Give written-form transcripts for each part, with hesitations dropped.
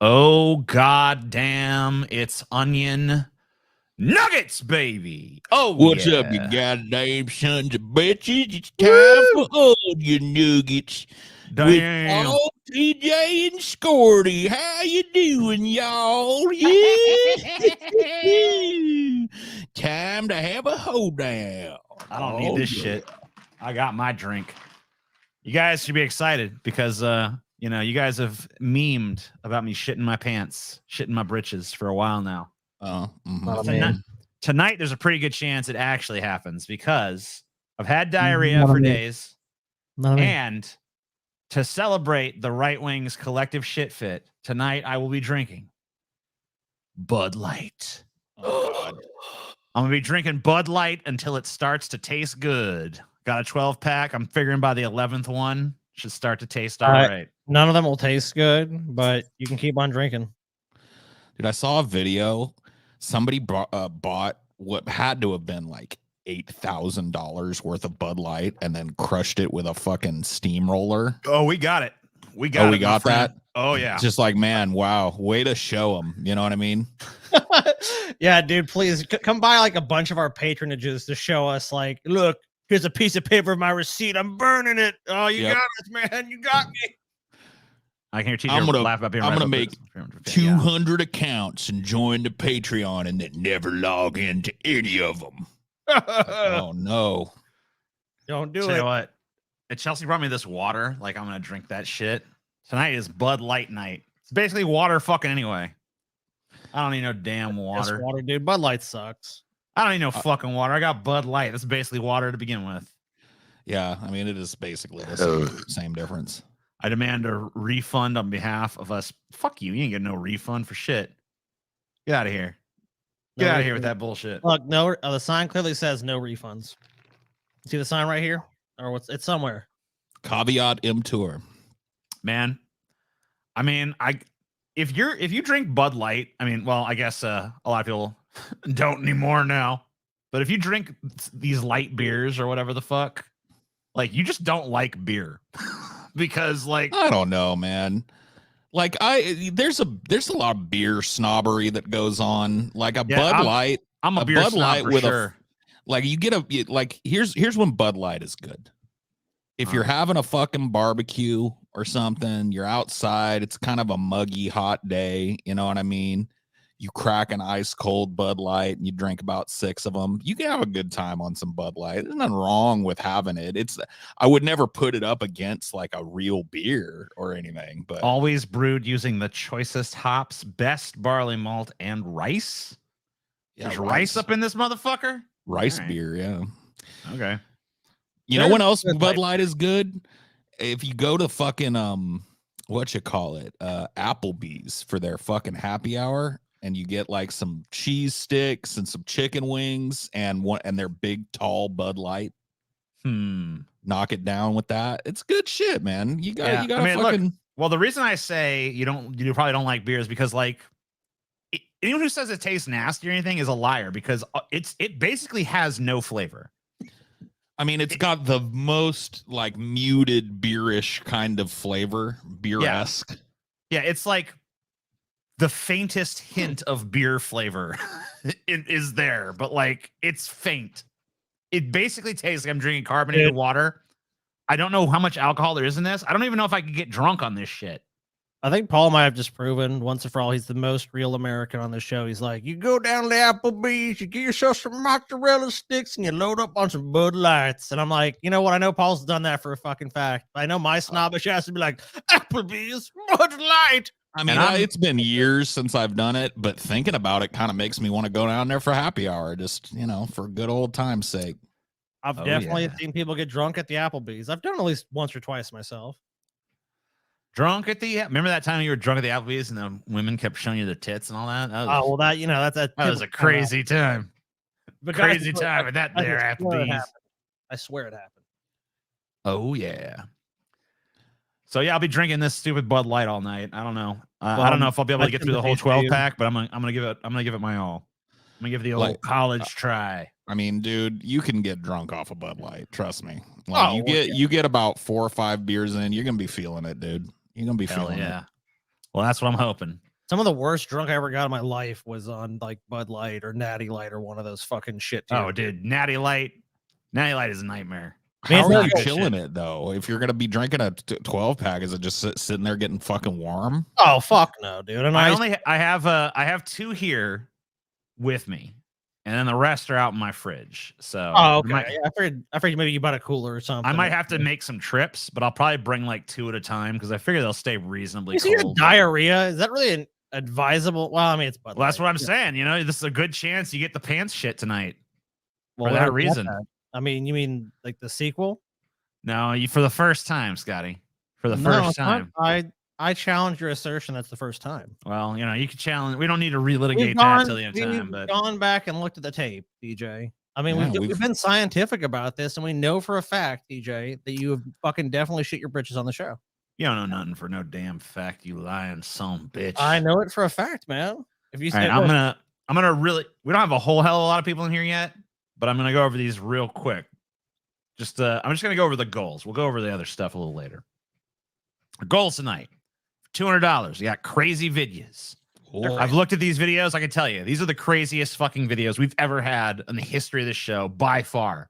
Oh, goddamn. It's onion nuggets, baby. Oh, What's yeah. up, you goddamn sons of bitches? It's time for all your nuggets. With Damn. all TJ and Scorty. How you doing, y'all? Yeah. Time to have a hoedown. I don't need this shit. I got my drink. You guys should be excited because, you know, you guys have memed about me shitting my pants, shitting my britches for a while now. Tonight, there's a pretty good chance it actually happens because I've had diarrhea for days. And to celebrate the right wing's collective shit fit, tonight I will be drinking Bud Light. I'm going to be drinking Bud Light until it starts to taste good. Got a 12-pack. I'm figuring by the 11th one should start to taste all right. None of them will taste good, but you can keep on drinking. Dude, I saw a video. Somebody bought what had to have been like $8,000 worth of Bud Light and then crushed it with a fucking steamroller. Oh, we got it. We got that. Oh, yeah. Just like, man, wow. Way to show them. You know what I mean? Yeah, dude, please come by like a bunch of our patronages to show us like, look, here's a piece of paper of my receipt. I'm burning it. Oh, you got us, man. You got me. I can hear teacher laugh about being I'm gonna make 200 accounts and join the Patreon and then never log into any of them. Oh no! Don't do it. You know what? Chelsea brought me this water. Like I'm gonna drink that shit. Tonight is Bud Light night. It's basically water fucking anyway. I don't need no damn water. Water, dude. Bud Light sucks. I don't need no fucking water. I got Bud Light. That's basically water to begin with. Yeah, I mean it is basically the same difference. I demand a refund on behalf of us. Fuck you. You ain't getting no refund for shit. Get out of here. Get out of here with that bullshit. Look, no, the sign clearly says no refunds. See the sign right here? Or it's somewhere. Caveat emptor. Man, I mean, if you drink Bud Light, I mean, well, I guess a lot of people don't anymore now. But if you drink these light beers or whatever the fuck, like you just don't like beer. Because like I don't know, man. Like there's a lot of beer snobbery that goes on. Like a Bud Light. I'm a beer Bud snob Light for with sure. Like you get here's when Bud Light is good. If you're having a fucking barbecue or something, you're outside, it's kind of a muggy hot day, you know what I mean? You crack an ice cold Bud Light and you drink about 6 of them. You can have a good time on some Bud Light. There's nothing wrong with having it. I would never put it up against like a real beer or anything, but always brewed using the choicest hops, best barley malt, and rice. Yeah, there's rice up in this motherfucker. Rice beer, yeah. Okay. You know when else Bud Light is good? If you go to fucking Applebee's for their fucking happy hour. And you get like some cheese sticks and some chicken wings and their big tall Bud Light. Knock it down with that. It's good shit, man. You got fucking. Look, well, the reason I say you probably don't like beer is because like anyone who says it tastes nasty or anything is a liar because it basically has no flavor. I mean, it's got the most like muted beerish kind of flavor, beer-esque. Yeah, it's like the faintest hint of beer flavor is there, but like it's faint. It basically tastes like I'm drinking carbonated water. I don't know how much alcohol there is in this. I don't even know if I could get drunk on this shit. I think Paul might have just proven once and for all he's the most real American on the show. He's like, you go down to the Applebee's, you get yourself some mozzarella sticks, and you load up on some Bud Lights. And I'm like, you know what? I know Paul's done that for a fucking fact. I know my snobbish ass would be like, Applebee's, Bud Light. I mean, it's been years since I've done it, but thinking about it kind of makes me want to go down there for happy hour, just, you know, for good old time's sake. I've definitely seen people get drunk at the Applebee's. I've done it at least once or twice myself. Drunk at remember that time you were drunk at the Applebee's and the women kept showing you their tits and all that? That was a crazy time. Crazy time at that there Applebee's. I swear it happened. Oh yeah. So yeah, I'll be drinking this stupid Bud Light all night. I don't know. I don't know if I'll be able to get through the whole 12-pack, but I'm gonna give it my all. I'm gonna give it the old college try. I mean, dude, you can get drunk off a Bud Light. Trust me. Like, you get about 4 or 5 beers in, you're gonna be feeling it, dude. You're gonna be feeling it. Well, that's what I'm hoping. Some of the worst drunk I ever got in my life was on like Bud Light or Natty Light or one of those fucking shit. Oh, dude, Natty Light is a nightmare. How are you chilling it though? If you're gonna be drinking a 12 pack, is it just sitting there getting fucking warm? Oh fuck no, dude. And I have 2 here with me, and then the rest are out in my fridge. So okay. I figured maybe you bought a cooler or something. I might have to make some trips, but I'll probably bring like 2 at a time because I figure they'll stay reasonably cold. Your diarrhea, is that really advisable? Well, I mean, it's Bud Light. That's what I'm saying. You know, this is a good chance you get the pants shit tonight. Well, for that reason. I mean, you mean like the sequel? No, for the first time, Scotty. For the first time. I challenge your assertion that's the first time. Well, you know, you can challenge. We don't need to relitigate that till the end of time. But gone back and looked at the tape, DJ. I mean, we've been scientific about this, and we know for a fact, DJ, that you have fucking definitely shit your britches on the show. You don't know nothing for no damn fact, you lying son bitch. I know it for a fact, man. If you say, I'm gonna really. We don't have a whole hell of a lot of people in here yet, but I'm gonna go over these real quick. I'm just gonna go over the goals. We'll go over the other stuff a little later. Our goals tonight: $200. You got crazy videos. Oh. I've looked at these videos. I can tell you, these are the craziest fucking videos we've ever had in the history of this show by far.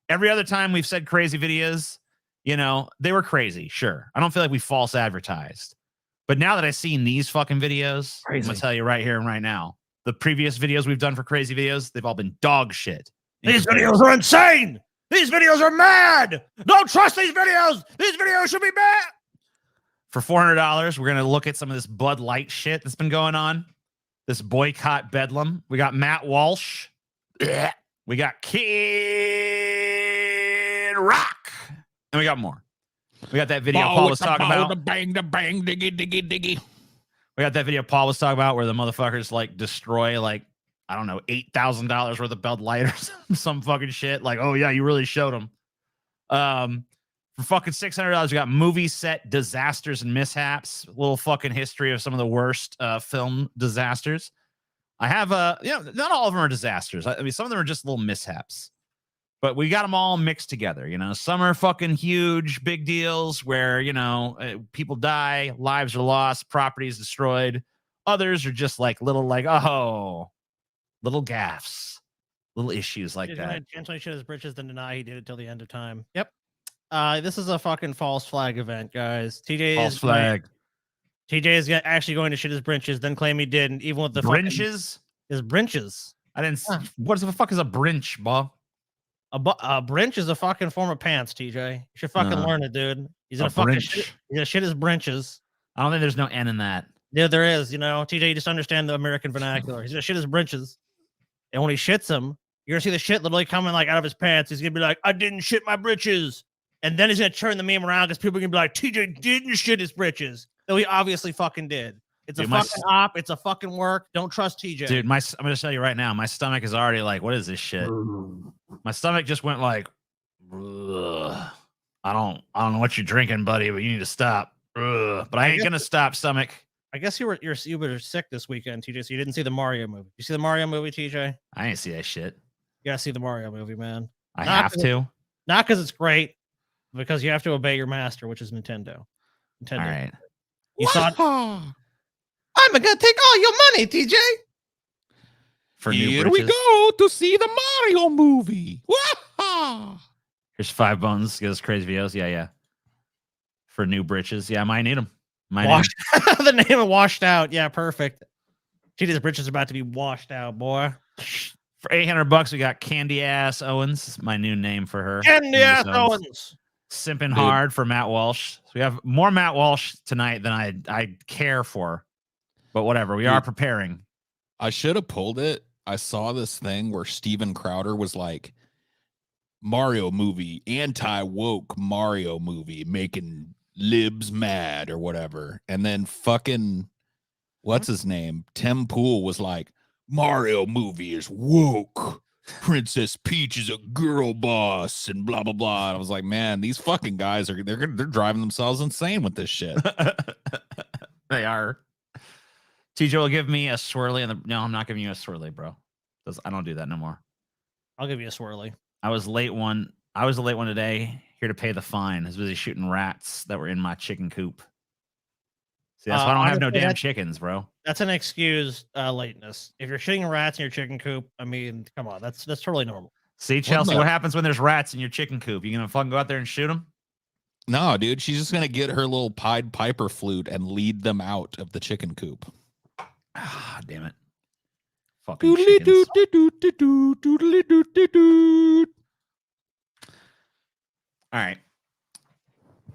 Every other time we've said crazy videos, you know, they were crazy. Sure. I don't feel like we false advertised. But now that I've seen these fucking videos, I'm going to tell you right here and right now, the previous videos we've done for crazy videos, they've all been dog shit. These videos are insane. These videos are mad. Don't trust these videos. These videos should be bad. For $400, we're going to look at some of this Bud Light shit that's been going on. This boycott bedlam. We got Matt Walsh. We got Kid Rock. And we got more. We got that video Paul was talking about. The bang, the bang, diggy, diggy, diggy. We got that video Paul was talking about where the motherfuckers like destroy like, I don't know, $8,000 worth of Bud Light or some fucking shit. Like, oh yeah, you really showed them. For fucking $600, we got movie set disasters and mishaps. A little fucking history of some of the worst film disasters. I have not all of them are disasters. I mean, some of them are just little mishaps. But we got them all mixed together, you know. Some are fucking huge, big deals where, you know, people die, lives are lost, property is destroyed. Others are just like little gaffes, little issues like that. Intentionally shit his britches, then deny he did it till the end of time. Yep. This is a fucking false flag event, guys. False flag. TJ is actually going to shit his britches, then claim he didn't, even with the brinches. His brinches. I didn't. What the fuck is a brinch, Bob? A brinch is a fucking form of pants, TJ. You should fucking learn it, dude. He's gonna fucking shit his brinches. I don't think there's no N in that. Yeah, there is. You know, TJ, you just understand the American vernacular. He's gonna shit his brinches, and when he shits them, you're gonna see the shit literally coming like out of his pants. He's gonna be like, "I didn't shit my britches," and then he's gonna turn the meme around because people are gonna be like, "TJ didn't shit his britches," though he obviously fucking did. It's a fucking op. It's a fucking work. Don't trust TJ. Dude, I'm going to tell you right now, my stomach is already like, what is this shit? My stomach just went like, I don't know what you're drinking, buddy, but you need to stop. But I ain't going to stop, stomach. I guess you were sick this weekend, TJ, so you didn't see the Mario movie. You see the Mario movie, TJ? I ain't see that shit. You gotta see the Mario movie, man. I have to. Not because it's great, because you have to obey your master, which is Nintendo. All right. You saw it. I'm gonna take all your money, TJ. Here we go to see the Mario movie. Here's 5 bones. Get us crazy videos. Yeah. For new britches. Yeah, I might need them. The name of washed out. Yeah, perfect. TJ's britches are about to be washed out, boy. For $800, we got Candy Ass Owens. My new name for her. Candy Ass Owens. Simping hard for Matt Walsh. So we have more Matt Walsh tonight than I care for. But whatever, we are preparing. I should have pulled it. I saw this thing where Steven Crowder was like, Mario movie, anti-woke Mario movie, making libs mad or whatever. And then fucking, what's his name? Tim Pool was like, Mario movie is woke. Princess Peach is a girl boss and blah, blah, blah. And I was like, man, these fucking guys they're driving themselves insane with this shit. They are. TJ will give me a swirly. No, I'm not giving you a swirly, bro. I don't do that no more. I'll give you a swirly. I was late one today. Here to pay the fine. I was busy shooting rats that were in my chicken coop. See, that's why I don't have no honestly, damn chickens, bro. That's an excused lateness. If you're shitting rats in your chicken coop, I mean, come on, that's totally normal. See, Chelsea, what happens when there's rats in your chicken coop? You gonna fucking go out there and shoot them? No, dude, she's just gonna get her little Pied Piper flute and lead them out of the chicken coop. Ah, damn it. Fucking chickens. All right.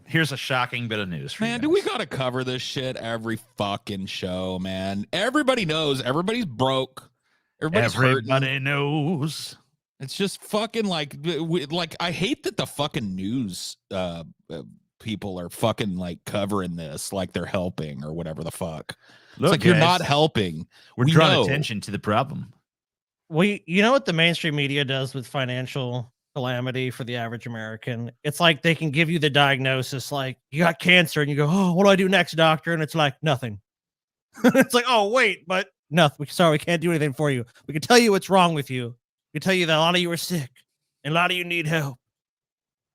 Here's a shocking bit of news for you Man, do we gotta cover this shit every fucking show, man? Everybody knows. Everybody's broke. Everybody knows. It's just fucking like I hate that the fucking news people are fucking like covering this like they're helping or whatever the fuck. Look, it's like, you're not helping. We're drawing attention to the problem. You know what the mainstream media does with financial calamity for the average American? It's like they can give you the diagnosis, like you got cancer, and you go, "Oh, what do I do next, doctor?" And it's like nothing. It's like, "Oh, wait, but nothing. Sorry, we can't do anything for you. We can tell you what's wrong with you. We can tell you that a lot of you are sick, and a lot of you need help.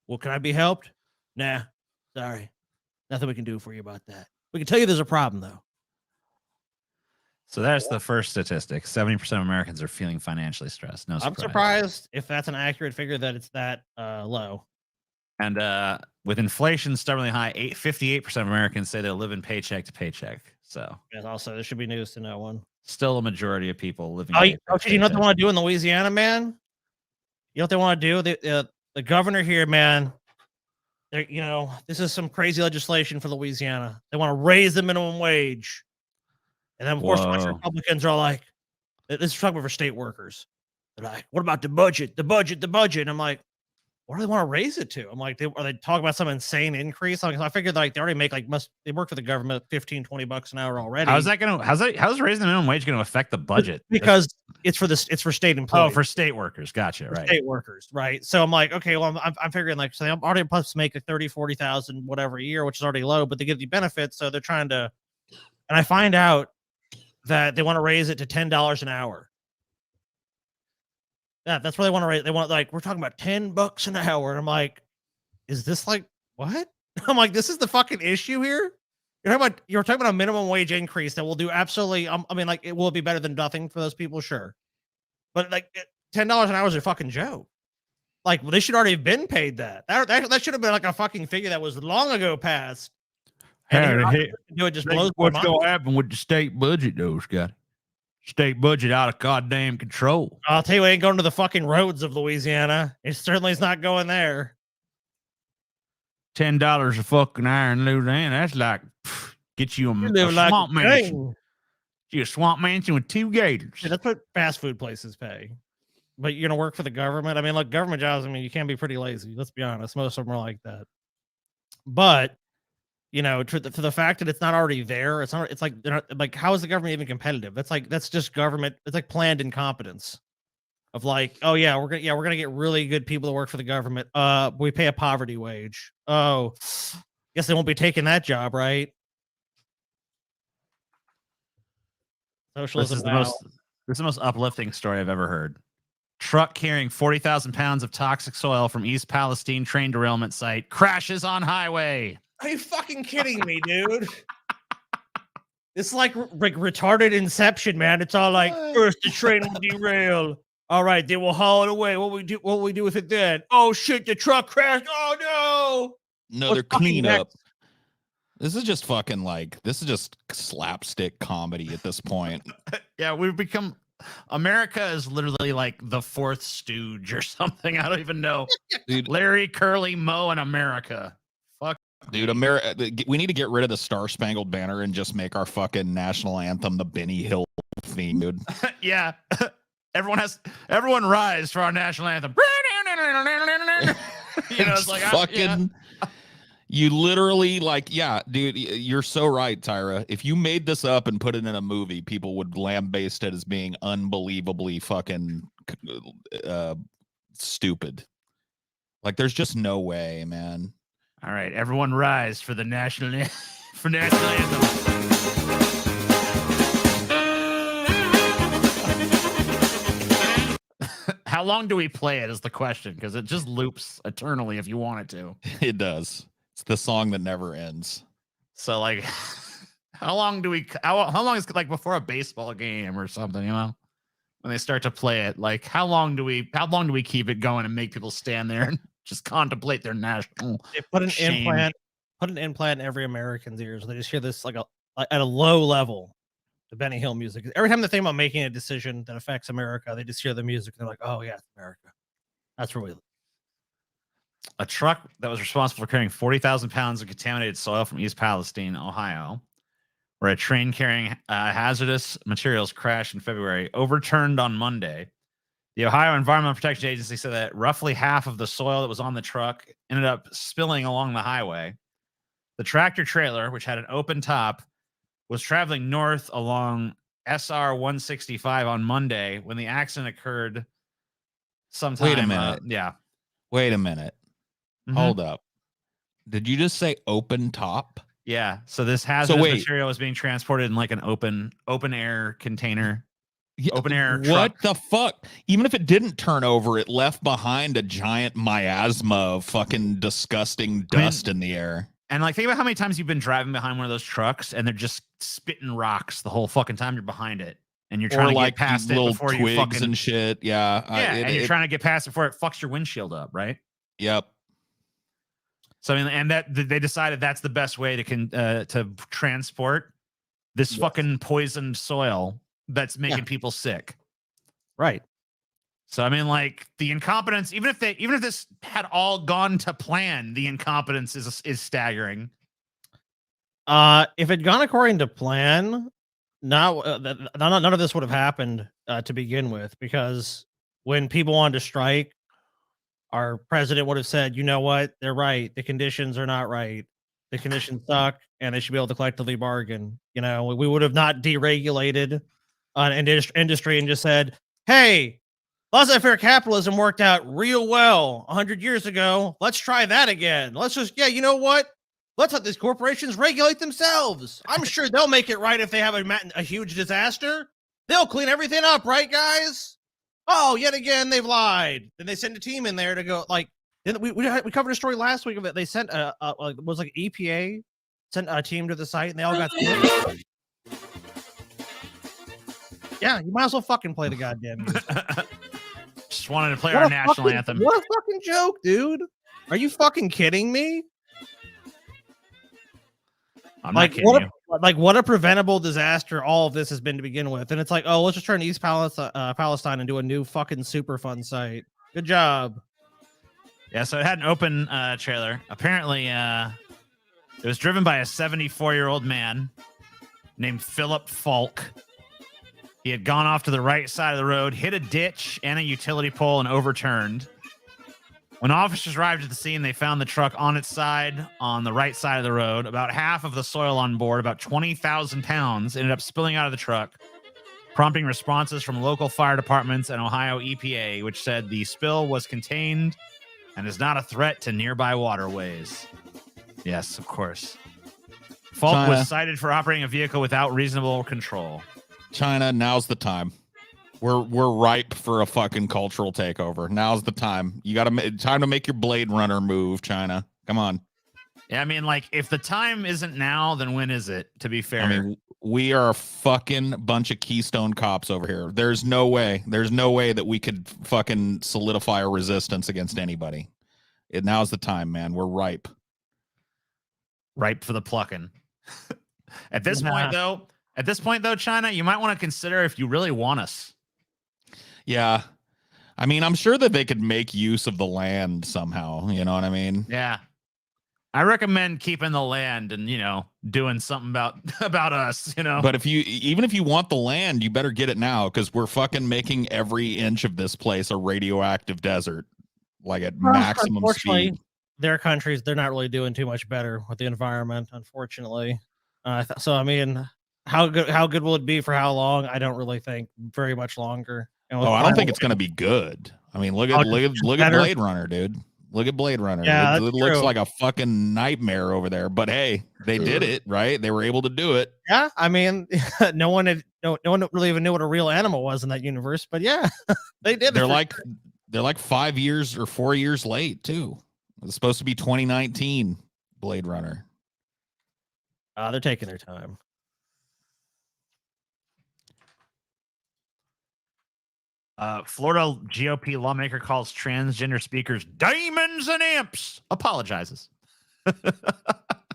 Well, can I be helped? Nah, sorry, nothing we can do for you about that. We can tell you there's a problem though." So that's the first statistic. 70% of Americans are feeling financially stressed. No surprise. I'm surprised if that's an accurate figure that it's that low. And with inflation stubbornly high, 58% of Americans say they're living paycheck to paycheck. So and also, this should be news to no one. Still a majority of people living. You know what they want to do in Louisiana, man? You know what they want to do? The governor here, man. This is some crazy legislation for Louisiana. They want to raise the minimum wage. And then, of course, a bunch of Republicans are like, this is talking for state workers. They're like, what about the budget? The budget. And I'm like, what do they want to raise it to? I'm like, are they talking about some insane increase? I figured like they already make they work for the government $15-20 an hour already. How's raising the minimum wage going to affect the budget? Because it's for state employees. Oh, for state workers. Gotcha. Right. State workers. Right. So I'm like, okay, well, I'm figuring like, so they already plus to make like 30,000-40,000 whatever a year, which is already low, but they give you benefits. So they're trying to, and I find out that they want to raise it to $10 an hour. Yeah, that's what they want to raise. They want, like, we're talking about $10 an hour. And I'm like, is this like what? I'm like, this is the fucking issue here. You're talking about a minimum wage increase that will do absolutely. I mean, like, it will be better than nothing for those people, sure. But like $10 an hour is a fucking joke. Like, well, they should already have been paid that. That should have been like a fucking figure that was long ago passed. It just blows what's going to happen with the state budget, though, Scott? State budget out of goddamn control. I'll tell you, it ain't going to the fucking roads of Louisiana. It certainly is not going there. $10 a fucking hour in Louisiana. That's like get you a swamp mansion. You a swamp mansion with 2 gators. Yeah, that's what fast food places pay. But you're gonna work for the government. I mean, look, government jobs. I mean, you can be pretty lazy. Let's be honest. Most of them are like that. But to the fact that it's not already there, it's like they're not, like, how is the government even competitive? That's just government. It's like planned incompetence of like, oh yeah, we're gonna get really good people to work for the government. We pay a poverty wage. Oh, guess they won't be taking that job, right? Socialism. This is the most uplifting story I've ever heard. Truck carrying 40,000 pounds of toxic soil from East Palestine train derailment site crashes on highway. Are you fucking kidding me, dude? It's like retarded Inception, man. It's all like, first the train will derail. All right, then we'll haul it away. What will we do with it then? Oh shit, the truck crashed. Oh no. No, they're clean up. This is just slapstick comedy at this point. Yeah, we've become, America is literally like the fourth stooge or something. I don't even know. Dude, Larry, Curly, Moe, and America. Fuck. Dude, we need to get rid of the Star Spangled Banner and just make our fucking national anthem the Benny Hill theme, dude. Yeah. Everyone rise for our national anthem. It's like fucking. You literally, like, yeah, dude, you're so right, Tyra. If you made this up and put it in a movie, people would lambaste it as being unbelievably fucking stupid. Like, there's just no way, man. All right, everyone rise for the national anthem. How long do we play it is the question, because it just loops eternally if you want it to. It does. It's the song that never ends. So, like, How long is like before a baseball game or something, you know? When they start to play it, like how long do we keep it going and make people stand there and just contemplate their national They put an shame? implant in every American's ears. They just hear this like at a low level, the Benny Hill music. Every time they think about making a decision that affects America, they just hear the music and they're like, oh yeah, it's America. That's where we live. A truck that was responsible for carrying 40,000 pounds of contaminated soil from East Palestine, Ohio, where a train carrying hazardous materials crashed in February, overturned on Monday. The Ohio Environmental Protection Agency said that roughly half of the soil that was on the truck ended up spilling along the highway. The tractor trailer, which had an open top, was traveling north along SR 165 on Monday when the accident occurred sometime. Wait a minute. Wait a minute. Mm-hmm. Hold up. Did you just say open top? Yeah. So this hazardous material was being transported in like an open air container. Open air truck. What the fuck? Even if it didn't turn over, it left behind a giant miasma of fucking disgusting dust in the air. And like, think about how many times you've been driving behind one of those trucks and they're just spitting rocks the whole fucking time you're behind it, and you're trying to get past it before twigs you fucking and shit. Yeah. And you're trying to get past it before it fucks your windshield up, right? Yep. So I mean, and that they decided that's the best way to transport this fucking poisoned soil that's making people sick. Right. So I mean, like the incompetence, even if this had all gone to plan, the incompetence is staggering. If it had gone according to plan, none of this would have happened to begin with, because when people wanted to strike, our president would have said, you know what, they're right. The conditions are not right. The conditions suck, and they should be able to collectively bargain. You know, we would have not deregulated an industry and just said, hey, laissez-faire capitalism worked out real well 100 years ago. Let's try that again. Let's just, you know what? Let's let these corporations regulate themselves. I'm sure they'll make it right if they have a huge disaster. They'll clean everything up, right, guys? Oh, yet again, they've lied. Then they send a team in there to go, like, we covered a story last week of it. They sent was like EPA sent a team to the site, and they all got yeah, you might as well fucking play the goddamn music. Just wanted to play our national anthem. What a fucking joke, dude. Are you fucking kidding me? I'm not kidding you. What a preventable disaster all of this has been to begin with. And it's like, oh, let's just turn East Palestine into a new fucking super fun site. Good job. Yeah, so it had an open trailer. Apparently, it was driven by a 74-year-old man named Philip Falk. He had gone off to the right side of the road, hit a ditch and a utility pole, and overturned. When officers arrived at the scene, they found the truck on its side on the right side of the road. About half of the soil on board, about 20,000 pounds, ended up spilling out of the truck, prompting responses from local fire departments and Ohio EPA, which said the spill was contained and is not a threat to nearby waterways. Yes, of course. Falk was cited for operating a vehicle without reasonable control. China, now's the time. We're ripe for a fucking cultural takeover. Now's the time. You got time to make your Blade Runner move, China. Come on. Yeah, I mean, like, if the time isn't now, then when is it? To be fair, I mean, we are a fucking bunch of Keystone cops over here. There's no way that we could fucking solidify a resistance against anybody. Now's the time, man. We're ripe. Ripe for the plucking. At this point, though, China, you might want to consider if you really want us. Yeah. I mean, I'm sure that they could make use of the land somehow. You know what I mean? Yeah. I recommend keeping the land and, you know, doing something about us, you know. But even if you want the land, you better get it now, because we're fucking making every inch of this place a radioactive desert, like at maximum speed. Their countries, they're not really doing too much better with the environment, unfortunately. So, I mean, how good will it be for how long? I don't really think very much longer. I don't think it's going to be good. I mean, look at Blade Runner, dude. Look at Blade Runner. Yeah, it looks like a fucking nightmare over there. But hey, they did it, right? They were able to do it. Yeah, I mean, no one really even knew what a real animal was in that universe. But yeah, they did. They're like 5 years or 4 years late too. It's supposed to be 2019 Blade Runner. They're taking their time. Florida GOP lawmaker calls transgender speakers demons and imps. Apologizes.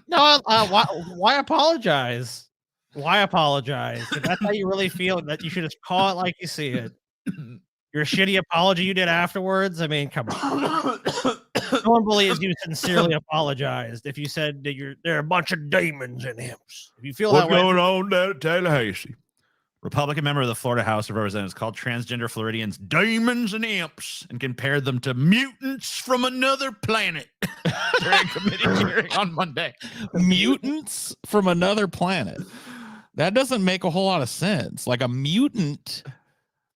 No, why apologize? Why apologize? If that's how you really feel, that you should just call it like you see it. Your shitty apology you did afterwards. I mean, come on. No one believes you sincerely apologized if you said that they're a bunch of demons and imps. If you feel What's that way, going on down at Tallahassee? Republican member of the Florida House of Representatives called transgender Floridians demons and imps and compared them to mutants from another planet during committee hearing on Monday. Mutants from another planet. That doesn't make a whole lot of sense. Like a mutant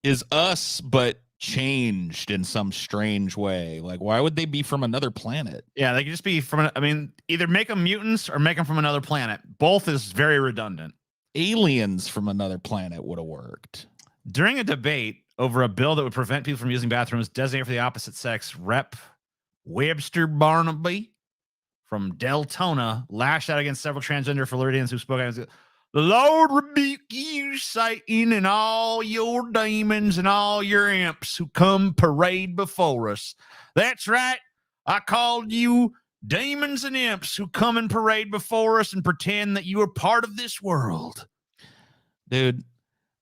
is us, but changed in some strange way. Like, why would they be from another planet? Yeah, they could just be from, I mean, either make them mutants or make them from another planet. Both is very redundant. Aliens from another planet would have worked. During a debate over a bill that would prevent people from using bathrooms designated for the opposite sex, Rep. Webster Barnaby from Deltona lashed out against several transgender Floridians who spoke out. The Lord rebuke you, Satan, and all your demons and all your imps who come parade before us. That's right. I called you demons and imps who come and parade before us and pretend that you are part of this world. Dude,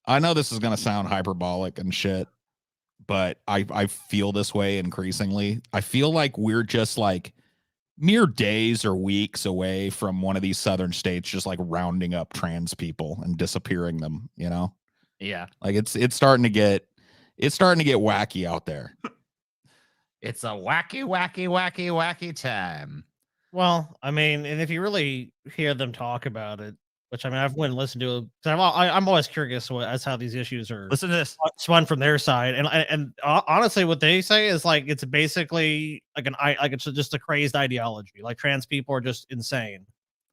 I know this is going to sound hyperbolic and shit, but I feel this way increasingly. I feel like we're just like mere days or weeks away from one of these southern states just like rounding up trans people and disappearing them, you know? Yeah. Like it's starting to get wacky out there. It's a wacky time. well, I mean, and if you really hear them talk about it, which I mean, I've went and listened to it, 'cause I'm always curious as how these issues are Listen to this. spun from their side, and honestly, what they say is like it's basically like it's just a crazed ideology. Like trans people are just insane,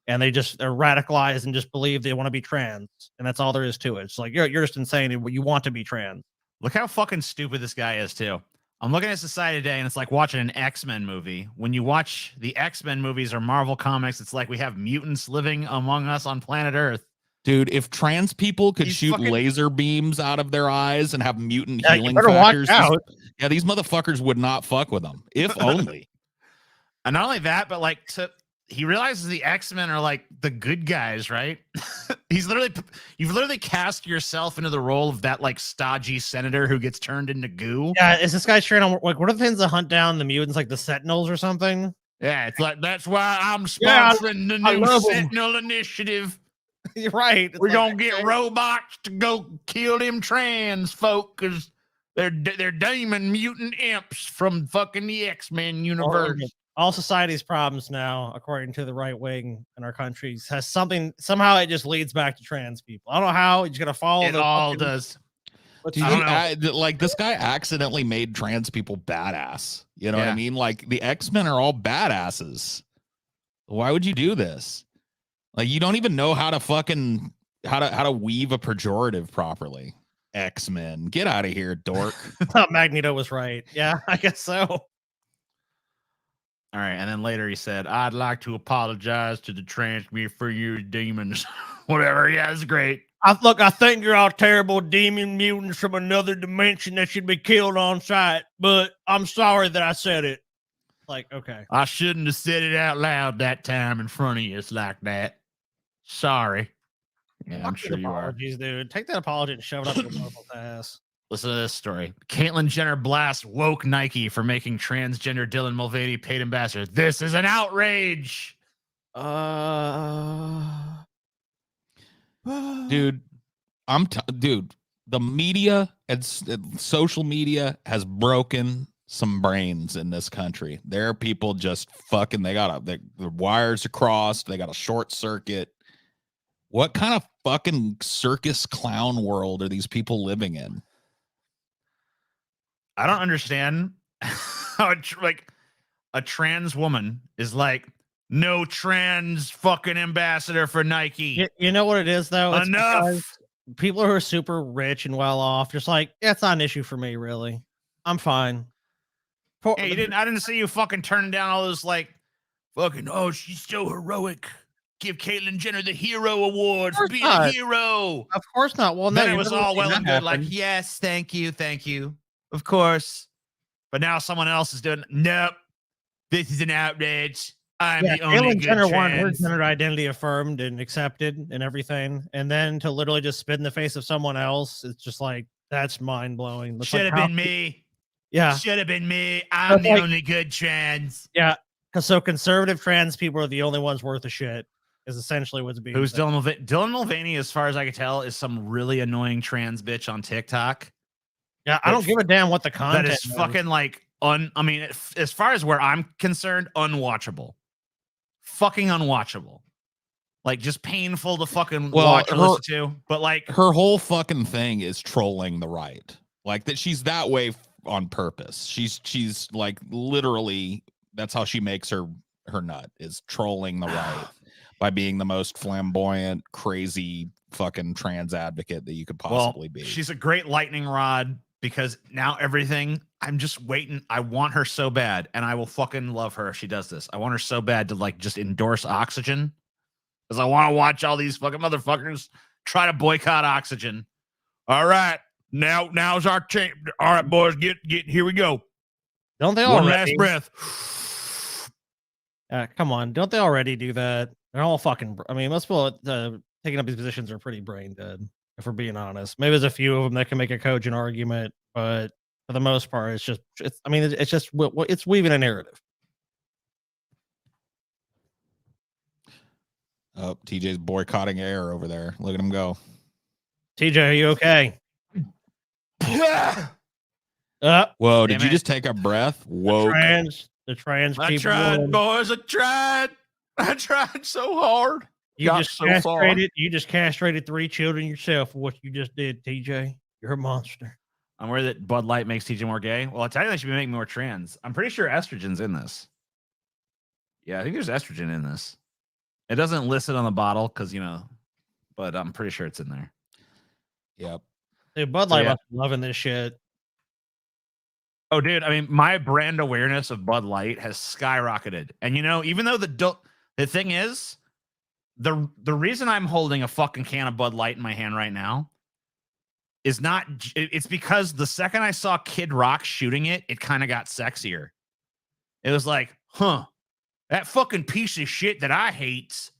and they're radicalized and just believe they want to be trans, and that's all there is to it. It's like you're just insane and you want to be trans. Look how fucking stupid this guy is too. I'm looking at Society today, and it's like watching an X-Men movie. When you watch the X-Men movies or Marvel comics, it's like we have mutants living among us on planet Earth. Dude, if trans people could These shoot fucking- laser beams out of their eyes and have mutant Yeah, you healing better watch factors, out. these motherfuckers would not fuck with them, if only. And not only that, but like he realizes the X-Men are like the good guys, right? You've literally cast yourself into the role of that like stodgy senator who gets turned into goo. Yeah, is this guy trying to like what are the things that hunt down the mutants, like the Sentinels or something? Yeah, it's like that's why I'm Yeah, sponsoring the I new love 'em. Sentinel initiative. You're right. It's We're like, gonna get robots to go kill them trans folk because they're demon mutant imps from fucking the X-Men universe. all society's problems now, according to the right wing in our countries, has somehow it just leads back to trans people. I don't know how. He's gonna follow It all does. Dude, I don't know. like this guy accidentally made trans people badass. You know what I Yeah. mean? Like the X-Men are all badasses. Why would you do this? Like you don't even know how to fucking how to weave a pejorative properly. X-Men, get out of here, dork. Magneto was right. Yeah, I guess so. All right, and then later he said, "I'd like to apologize to the trans community for your demons." Whatever. Yeah, it's great. I think you're all terrible demon mutants from another dimension that should be killed on sight, but I'm sorry that I said it. Like, okay. I shouldn't have said it out loud that time in front of you like that. Sorry. Yeah, I'm sure you are. Apologies, dude. Take that apology and shove it up your mother's ass. Listen to this story. Caitlyn Jenner blasts woke Nike for making transgender Dylan Mulvaney paid ambassador. This is an outrage. Dude, dude, the media and social media has broken some brains in this country. There are people just fucking, the wires are crossed, they got a short circuit. What kind of fucking circus clown world are these people living in? I don't understand how like a trans woman is like, no trans fucking ambassador for Nike. You know what it is, though? It's Enough. because people who are super rich and well off, just like, yeah, it's not an issue for me, really. I'm fine. Hey, I didn't see you fucking turning down all those like fucking, oh, she's so heroic. Give Caitlyn Jenner the hero award for being a hero. Of course not. Well, no, Then it you've was never all seen well that and good. Like, happen. yes, thank you. of course. But now someone else is doing. Nope, this is an outrage. I'm the only good Jenner wanted her trans. gender identity affirmed and accepted and everything, and then to literally just spit in the face of someone else, it's just like that's mind blowing. Should have been me. Yeah, should have been me. I'm the only good trans. Yeah, because so conservative trans people are the only ones worth a shit. Is essentially what's being. Who's said. Dylan Mulvaney? Dylan Mulvaney, as far as I can tell, is some really annoying trans bitch on TikTok. Yeah, I don't give a damn what the content that is. Fucking like I mean, as far as where I'm concerned, unwatchable. Fucking unwatchable. Like just painful to fucking watch or listen to. But like her whole fucking thing is trolling the right. Like that she's that way on purpose. She's like literally that's how she makes her nut is trolling the right by being the most flamboyant, crazy fucking trans advocate that you could possibly be. She's a great lightning rod because now everything I'm just waiting. I want her so bad, and I will fucking love her if she does this. I want her so bad to like just endorse Oxygen because I want to watch all these fucking motherfuckers try to boycott Oxygen. All right, now's our chance. All right, boys, get here we go. Don't they One already? last breath. Come on, don't they already do that? They're all fucking. I mean, most people taking up these positions are pretty brain dead. If we're being honest, maybe there's a few of them that can make a cogent argument, but for the most part, it's just. It's weaving a narrative. Oh, TJ's boycotting air over there. Look at him go. TJ, are you okay? Whoa, did you just take a breath? Whoa. The trans people. I tried, boys. I tried so hard. You just castrated 3 children yourself for what you just did, TJ. You're a monster. I'm worried that Bud Light makes TJ more gay. Well, I tell you, they should be making more trans. I'm pretty sure estrogen's in this. Yeah, I think there's estrogen in this. It doesn't list it on the bottle because, but I'm pretty sure it's in there. Yep. Dude, Bud Light must be loving this shit. Oh, dude. I mean, my brand awareness of Bud Light has skyrocketed. And, even though the thing is, the reason I'm holding a fucking can of Bud Light in my hand right now is not, it's because the second I saw Kid Rock shooting it, it kind of got sexier. It was like, that fucking piece of shit that I hates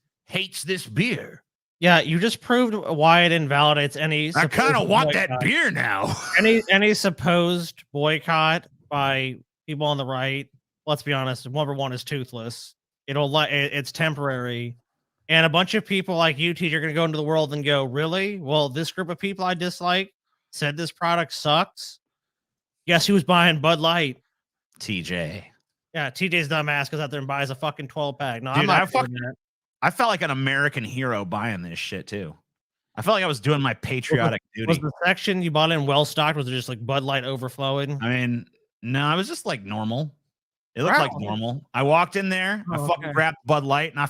this beer. Yeah, you just proved why it invalidates any. I kind of want that beer now. any supposed boycott by people on the right. Let's be honest. Number one is toothless. It's temporary, and a bunch of people like you, TJ, are going to go into the world and go, really? Well, this group of people I dislike said this product sucks. Guess who's buying Bud Light? TJ. Yeah, TJ's dumbass goes out there and buys a fucking 12-pack. No, dude, I'm not doing that. I felt like an American hero buying this shit too. I felt like I was doing my patriotic duty. Was the section you bought in well stocked? Was it just like Bud Light overflowing? I mean, no, it was just like normal. It looked like normal. I walked in there, I fucking grabbed Bud Light, and I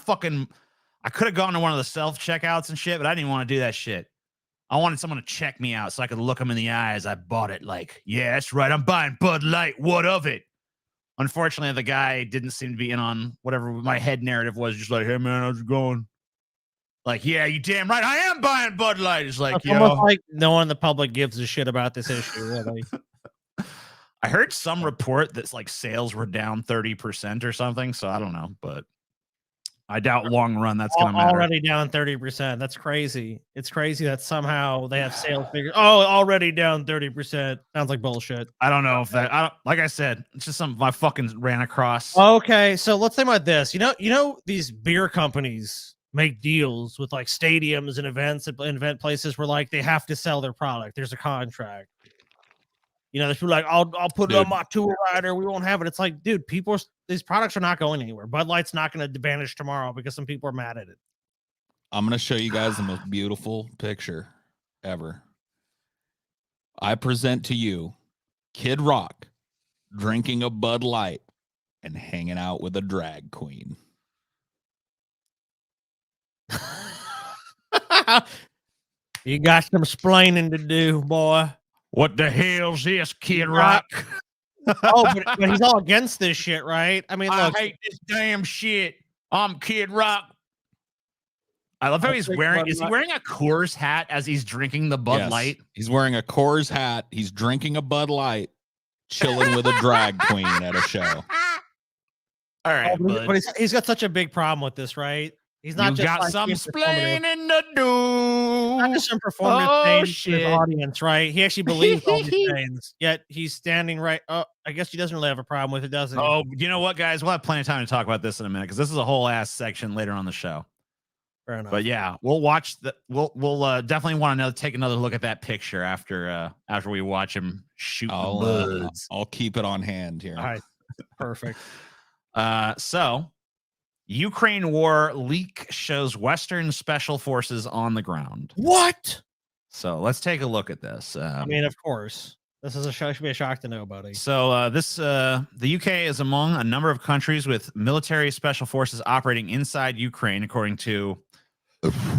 could have gone to one of the self checkouts and shit, but I didn't want to do that shit. I wanted someone to check me out so I could look them in the eyes. I bought it like, yeah, that's right. I'm buying Bud Light. What of it? Unfortunately, the guy didn't seem to be in on whatever my head narrative was. Just like, hey, man, how's it going? Like, yeah, you damn right. I am buying Bud Light. It's like, almost like no one in the public gives a shit about this issue, really. I heard some report that's like sales were down 30% or something. So I don't know, but I doubt long run that's going to matter. Already down 30%. That's crazy. It's crazy that somehow they have sales figures. Oh, already down 30%. Sounds like bullshit. I don't know if that. Like I said, it's just something I fucking ran across. Okay, so let's think about this. You know these beer companies make deals with like stadiums and event places where like they have to sell their product. There's a contract. There's people like, I'll put it on my tour rider. We won't have it. It's like, dude, these products are not going anywhere. Bud Light's not going to vanish tomorrow because some people are mad at it. I'm going to show you guys the most beautiful picture ever. I present to you Kid Rock drinking a Bud Light and hanging out with a drag queen. You got some explaining to do, boy. What the hell's this, Kid Rock? but he's all against this shit, right? I mean, look, I hate this damn shit. I'm Kid Rock. I love how he's wearing. Is he wearing a Coors hat as he's drinking the Bud Light? He's wearing a Coors hat. He's drinking a Bud Light, chilling with a drag queen at a show. All right, but he's got such a big problem with this, right? He's not just got like some being performative. splaining to do. Not just some performative thing to his audience, right? He actually believes all these things. Yet he's standing right. Oh, I guess he doesn't really have a problem with it, does he? Oh, you know what, guys? We'll have plenty of time to talk about this in a minute because this is a whole ass section later on the show. Fair enough. But yeah, we'll watch the. We'll definitely want to take another look at that picture after we watch him shoot the buds. I'll keep it on hand here. All right, perfect. So Ukraine war leak shows Western special forces on the ground. What? So let's take a look at this. I mean, of course, this is should be a shock to nobody. So the UK is among a number of countries with military special forces operating inside Ukraine, according to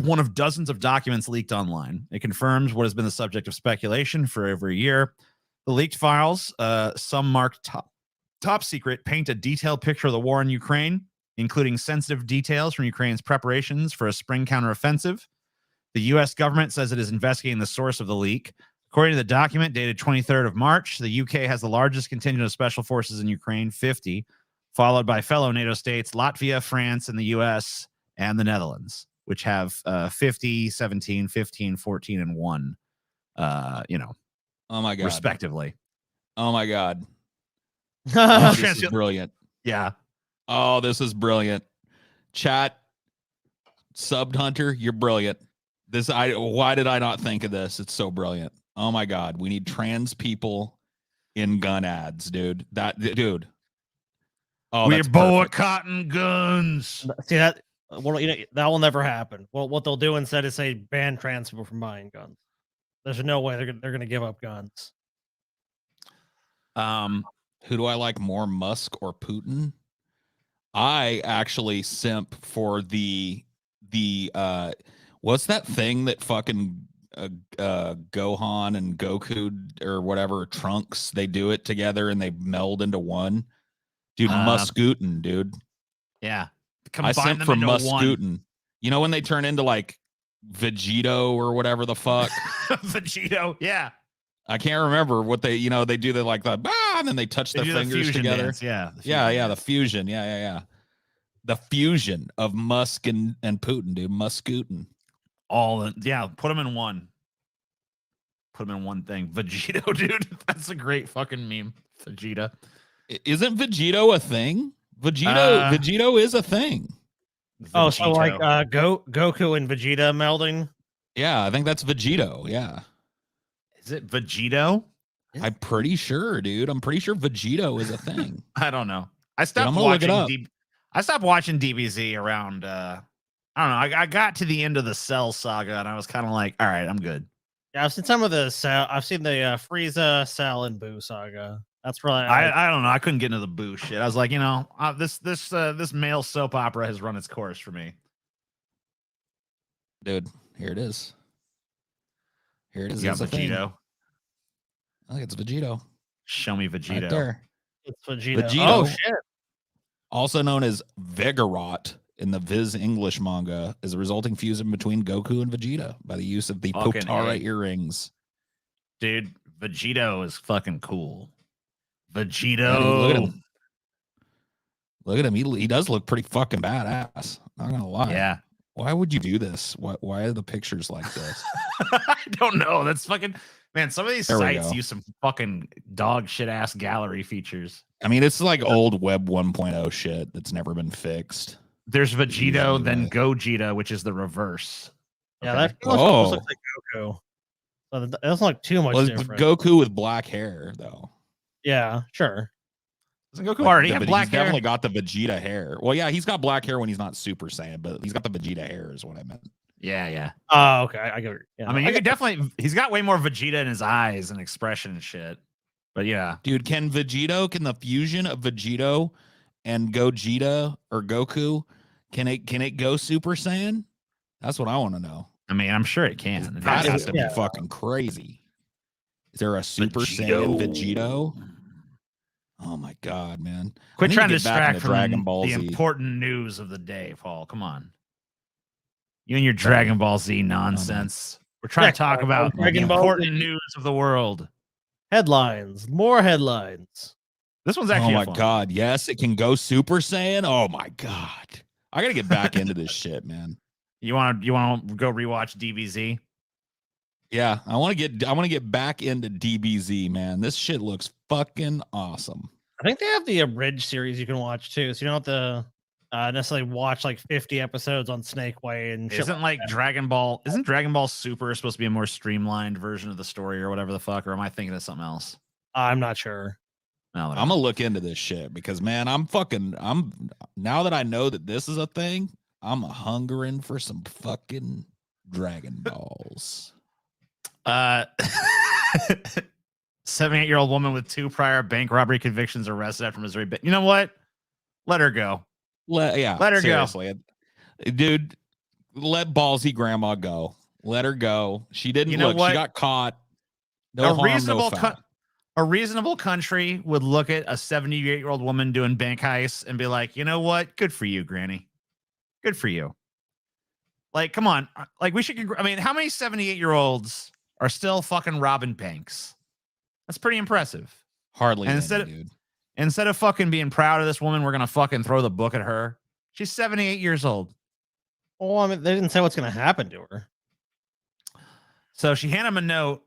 one of dozens of documents leaked online. It confirms what has been the subject of speculation for over a year. The leaked files, some marked top secret, paint a detailed picture of the war in Ukraine, including sensitive details from Ukraine's preparations for a spring counteroffensive. The U.S. government says it is investigating the source of the leak. According to the document dated 23rd of March, the UK has the largest contingent of special forces in Ukraine, 50, followed by fellow NATO states, Latvia, France, and the U.S., and the Netherlands, which have 50, 17, 15, 14, and 1, oh my God, respectively. Oh my God. Oh, this is brilliant. Yeah. Oh, this is brilliant. Chat, Subbed Hunter, you're brilliant. Why did I not think of this? It's so brilliant. Oh my God, we need trans people in gun ads, dude. Dude. Oh, we're boycotting guns. See that? Well, that will never happen. Well, what they'll do instead is say ban trans people from buying guns. There's no way they're going to give up guns. Who do I like more, Musk or Putin? I actually simp for the what's that thing that fucking Gohan and Goku or whatever, Trunks, they do it together and they meld into one. Dude, Muskutin, dude. Yeah. I simp for Muskutin. You know when they turn into like Vegito or whatever the fuck? Vegito, yeah. I can't remember what they, they do the like the and then they touch their fingers together. Dance. Yeah. The fusion. Yeah. The fusion of Musk and Putin, dude. Muskutin. Put them in one. Put them in one thing. Vegito, dude. That's a great fucking meme. Vegeta. Isn't Vegito a thing? Vegito is a thing. Vegito. Oh, so like Goku and Vegeta melding? Yeah, I think that's Vegito. Yeah. Is it Vegito? I'm pretty sure, dude. I'm pretty sure Vegito is a thing. I don't know. I stopped watching DBZ around I don't know. I got to the end of the Cell saga and I was kind of like, all right, I'm good. Yeah, I've seen some of the Cell. I've seen the Frieza, Cell, and Boo saga. That's probably I don't know. I couldn't get into the Boo shit. I was like, this male soap opera has run its course for me. Dude, here it is. Here it is. You got Vegito. I think it's Vegito. Show me Vegito. Right there. It's Vegito. Oh, shit. Also known as Vigorot in the Viz English manga, is a resulting fusion between Goku and Vegeta by the use of the Potara earrings. Dude, Vegito is fucking cool. Vegito. Yeah, dude, look at him. Look at him. He does look pretty fucking badass. Not gonna lie. Yeah. Why would you do this? Why are the pictures like this? I don't know. That's fucking man. Some of these sites use some fucking dog shit ass gallery features. I mean, it's like old Web 1.0 shit that's never been fixed. There's Vegito, then Gogeta, which is the reverse. Yeah, that looks like Goku. So it doesn't look too much different. Goku with black hair, though. Yeah, sure. Doesn't Goku already have black hair? Definitely got the Vegeta hair. Well, yeah, he's got black hair when he's not Super Saiyan, but he's got the Vegeta hair is what I meant. Yeah. Oh, okay. I get it. Yeah. I mean, you could definitely. He's got way more Vegeta in his eyes and expression and shit. But yeah, dude, can the fusion of Vegito and Gogeta or Goku, can it go Super Saiyan? That's what I want to know. I mean, I'm sure it can. That has to be fucking crazy. Is there a Super Saiyan Vegito? Oh my god, man! Quit trying to distract from Dragon Ball Z. Important news of the day, Paul. Come on, you and your Dragon Ball Z nonsense. We're trying to talk about the important news of the world. Headlines. More headlines. This one's actually. Oh my god! Yes, it can go Super Saiyan. Oh my god! I gotta get back into this shit, man. You want to go rewatch DBZ? Yeah, I want to get back into DBZ, man. This shit looks fucking awesome. I think they have the abridged series you can watch too, so you don't have to necessarily watch like 50 episodes on Snake Way and shit. Isn't like Dragon Ball? Isn't Dragon Ball Super supposed to be a more streamlined version of the story or whatever the fuck? Or am I thinking of something else? I'm not sure. No, I'm gonna look into this shit because, man, I'm now that I know that this is a thing, I'm hungering for some fucking Dragon Balls. 78-year-old woman with 2 prior bank robbery convictions arrested after Missouri. You know what? Let her go. Let her go. Dude, let ballsy grandma go. Let her go. She didn't look. She got caught. No harm, no foul. A reasonable country would look at a 78-year-old woman doing bank heists and be like, you know what? Good for you, Granny. Good for you. Like, come on. Like, we should. I mean, how many 78-year-olds are still fucking robbing banks? That's pretty impressive. Hardly. And dude. Instead of fucking being proud of this woman, we're gonna fucking throw the book at her. She's 78 years old. Well, I mean, they didn't say what's gonna happen to her. So she handed him a note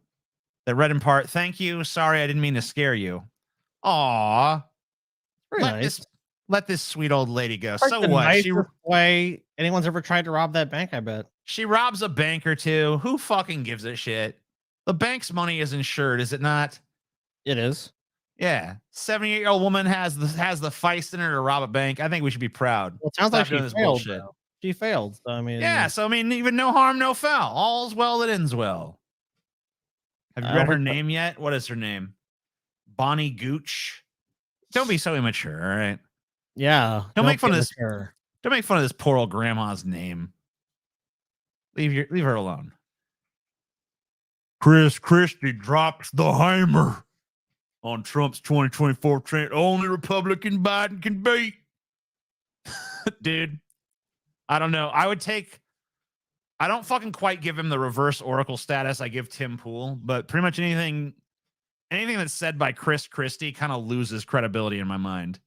that read in part, "Thank you. Sorry, I didn't mean to scare you." Aw. Let this sweet old lady go. Like so the what? Way anyone's ever tried to rob that bank, I bet. She robs a bank or two. Who fucking gives a shit? The bank's money is insured, is it not? It is. Yeah. 78-year-old woman has the feist in her to rob a bank. I think we should be proud. Well, it sounds like she failed. She failed. So, I mean, yeah. So I mean, even no harm, no foul. All's well that ends well. Have you read her name yet? What is her name? Bonnie Gooch. Don't be so immature, all right? Yeah. Don't make fun of this. Don't make fun of this poor old grandma's name. Leave her alone. Chris Christie drops the hammer on Trump's 2024 trend. Only Republican Biden can beat. Dude, I don't know. I don't fucking quite give him the reverse Oracle status I give Tim Pool, but pretty much anything that's said by Chris Christie kind of loses credibility in my mind.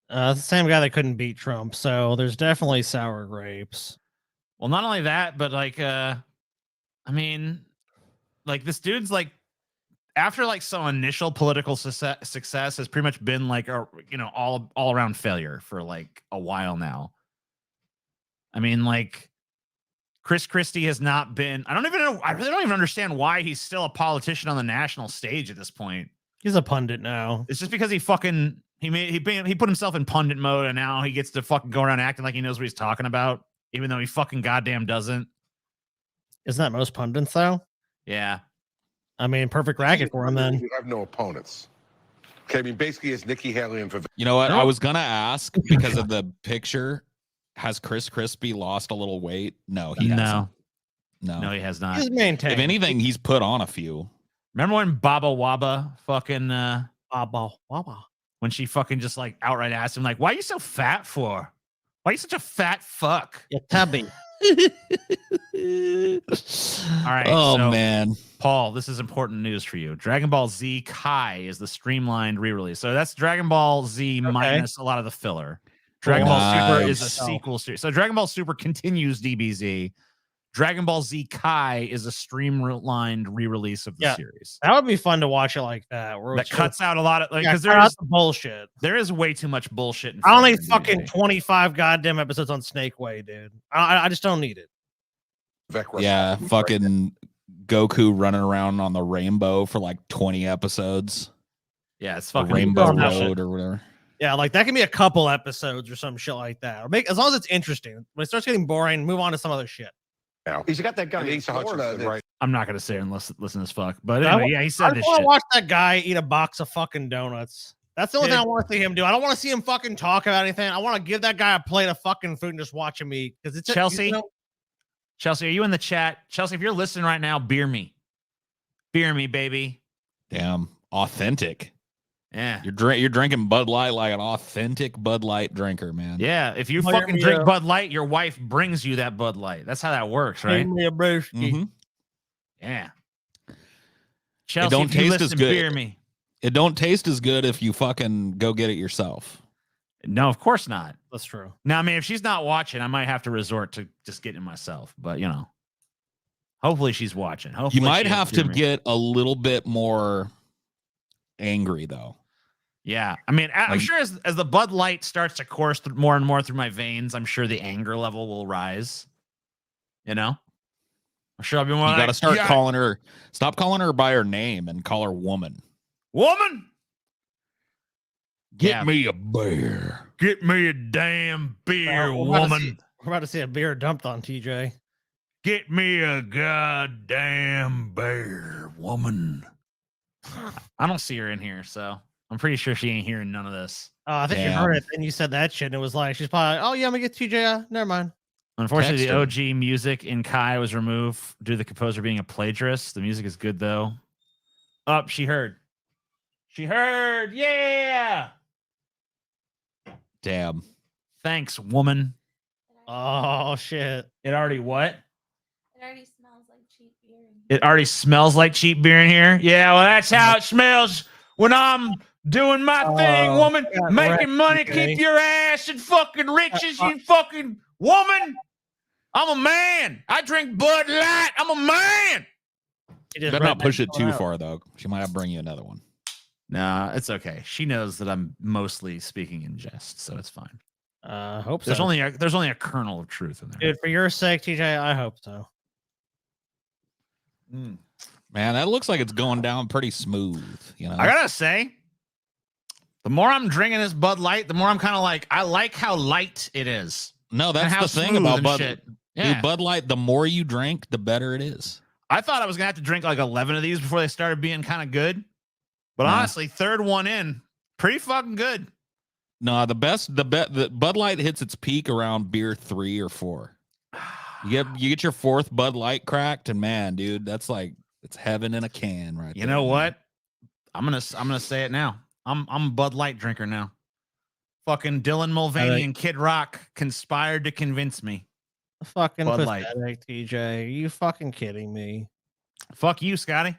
It's the same guy that couldn't beat Trump, so there's definitely sour grapes. Well, not only that, but like, I mean, like this dude's like, after like some initial political success has pretty much been like a, all around failure for like a while now. I mean, like Chris Christie has not been, I really don't even understand why he's still a politician on the national stage at this point. He's a pundit now. It's just because he put himself in pundit mode and now he gets to fucking go around acting like he knows what he's talking about, even though he fucking goddamn doesn't. Isn't that most pundits though? Yeah. I mean, perfect racket for him then. You have no opponents. Okay, I mean, basically it's Nikki Haley and you know what? I was gonna ask because of the picture. Has Chris Christie lost a little weight? No, he hasn't. No, he has not. He's maintained. If anything, he's put on a few. Remember when Baba Waba fucking Baba Waba, when she fucking just like outright asked him like, "Why are you so fat for? Why are you such a fat fuck?" You tubby. All right. Oh man, Paul, this is important news for you. Dragon Ball Z Kai is the streamlined re-release. So that's Dragon Ball Z minus a lot of the filler. Dragon Ball Super is a sequel series. So Dragon Ball Super continues DBZ. Dragon Ball Z Kai is a streamlined re-release of the series. That would be fun to watch it like that. That cuts out a lot of because there's bullshit. There is way too much bullshit. I don't need fucking 25 goddamn episodes on Snake Way, dude. I just don't need it. Yeah, fucking Goku running around on the rainbow for like 20 episodes. Yeah, it's fucking Rainbow Road or whatever. Yeah, like that can be a couple episodes or some shit like that. As long as it's interesting. When it starts getting boring, move on to some other shit. Yeah. He's got that guy in Florida. Right. I'm not gonna sit here and listen as fuck. But anyway, yeah, he said this shit. I want to watch that guy eat a box of fucking donuts. That's the only thing I want to see him do. I don't want to see him fucking talk about anything. I want to give that guy a plate of fucking food and just watch him eat. Because it's Chelsea. Chelsea, are you in the chat? Chelsea, if you're listening right now, beer me, baby. Damn, authentic. Yeah, you're drinking Bud Light like an authentic Bud Light drinker, man. Yeah, if you fucking drink Bud Light, your wife brings you that Bud Light. That's how that works, right? Give me a brewski. Yeah. Chelsea, don't if you taste listen, as good. beer me. It don't taste as good if you fucking go get it yourself. No, of course not. That's true. Now, I mean, if she's not watching, I might have to resort to just getting it myself. But you know, hopefully she's watching. Hopefully You might she have to get a little bit more angry though. Yeah, I mean, I'm Like- sure as the Bud Light starts to course more and more through my veins, I'm sure the anger level will rise. You know, I'm sure I'll be more. You like, got to start "Yeah, calling her. Stop calling her by her name and call her woman. woman. Get Yeah. me a beer. Get me a damn beer, We're about to woman. see- We're about to see a beer dumped on TJ. Get me a goddamn beer, woman. I don't see her in here, so I'm pretty sure she ain't hearing none of this. Oh, I think you Damn. heard it, and you said that shit, and it was like she's probably like, oh yeah, I'm gonna get TJ. Never mind. Unfortunately, the Text her. OG music in Kai was removed due to the composer being a plagiarist. The music is good though. Up, she heard. She heard. Yeah. Damn. Thanks, woman. Oh shit. It already what? It already smells like cheap beer. It already smells like cheap beer in here. Yeah, well, that's how it smells when I'm doing my thing, woman. God, Making right, money, okay. keep your ass in fucking riches, you fucking woman. I'm a man. I drink Bud Light. I'm a man. She just Better not redneck push it coming too out. far though. She might have to bring you another one. Nah, it's okay. She knows that I'm mostly speaking in jest, so it's fine. Hope There's so. only a kernel of truth in there. Dude, for your sake, TJ, I hope so. Mm. Man, that looks like it's going down pretty smooth. You know, I gotta say, the more I'm drinking this Bud Light, the more I'm kind of like, I like how light it is. no, And that's how the thing smooth about and Bud. shit. Dude, Yeah. Bud Light. The more you drink, the better it is. I thought I was gonna have to drink like 11 of these before they started being kind of good. But Nah. honestly, third one in, pretty fucking good. No, the Bud Light hits its peak around beer 3 or 4. You get your fourth Bud Light cracked, and man, dude, that's like it's heaven in a can, right? You there, know man. what? I'm gonna say it now. I'm a Bud Light drinker now. Fucking Dylan Mulvaney and Kid Rock conspired to convince me. Fucking Bud Light. pathetic, TJ. Are you fucking kidding me? Fuck you, Scotty.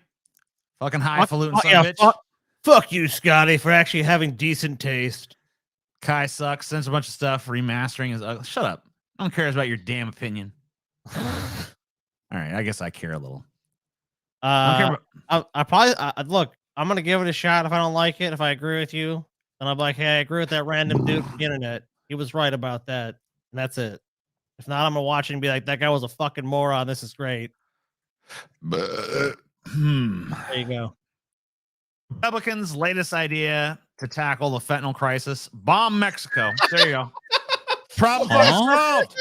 Fucking highfalutin Fuck- son of a bitch. fuck you, Scotty, for actually having decent taste. Kai sucks. Sends a bunch of stuff. Remastering is ugly. Shut up. No one cares about your damn opinion. All right, I guess I care a little. I don't care about- I probably look. I'm gonna give it a shot. If I don't like it, if I agree with you, then I'm like, hey, I agree with that random dude from the internet. He was right about that, and that's it. If not, I'm gonna watch it and be like, that guy was a fucking moron. This is great. There you go. Republicans' latest idea to tackle the fentanyl crisis: bomb Mexico. There you go. Problem solved.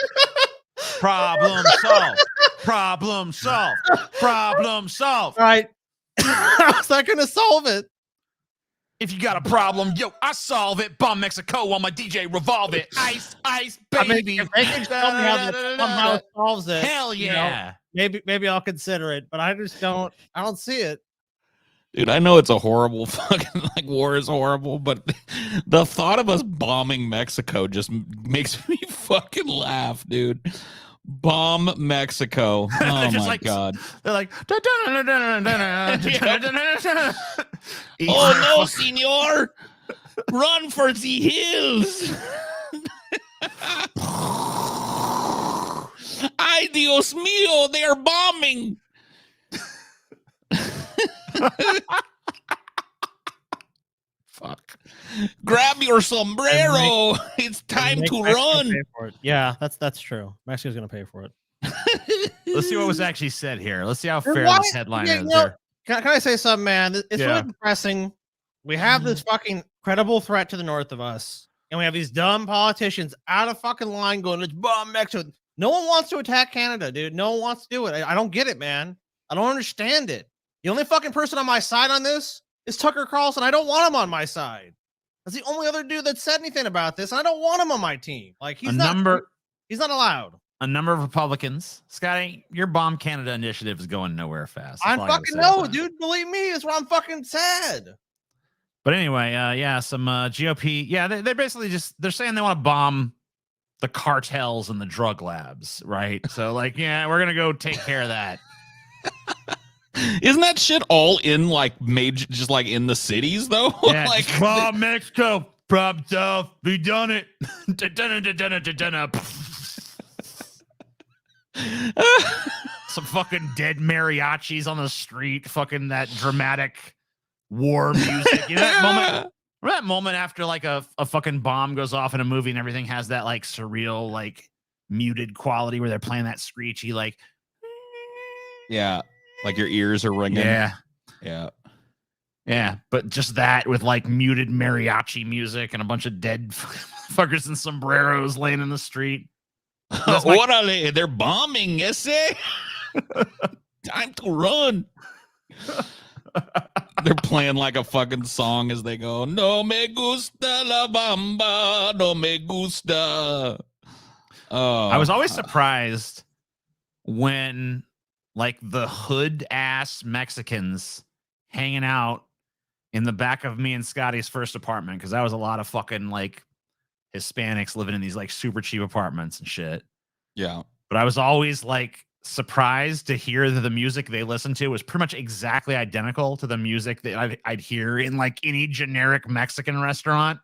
Problem solved. Problem solved. Problem solved. All right. How's that gonna solve it? If you got a problem, yo, I solve it. Bomb Mexico while my DJ revolve it. Ice, ice, I mean, baby. if they can tell me how it solves it, Hell you know, yeah. maybe I'll consider it. But I just don't. I don't see it. Dude, I know it's a horrible fucking like war is horrible, but the thought of us bombing Mexico just makes me fucking laugh, dude. Bomb Mexico. Oh Just my like- god. They're like, Oh no, senor. Run for the hills. Ay, Dios mío, they are bombing. Fuck. Grab your sombrero. It's time to Mexico's run. gonna pay for it. Yeah, that's true. Mexico's gonna pay for it. Let's see what was actually said here. Let's see how Then fair why- this headline yeah, is. you know, Here. Can I say something, man? It's Yeah. really depressing. We have this fucking credible threat to the north of us, and we have these dumb politicians out of fucking line going, let's bomb Mexico. No one wants to attack Canada, dude. No one wants to do it. I don't get it, man. I don't understand it. The only fucking person on my side on this is Tucker Carlson. I don't want him on my side. That's the only other dude that said anything about this, and I don't want him on my team. Like he's not allowed. A number of Republicans. Scotty, your Bomb Canada initiative is going nowhere fast. I That's all gotta fucking say know, about it. dude. Believe me, that's why I'm fucking sad. But anyway, yeah, some GOP. Yeah, they're basically they're saying they want to bomb the cartels and the drug labs, right? So like, yeah, we're gonna go take care of that. Isn't that shit all in like major, just like in the cities though? Yeah, like, just, Mexico, prop tough, we done it. Some fucking dead mariachis on the street, fucking that dramatic war music. You know that moment? Remember that moment after like a fucking bomb goes off in a movie and everything has that like surreal, like muted quality where they're playing that screechy, like, yeah, like your ears are ringing. Yeah, but just that with like muted mariachi music and a bunch of dead fuckers in sombreros laying in the street. Orale, they're bombing, ese. Time to run. They're playing like a fucking song as they go, no me gusta la bamba, no me gusta. Oh, I was always surprised when like the hood ass Mexicans hanging out in the back of me and Scotty's first apartment, because that was a lot of fucking like Hispanics living in these like super cheap apartments and shit. Yeah. But I was always like surprised to hear that the music they listened to was pretty much exactly identical to the music that I'd hear in like any generic Mexican restaurant.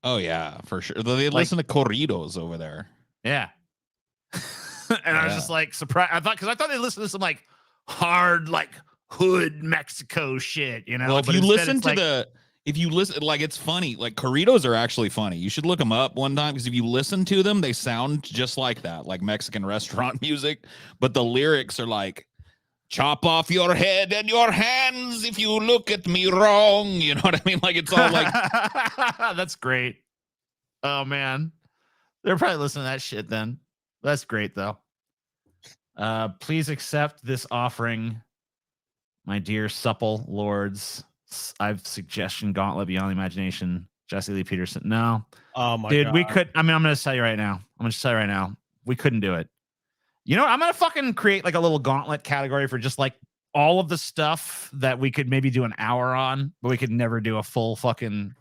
Oh yeah, for sure. They listen to corridos over there. Yeah. And I was just like surprised. I thought they listened to some like hard, like hood Mexico shit, you know. Well, if but you listen to like, if you listen, like, it's funny. Like, corridos are actually funny. You should look them up one time, because if you listen to them, they sound just like that, like Mexican restaurant music. But the lyrics are like, chop off your head and your hands if you look at me wrong. You know what I mean? Like, it's all like, that's great. Oh man, they're probably listening to that shit then. That's great though. Please accept this offering, my dear supple lords. I've suggestion gauntlet beyond the imagination. Jesse Lee Peterson. No. Oh my dude, God. we could. I mean, I'm gonna tell you right now. We couldn't do it. You know, I'm gonna fucking create like a little gauntlet category for just like all of the stuff that we could maybe do an hour on, but we could never do a full fucking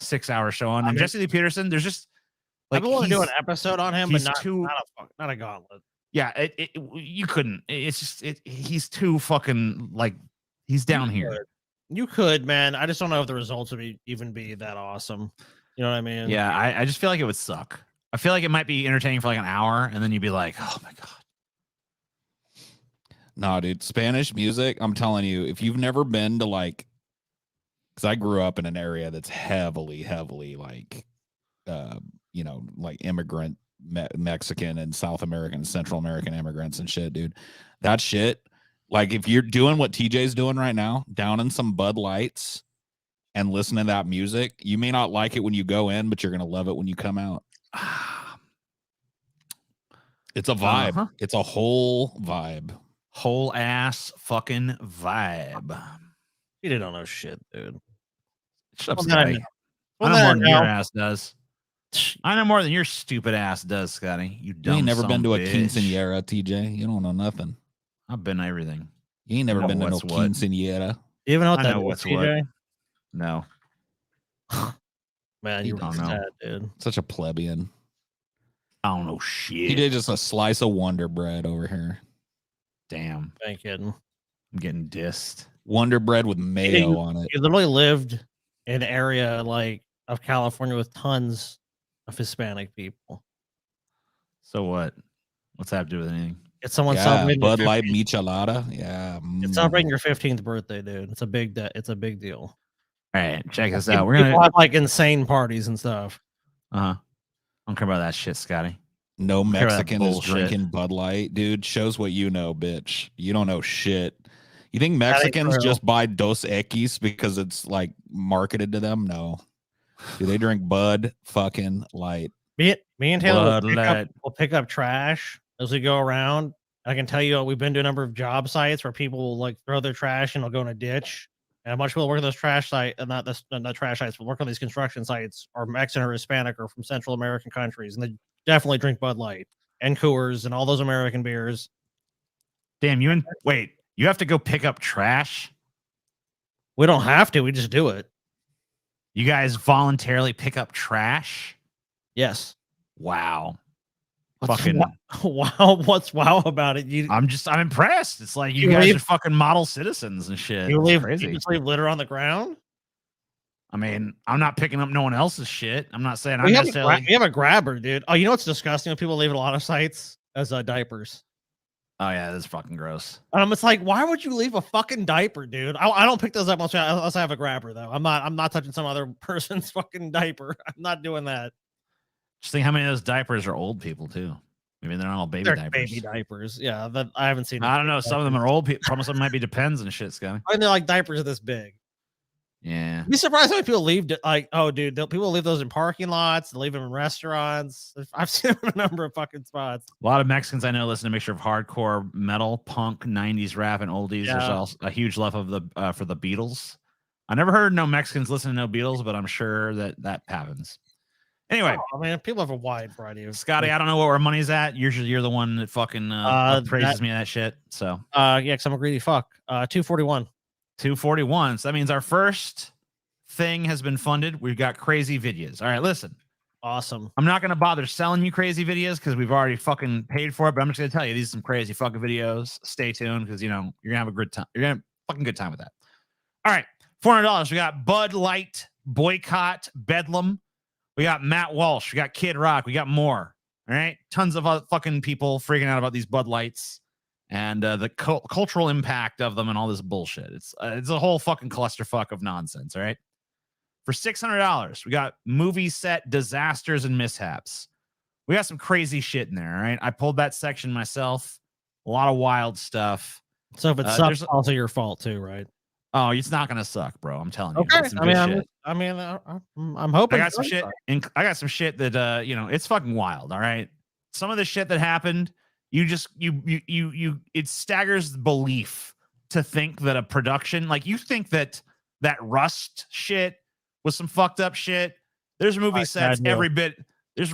6-hour show on. And Jesse Lee Peterson, there's just like, I want to do an episode on him, but not a gauntlet. Yeah, you couldn't. It's just he's too fucking like he's down here. You could, man. I just don't know if the results would even be that awesome. You know what I mean? Yeah, I just feel like it would suck. I feel like it might be entertaining for like an hour, and then you'd be like, oh my God. no, dude, Spanish music, I'm telling you, if you've never been to like, because I grew up in an area that's heavily like, you know, like immigrant Mexican and South American, Central American immigrants and shit, dude. That shit, like if you're doing what TJ's doing right now, down in some Bud Lights and listening to that music, you may not like it when you go in, but you're going to love it when you come out. It's a vibe. It's a whole vibe. Whole ass fucking vibe. You don't know shit, dude. Shut up, Scotty. I know more than your ass does. I know more than your stupid ass does, Scotty. You dumb. You ain't never been to a bitch. quinceañera, TJ. You don't know nothing. I've been to everything. You ain't never been to no quinceañera. You even know what I that know is, what's TJ? what. No. Man, you don't know, sad, dude. Such a plebeian. I don't know shit. TJ just a slice of Wonder Bread over here. Damn. Ain't kidding. I'm getting dissed. Wonder Bread with mayo on it. You literally lived in an area like of California with tons of Hispanic people. So what? What's that have to do with anything? It's someone celebrating Bud Light Michelada. Yeah. It's celebrating your 15th birthday, dude. It's a big it's a big deal. All right, check this out. We're People gonna have like insane parties and stuff. I don't care about that shit, Scotty. No Mexican is drinking Bud Light, dude. Shows what you know, bitch. You don't know shit. You think Mexicans just buy Dos Equis because it's like marketed to them? No. Do they drink Bud fucking Light? Me and Taylor will pick up trash as we go around. I can tell you, we've been to a number of job sites where people will like throw their trash and they'll go in a ditch. And a bunch of people work on those trash sites, not trash sites, but work on these construction sites, are Mexican or Hispanic or from Central American countries, and they definitely drink Bud Light and Coors and all those American beers. Damn, you have to go pick up trash? We don't have to. We just do it. You guys voluntarily pick up trash? Yes. Wow. Fucking wow. What's wow about it? I'm impressed. It's like you guys are fucking model citizens and shit. It's crazy. You just leave litter on the ground? I mean, I'm not picking up no one else's shit. I'm not saying We I'm have a grabber, dude. Oh, you know what's disgusting when people leave at a lot of sites as diapers. Oh yeah, that's fucking gross. It's like, why would you leave a fucking diaper, dude? I don't pick those up unless I have a grabber, though. I'm not touching some other person's fucking diaper. I'm not doing that. Just think how many of those diapers are old people too. I mean, they're not all baby diapers. Baby diapers, yeah. That I haven't seen. I don't know. Some of them are old people. Some of them might be Depends and shit, Scotty. I mean, they're like diapers this big. Yeah. Be surprised how many people leave. Dude, people leave those in parking lots. They leave them in restaurants. I've seen them in a number of fucking spots. A lot of Mexicans I know listen to a mixture of hardcore metal, punk, 90s rap, and oldies. Yeah. There's also a huge love of the for the Beatles. I never heard no Mexicans listen to no Beatles, but I'm sure that happens. Anyway, people have a wide variety of. Scotty, I don't know what our money's at. Usually, you're the one that fucking praises me of that shit. So, yeah, because I'm a greedy fuck. 241. 241. So that means our first thing has been funded. We've got crazy videos. All right, listen. Awesome. I'm not going to bother selling you crazy videos because we've already fucking paid for it, but I'm just going to tell you these are some crazy fucking videos. Stay tuned because, you're going to have a good time. You're going to have a fucking good time with that. All right, $400. We got Bud Light, Boycott, Bedlam. We got Matt Walsh. We got Kid Rock. We got more. All right, tons of fucking people freaking out about these Bud Lights and the cultural impact of them and all this bullshit. It's a whole fucking clusterfuck of nonsense. All right. For $600, we got movie set disasters and mishaps. We got some crazy shit in there. All right. I pulled that section myself. A lot of wild stuff. So if it sucks, also your fault too, right? Oh, it's not gonna suck, bro. I'm telling you. Okay. I'm hoping. I got some shit. I got some shit that it's fucking wild. All right. Some of the shit that happened. It staggers belief to think that a production, like you think that Rust shit was some fucked up shit. There's movie sets every bit. There's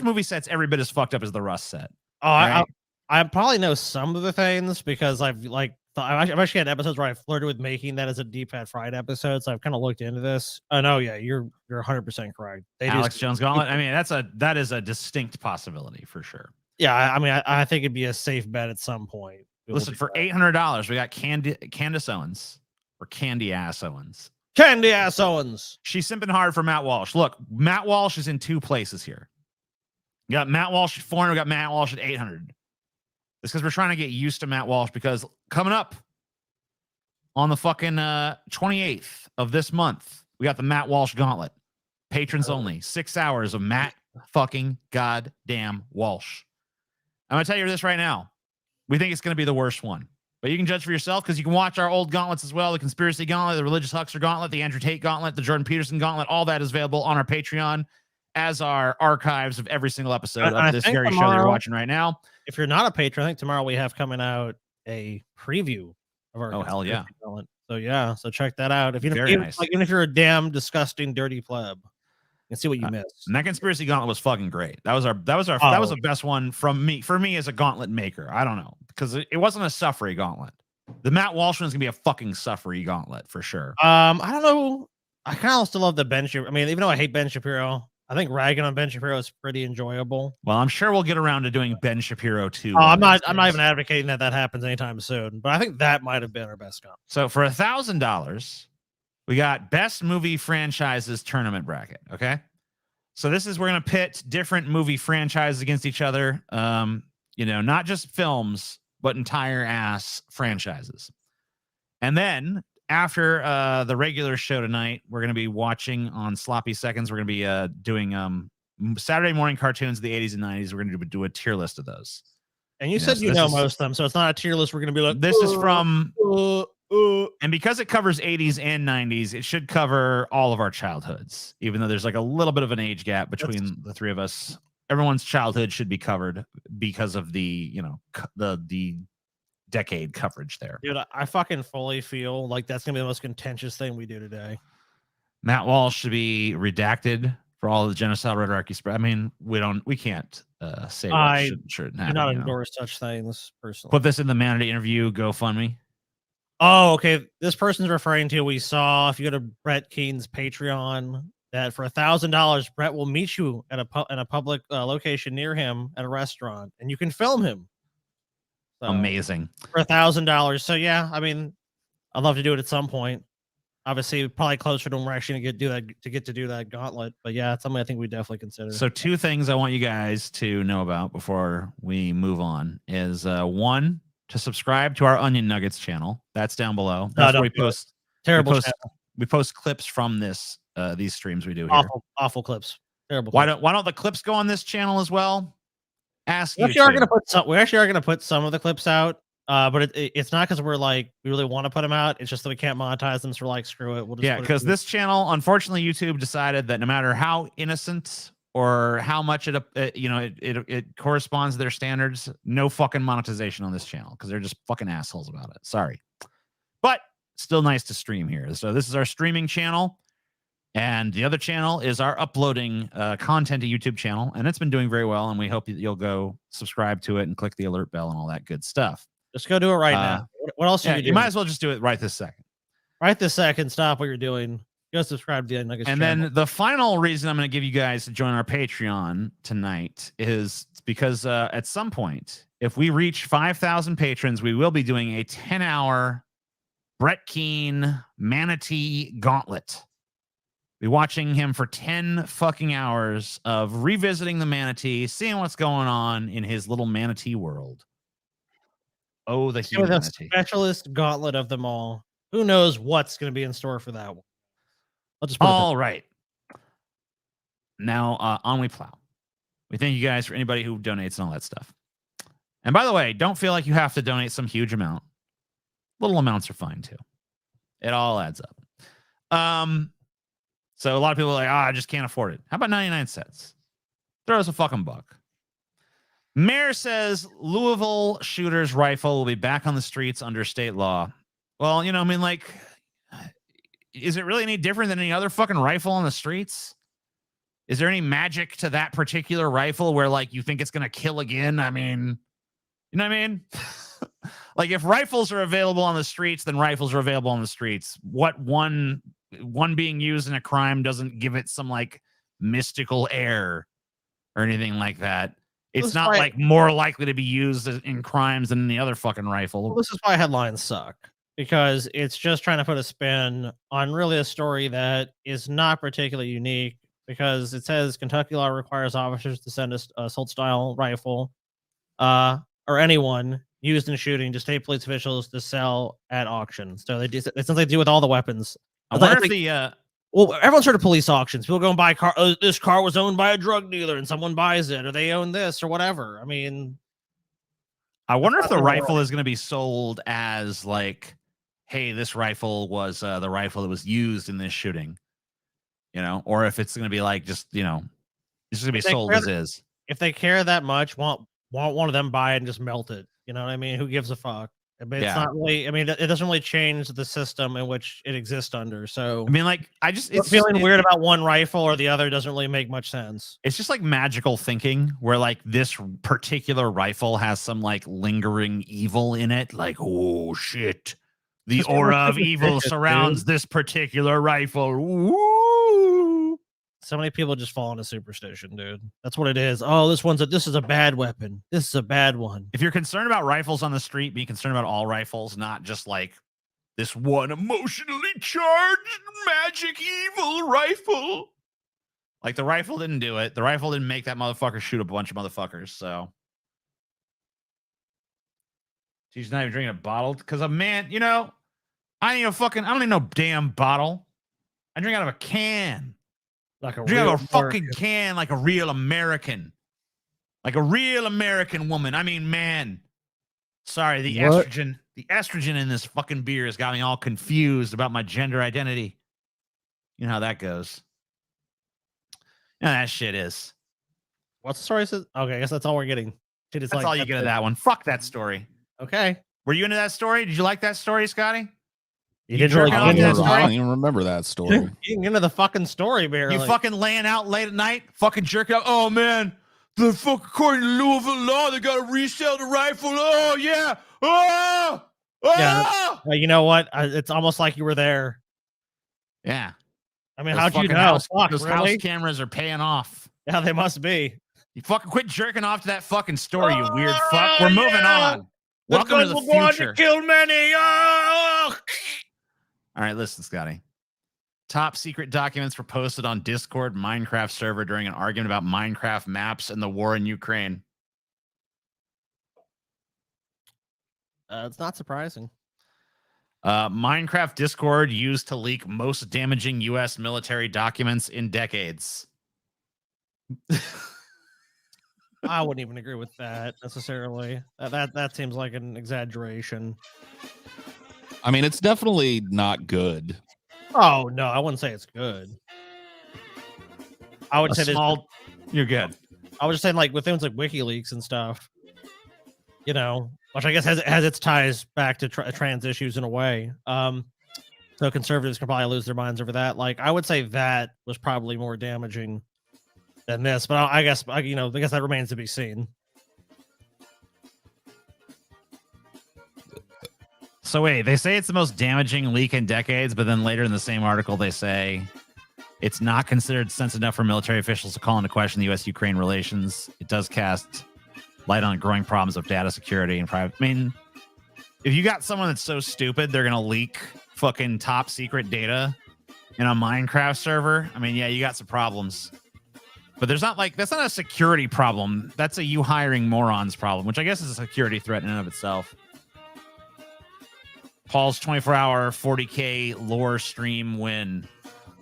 movie sets every bit as fucked up as the Rust set. Oh, right? I probably know some of the things because I've actually had episodes where I flirted with making that as a Deep Fat Fried episode. So I've kind of looked into this. Oh no, yeah, you're 100% correct. Alex Jones Gauntlet. I mean, that is a distinct possibility for sure. Yeah, I mean, I think it'd be a safe bet at some point. Listen, for $800, we got Candace Owens or Candy Ass Owens. Candy Ass Owens. She's simping hard for Matt Walsh. Look, Matt Walsh is in two places here. You got Matt Walsh at 400, we got Matt Walsh at 800. It's because we're trying to get used to Matt Walsh because coming up on the fucking 28th of this month, we got the Matt Walsh Gauntlet. Patrons only. 6 hours of Matt fucking goddamn Walsh. I'm going to tell you this right now. We think it's going to be the worst one. But you can judge for yourself because you can watch our old gauntlets as well. The Conspiracy Gauntlet, the Religious Huckster Gauntlet, the Andrew Tate Gauntlet, the Jordan Peterson Gauntlet. All that is available on our Patreon as our archives of every single episode of this very show that you're watching right now. If you're not a patron, I think tomorrow we have coming out a preview of our hell yeah. Gauntlet. So yeah, so check that out. Even if you're a damn disgusting dirty pleb. And see what you missed. And that Conspiracy Gauntlet was fucking great. That was the best one for me as a gauntlet maker. I don't know because it wasn't a suffery gauntlet. The Matt Walsh one's gonna be a fucking suffery gauntlet for sure. I don't know. I kind of still love the Ben Shapiro. I mean, even though I hate Ben Shapiro, I think ragging on Ben Shapiro is pretty enjoyable. Well, I'm sure we'll get around to doing Ben Shapiro too. I'm not even advocating that happens anytime soon, but I think that might have been our best gauntlet. So for $1,000. We got best movie franchises tournament bracket. Okay. So this is, we're going to pit different movie franchises against each other. Not just films, but entire ass franchises. And then after the regular show tonight, we're going to be watching on Sloppy Seconds. We're going to be doing Saturday morning cartoons of the 80s and 90s. We're going to do a tier list of those. And you said most of them, so it's not a tier list. We're going to be like, this is from... and because it covers 80s and 90s, it should cover all of our childhoods, even though there's like a little bit of an age gap between the three of us. Everyone's childhood should be covered because of the decade coverage there. Dude, I fucking fully feel like that's gonna be the most contentious thing we do today. Matt Walsh should be redacted for all of the genocidal rhetoric spread. I mean, we can't say what shouldn't happen. Do not endorse such things personally. Put this in the Manatee interview GoFundMe. Oh, okay. This person's referring to, we saw, if you go to Brett Keen's Patreon, that for $1,000, Brett will meet you at in a public location near him at a restaurant, and you can film him. So, Amazing. For $1,000. So yeah, I mean, I'd love to do it at some point. Obviously, probably closer to when we're actually gonna get to do that gauntlet. But yeah, it's something I think we definitely consider. So 2 things I want you guys to know about before we move on is 1, to subscribe to our Onion Nuggets channel. That's down below. That's where we post terrible. We post clips from these streams we do here. Awful clips. Terrible. Why don't the clips go on this channel as well? We actually are going to put some of the clips out. But it's not because we really want to put them out. It's just that we can't monetize them. So we're like, screw it. We'll just because this channel, unfortunately, YouTube decided that no matter how innocent or how much it corresponds to their standards, no fucking monetization on this channel because they're just fucking assholes about it. Sorry, but still nice to stream here. So this is our streaming channel, and the other channel is our uploading content to YouTube channel, and it's been doing very well. And we hope that you'll go subscribe to it and click the alert bell and all that good stuff. Just go do it right now. What else? You might as well just do it right this second. Right this second. Stop what you're doing. Go subscribe to the Nuggetz channel. Then the final reason I'm going to give you guys to join our Patreon tonight is because at some point, if we reach 5,000 patrons, we will be doing a 10-hour Brett Keane Manatee Gauntlet. Be watching him for 10 fucking hours of revisiting the manatee, seeing what's going on in his little manatee world. Oh, the humanity. Specialist gauntlet of them all. Who knows what's going to be in store for that one? I'll just all right. Now, on we plow. We thank you guys for anybody who donates and all that stuff. And by the way, don't feel like you have to donate some huge amount. Little amounts are fine too. It all adds up. So a lot of people are like, I just can't afford it. How about 99 cents? Throw us a fucking buck. Mayor says Louisville shooter's rifle will be back on the streets under state law. Well, I mean, like, is it really any different than any other fucking rifle on the streets? Is there any magic to that particular rifle where, like, you think it's going to kill again? I mean, you know what I mean? Like, if rifles are available on the streets, then rifles are available on the streets. What one being used in a crime doesn't give it some, like, mystical air or anything like that. It's not like more likely to be used in crimes than the other fucking rifle. Well, this is why headlines suck, because it's just trying to put a spin on really a story that is not particularly unique, because it says Kentucky law requires officers to send a assault style rifle or anyone used in shooting to state police officials to sell at auction. So it's something they do with all the weapons. I wonder if well, everyone's heard of police auctions. People go and buy a car. Oh, this car was owned by a drug dealer and someone buys it, or they own this or whatever. I mean, I wonder if the rifle is going to be sold as like, hey, this rifle was the rifle that was used in this shooting, or if it's going to be like, just, it's going to be sold as is. If they care that much, won't one of them buy it and just melt it? You know what I mean? Who gives a fuck? But it's not really, I mean, it doesn't really change the system in which it exists under. So, I mean, like, it's feeling weird about one rifle or the other doesn't really make much sense. It's just like magical thinking where, like, this particular rifle has some, like, lingering evil in it. Like, oh, shit. The aura of evil surrounds this particular rifle. Woo! So many people just fall into superstition, dude. That's what it is. Oh, this is a bad weapon. This is a bad one. If you're concerned about rifles on the street, be concerned about all rifles, not just like this one emotionally charged magic evil rifle. Like, the rifle didn't do it. The rifle didn't make that motherfucker shoot a bunch of motherfuckers. So she's not even drinking a bottle because a man, I don't need no damn bottle. I drink out of a can. Like a real fucking can, like a real American. Like a real American woman. I mean, man. Sorry, the estrogen in this fucking beer has got me all confused about my gender identity. You know how that goes. That shit is. What's the story? Okay, I guess that's all we're getting. That's all you get of that one. Fuck that story. Okay. Were you into that story? Did you like that story, Scotty? I don't even remember that story. You can get into the fucking story, barely. You fucking laying out late at night, fucking jerking out. Oh man, the fuck, according to Louisville law, they gotta resell the rifle. Oh yeah. Oh! Yeah. You know what? It's almost like you were there. Yeah. I mean, Those how'd you fucking know? House, Fuck, those really? house cameras are paying off. Yeah, they must be. You fucking quit jerking off to that fucking story, you weird fuck. We're moving on. Welcome to the future. Kill many. All right, listen, Scotty. Top secret documents were posted on Discord Minecraft server during an argument about Minecraft maps and the war in Ukraine. It's not surprising. Minecraft Discord used to leak most damaging U.S. military documents in decades. I wouldn't even agree with that necessarily. That seems like an exaggeration. I mean, it's definitely not good. Oh no, I wouldn't say it's good. I would say you're good. I was just saying, like with things like WikiLeaks and stuff, you know, which I guess has its ties back to trans issues in a way. So conservatives can probably lose their minds over that. Like, I would say that was probably more damaging than this, but I guess that remains to be seen. So wait, they say it's the most damaging leak in decades, but then later in the same article they say it's not considered sensitive enough for military officials to call into question the U.S.-Ukraine relations. It does cast light on growing problems of data security and private. I mean, if you got someone that's so stupid they're gonna leak fucking top secret data in a Minecraft server, I mean, yeah, you got some problems. But that's not a security problem. That's a you hiring morons problem, which I guess is a security threat in and of itself. Paul's 24-hour 40K lore stream win.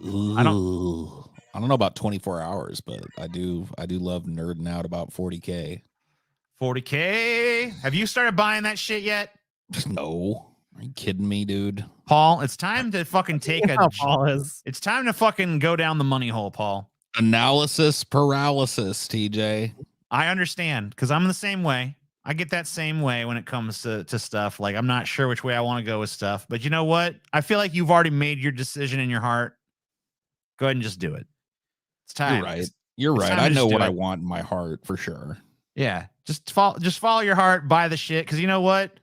Ooh, I don't know about 24 hours, but I do love nerding out about 40K. 40K. Have you started buying that shit yet? No. Are you kidding me, dude? Paul, it's time to fucking it's time to fucking go down the money hole, Paul. Analysis paralysis, TJ. I understand, because I'm the same way. I get that same way when it comes to stuff. Like, I'm not sure which way I want to go with stuff. But you know what? I feel like you've already made your decision in your heart. Go ahead and just do it. It's time. You're right. You're right. I know what I want in my heart for sure. Yeah. Just follow your heart, buy the shit. Because you know what?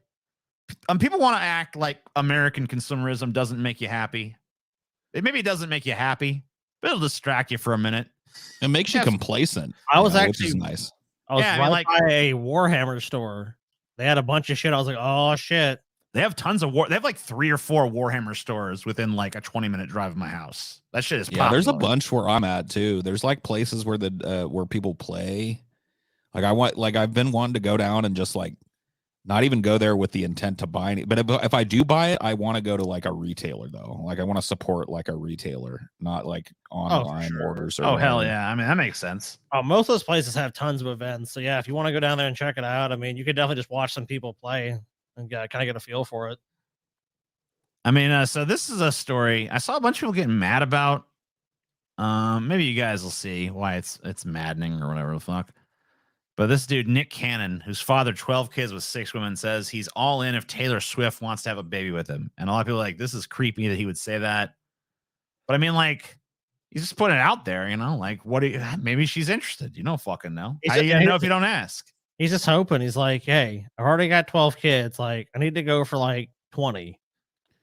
People want to act like American consumerism doesn't make you happy. Maybe it doesn't make you happy, but it'll distract you for a minute. It makes you complacent. I was actually which is nice. I was by a Warhammer store. They had a bunch of shit. I was like, oh shit. They have tons of They have like 3 or 4 Warhammer stores within like a 20-minute drive of my house. That shit is popular. There's a bunch where I'm at too. There's like places where where people play. Like I've been wanting to go down and just like not even go there with the intent to buy it. But if I do buy it, I want to go to like a retailer though. Like I want to support like a retailer, not like online orders. Oh, hell yeah. I mean, that makes sense. Most of those places have tons of events. So yeah, if you want to go down there and check it out, I mean, you could definitely just watch some people play and kind of get a feel for it. I mean, so this is a story I saw a bunch of people getting mad about. Maybe you guys will see why it's maddening or whatever the fuck. But this dude, Nick Cannon, who's fathered 12 kids with 6 women, says he's all in if Taylor Swift wants to have a baby with him. And a lot of people are like, this is creepy that he would say that. But I mean, like, he's just putting it out there, you know? Like, maybe she's interested. You don't fucking know. How do you know if you don't ask? He's just hoping. He's like, hey, I've already got 12 kids. Like, I need to go for like 20.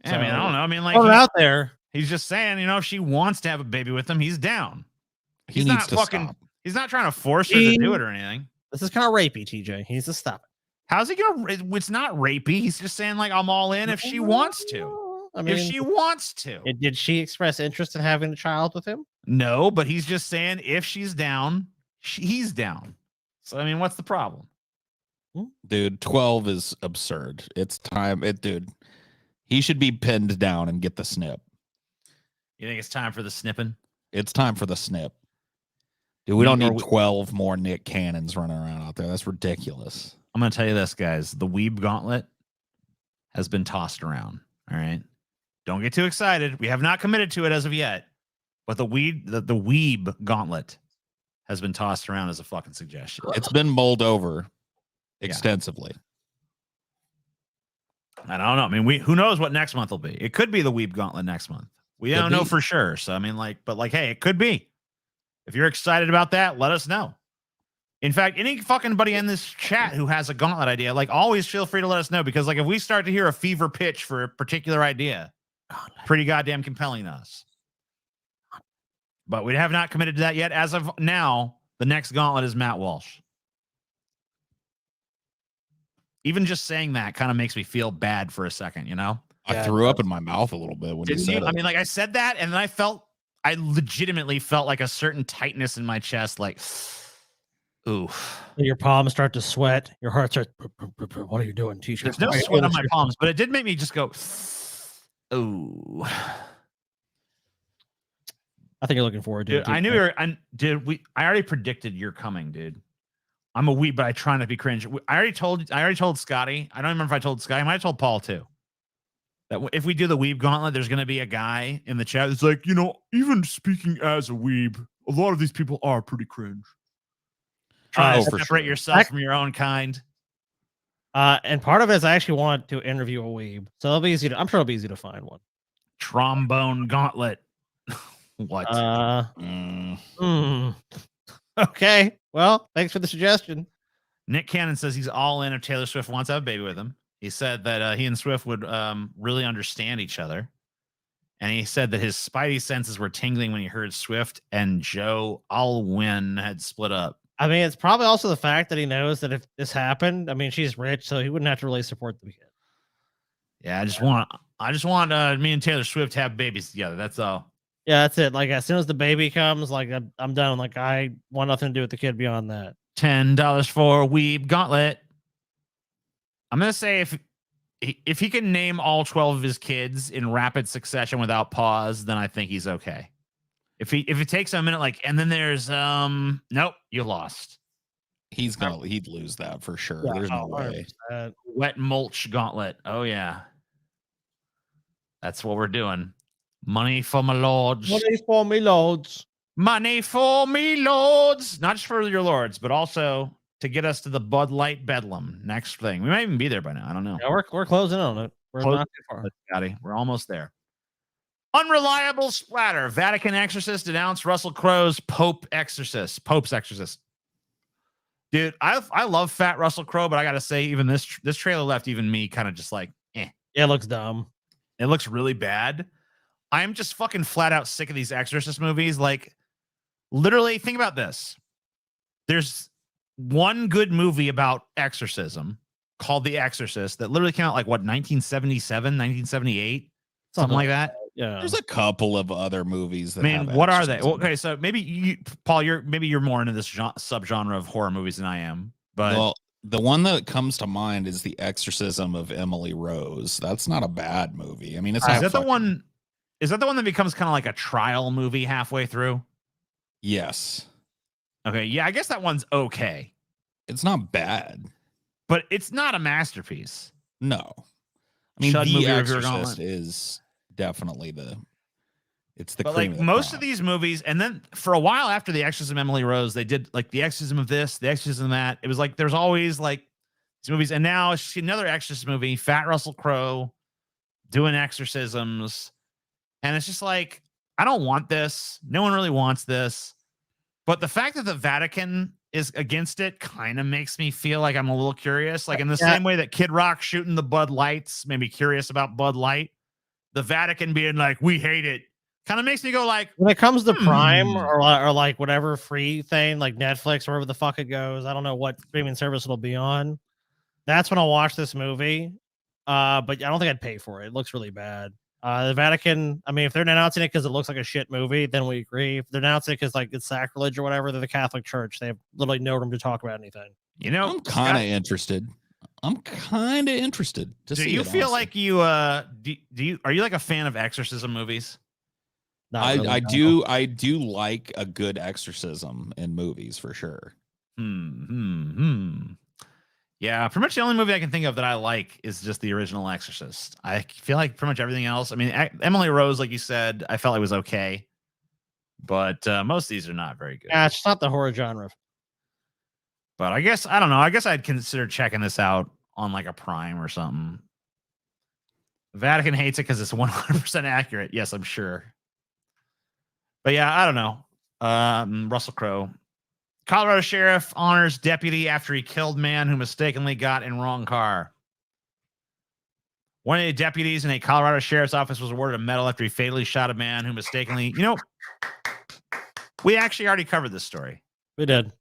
Yeah, so, I mean, I don't know. I mean, like, out there. He's just saying, you know, if she wants to have a baby with him, he's down. He needs to stop. He's not trying to force her to do it or anything. This is kind of rapey, TJ. He needs to stop it. How's he gonna? It's not rapey. He's just saying like I'm all in if she wants to. I mean, if she wants to. Did she express interest in having a child with him? No, but he's just saying if she's down, he's down. So I mean, what's the problem? Dude, 12 is absurd. It's time. Dude, he should be pinned down and get the snip. You think it's time for the snipping? It's time for the snip. Dude, we don't need 12 more Nick Cannons running around out there. That's ridiculous. I'm going to tell you this, guys. The Weeb Gauntlet has been tossed around. All right. Don't get too excited. We have not committed to it as of yet. But the Weeb Gauntlet has been tossed around as a fucking suggestion. It's been mulled over extensively. I don't know. I mean, who knows what next month will be? It could be the Weeb Gauntlet next month. We don't know for sure. So, I mean, hey, it could be. If you're excited about that, let us know. In fact, any fucking buddy in this chat who has a gauntlet idea, like always feel free to let us know because like if we start to hear a fever pitch for a particular idea, pretty goddamn compelling to us. but we have not committed to that yet. As of now, the next gauntlet is Matt Walsh. Even just saying that kind of makes me feel bad for a second, you know? I threw up in my mouth a little bit when you said it. I mean, like I said that, and then I legitimately felt like a certain tightness in my chest, like, ooh. Your palms start to sweat. Your heart starts. What are you doing, T-shirt? There's no sweat on my palms, but it did make me just go, ooh. I think you're looking forward to it. I knew I already predicted you're coming, dude. I'm a weeb, but I try not to be cringe. I already told Scotty. I don't remember if I told Scotty. I might have told Paul too. That if we do the weeb gauntlet, there's going to be a guy in the chat that's like, you know, even speaking as a weeb, a lot of these people are pretty cringe. Trying to separate yourself from your own kind. And part of it is I actually want to interview a weeb, so it'll be easy. I'm sure it'll be easy to find one. Trombone gauntlet. What? Okay. Well, thanks for the suggestion. Nick Cannon says he's all in if Taylor Swift wants to have a baby with him. He said that he and Swift would really understand each other. And he said that his spidey senses were tingling when he heard Swift and Joe Alwyn had split up. I mean, it's probably also the fact that he knows that if this happened, I mean, she's rich, so he wouldn't have to really support the kid. Yeah, I just want me and Taylor Swift to have babies together. That's all. Yeah, that's it. Like, as soon as the baby comes, like, I'm done. Like, I want nothing to do with the kid beyond that. $10 for Weeb Gauntlet. I'm gonna say if he can name all 12 of his kids in rapid succession without pause, then I think he's okay. If it takes a minute, like, and then there's nope, you lost. He'd lose that for sure. Yeah, There's no way. Wet mulch gauntlet. Oh yeah, that's what we're doing. Money for my lords. Money for me lords. Money for me lords. Not just for your lords, but also to get us to the Bud Light Bedlam. Next thing. We might even be there by now. I don't know. Yeah, we're closing on it. We're not too far. Scotty, we're almost there. Unreliable splatter. Vatican exorcist denounced Russell Crowe's Pope's exorcist. Dude, I love fat Russell Crowe, but I gotta say, even this trailer left even me kind of just like, eh. Yeah, it looks dumb. It looks really bad. I'm just fucking flat out sick of these exorcist movies. Like, literally, think about this. There's one good movie about exorcism called The Exorcist that literally came out like, what, 1977, 1978? Something like that. Yeah. There's a couple of other movies that have what are they? Well, exorcism. okay, so maybe Paul, you're more into this subgenre of horror movies than I am. But Well, the one that comes to mind is The Exorcism of Emily Rose. That's not a bad movie. I mean, it's not is that the one? Is that the one that becomes kind of like a trial movie halfway through? Yes. Okay, yeah, I guess that one's okay, It's not bad. but it's not a masterpiece. No. I mean, Shud The movie reviewer Exorcist gauntlet. is definitely the But cream like of the most crop. of these movies, and then for a while after The Exorcism of Emily Rose, they did like The Exorcism of this, The Exorcism of that. It was like there's always like these movies, and now it's another Exorcist movie, fat Russell Crowe doing exorcisms. And it's just like, I don't want this. No one really wants this. But the fact that the Vatican is against it kind of makes me feel like I'm a little curious. Like in the same way that Kid Rock shooting the Bud Lights made me curious about Bud Light, the Vatican being like, we hate it, kind of makes me go like, when it comes to Prime or like whatever free thing, like Netflix or wherever the fuck it goes, I don't know what streaming service it'll be on. That's when I'll watch this movie. But I don't think I'd pay for it. It looks really bad. The Vatican, I mean, if they're announcing it because it looks like a shit movie, then we agree. If they're announcing it because like it's sacrilege or whatever, they're the Catholic Church. They have literally no room to talk about anything. you know, I'm kind of interested. To do see you it, feel honestly. like you are you like a fan of exorcism movies? Not really, I no. do like a good exorcism in movies for sure. Yeah, pretty much the only movie I can think of that I like is just the original Exorcist. I feel like pretty much everything else. I mean, Emily Rose, like you said, I felt like was okay, but most of these are not very good. Yeah, it's not the horror genre. But I guess I don't know. I guess I'd consider checking this out on like a Prime or something. The Vatican hates it because it's 100% accurate. Yes, I'm sure. But yeah, I don't know. Russell Crowe. Colorado sheriff honors deputy after he killed man who mistakenly got in wrong car. One of the deputies in a Colorado sheriff's office was awarded a medal after he fatally shot a man who mistakenly, We actually already covered this story. We did.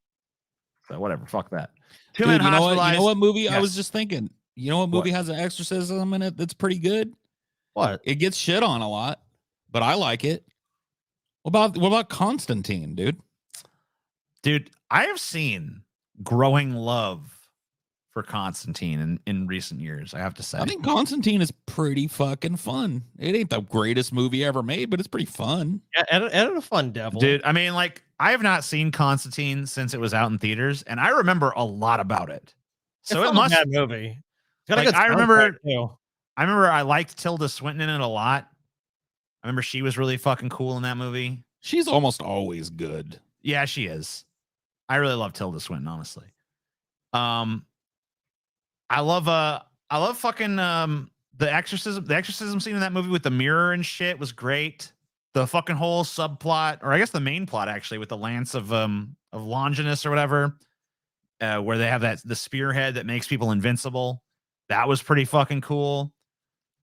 So whatever. Fuck that. Two Dude, men you know hospitalized. what movie I Yes. was just thinking? You know what movie has an exorcism in it that's pretty good? What? It gets shit on a lot, but I like it. What about Constantine, dude? Dude, I have seen growing love for Constantine in recent years, I have to say. I think Constantine is pretty fucking fun. It ain't the greatest movie ever made, but it's pretty fun. Yeah, edit a fun devil. Dude, I mean, like, I have not seen Constantine since it was out in theaters, and I remember a lot about it. So it's it not must. a bad movie. It's got a Like, good I remember. soundtrack, too. I remember I liked Tilda Swinton in it a lot. I remember she was really fucking cool in that movie. She's almost always good. Yeah, she is. I really love Tilda Swinton, honestly. I love fucking the exorcism scene in that movie with the mirror and shit was great. The fucking whole subplot, or I guess the main plot actually, with the lance of Longinus or whatever, where they have the spearhead that makes people invincible. That was pretty fucking cool.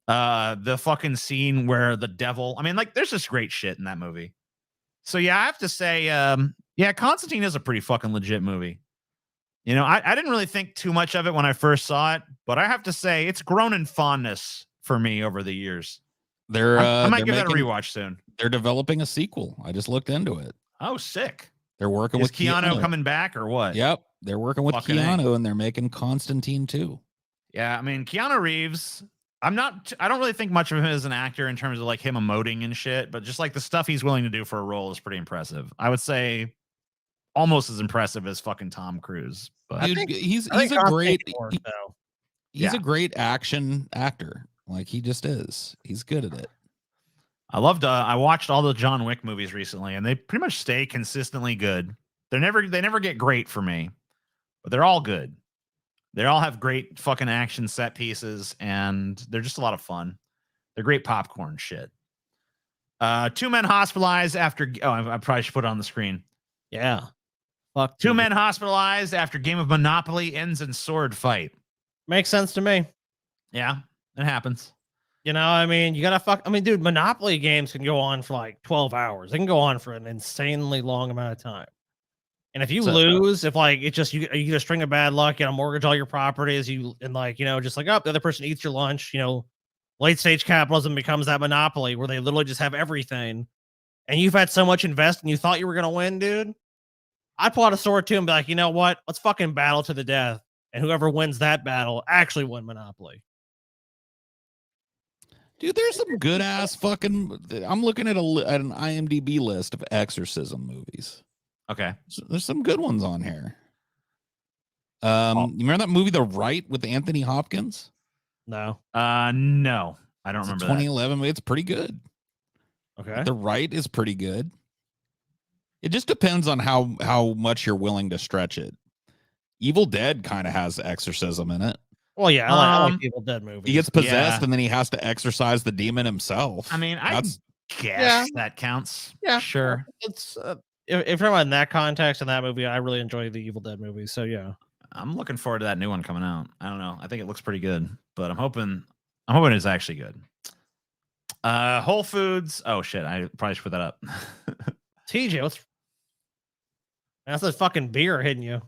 The fucking scene where the devil, I mean, like, there's just great shit in that movie. So yeah, I have to say, yeah, Constantine is a pretty fucking legit movie. You know, I didn't really think too much of it when I first saw it, but I have to say it's grown in fondness for me over the years. I might give that a rewatch soon. They're developing a sequel. I just looked into it. Oh, sick. They're working Is with Keanu coming back or what? Yep. They're working with Fucking Keanu and they're making Constantine too. Yeah, I mean, Keanu Reeves, I don't really think much of him as an actor in terms of like him emoting and shit, but just like the stuff he's willing to do for a role is pretty impressive. I would say almost as impressive as fucking Tom Cruise. But Dude, he's a great Yeah. a great action actor. Like he just is. He's good at it. I watched all the John Wick movies recently, and they pretty much stay consistently good. They never get great for me, but they're all good. They all have great fucking action set pieces, and they're just a lot of fun. They're great popcorn shit. 2 men hospitalized after. Oh, I probably should put it on the screen. Yeah. Fuck. 2 men hospitalized after game of Monopoly ends in sword fight. Makes sense to me. Yeah, it happens. You know, I mean, you gotta I mean, dude, Monopoly games can go on for like 12 hours. They can go on for an insanely long amount of time. And if you lose, if like it's just you get a string of bad luck, you know, mortgage all your properties, and like, you know, just like, oh, the other person eats your lunch, you know, late stage capitalism becomes that Monopoly where they literally just have everything. And you've had so much invest and you thought you were gonna win, dude. I'd pull out a sword too and be like, you know what? Let's fucking battle to the death. And whoever wins that battle actually win Monopoly. Dude, there's some good ass fucking. I'm looking at an IMDb list of exorcism movies. Okay, so there's some good ones on here. You remember that movie, The Right, with Anthony Hopkins? No. No, I don't remember. 2011. It's pretty good. Okay. The Right is pretty good. It just depends on how much you're willing to stretch it. Evil Dead kind of has exorcism in it. Well, yeah, I like Evil Dead movies. He gets possessed and then he has to exorcise the demon himself. I mean, I guess that counts. Yeah, sure. It's if you're in that context in that movie, I really enjoy the Evil Dead movies. So yeah, I'm looking forward to that new one coming out. I don't know. I think it looks pretty good, but I'm hoping it's actually good. Whole Foods. Oh shit! I probably should put that up. TJ, that's a fucking beer hitting you.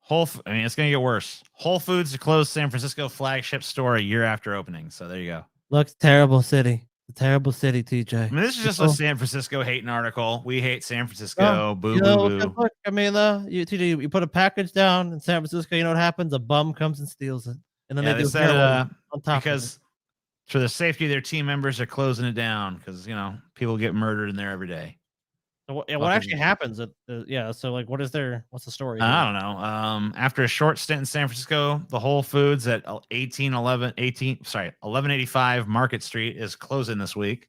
I mean, it's gonna get worse. Whole Foods to close San Francisco flagship store a year after opening. So there you go. Looks terrible city. A terrible city, TJ. I mean, this is just a San Francisco hating article. We hate San Francisco. Boo, boo, boo. Look, I mean, TJ, you put a package down in San Francisco. You know what happens? A bum comes and steals it, and then they do said on top because for the safety of their team members, they're closing it down because people get murdered in there every day. So what actually happens? So like, what's the story? I don't know. After a short stint in San Francisco, the Whole Foods at 1185 Market Street is closing this week.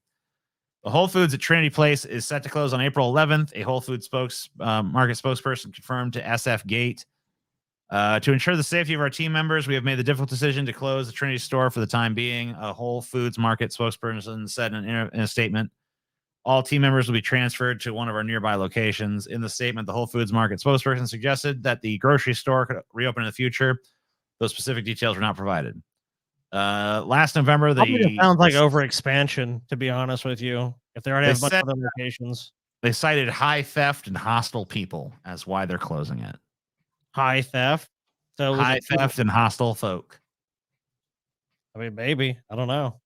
The Whole Foods at Trinity Place is set to close on April 11th. A Whole Foods market spokesperson confirmed to SF Gate. To ensure the safety of our team members, we have made the difficult decision to close the Trinity store for the time being. A Whole Foods market spokesperson said in a statement. All team members will be transferred to one of our nearby locations. In the statement, the Whole Foods market spokesperson suggested that the grocery store could reopen in the future. Those specific details were not provided. Last November, it sounds like over expansion, to be honest with you. If they already have a bunch of other locations. They cited high theft and hostile people as why they're closing it. High theft. So High theft and hostile folk. I mean, maybe. I don't know.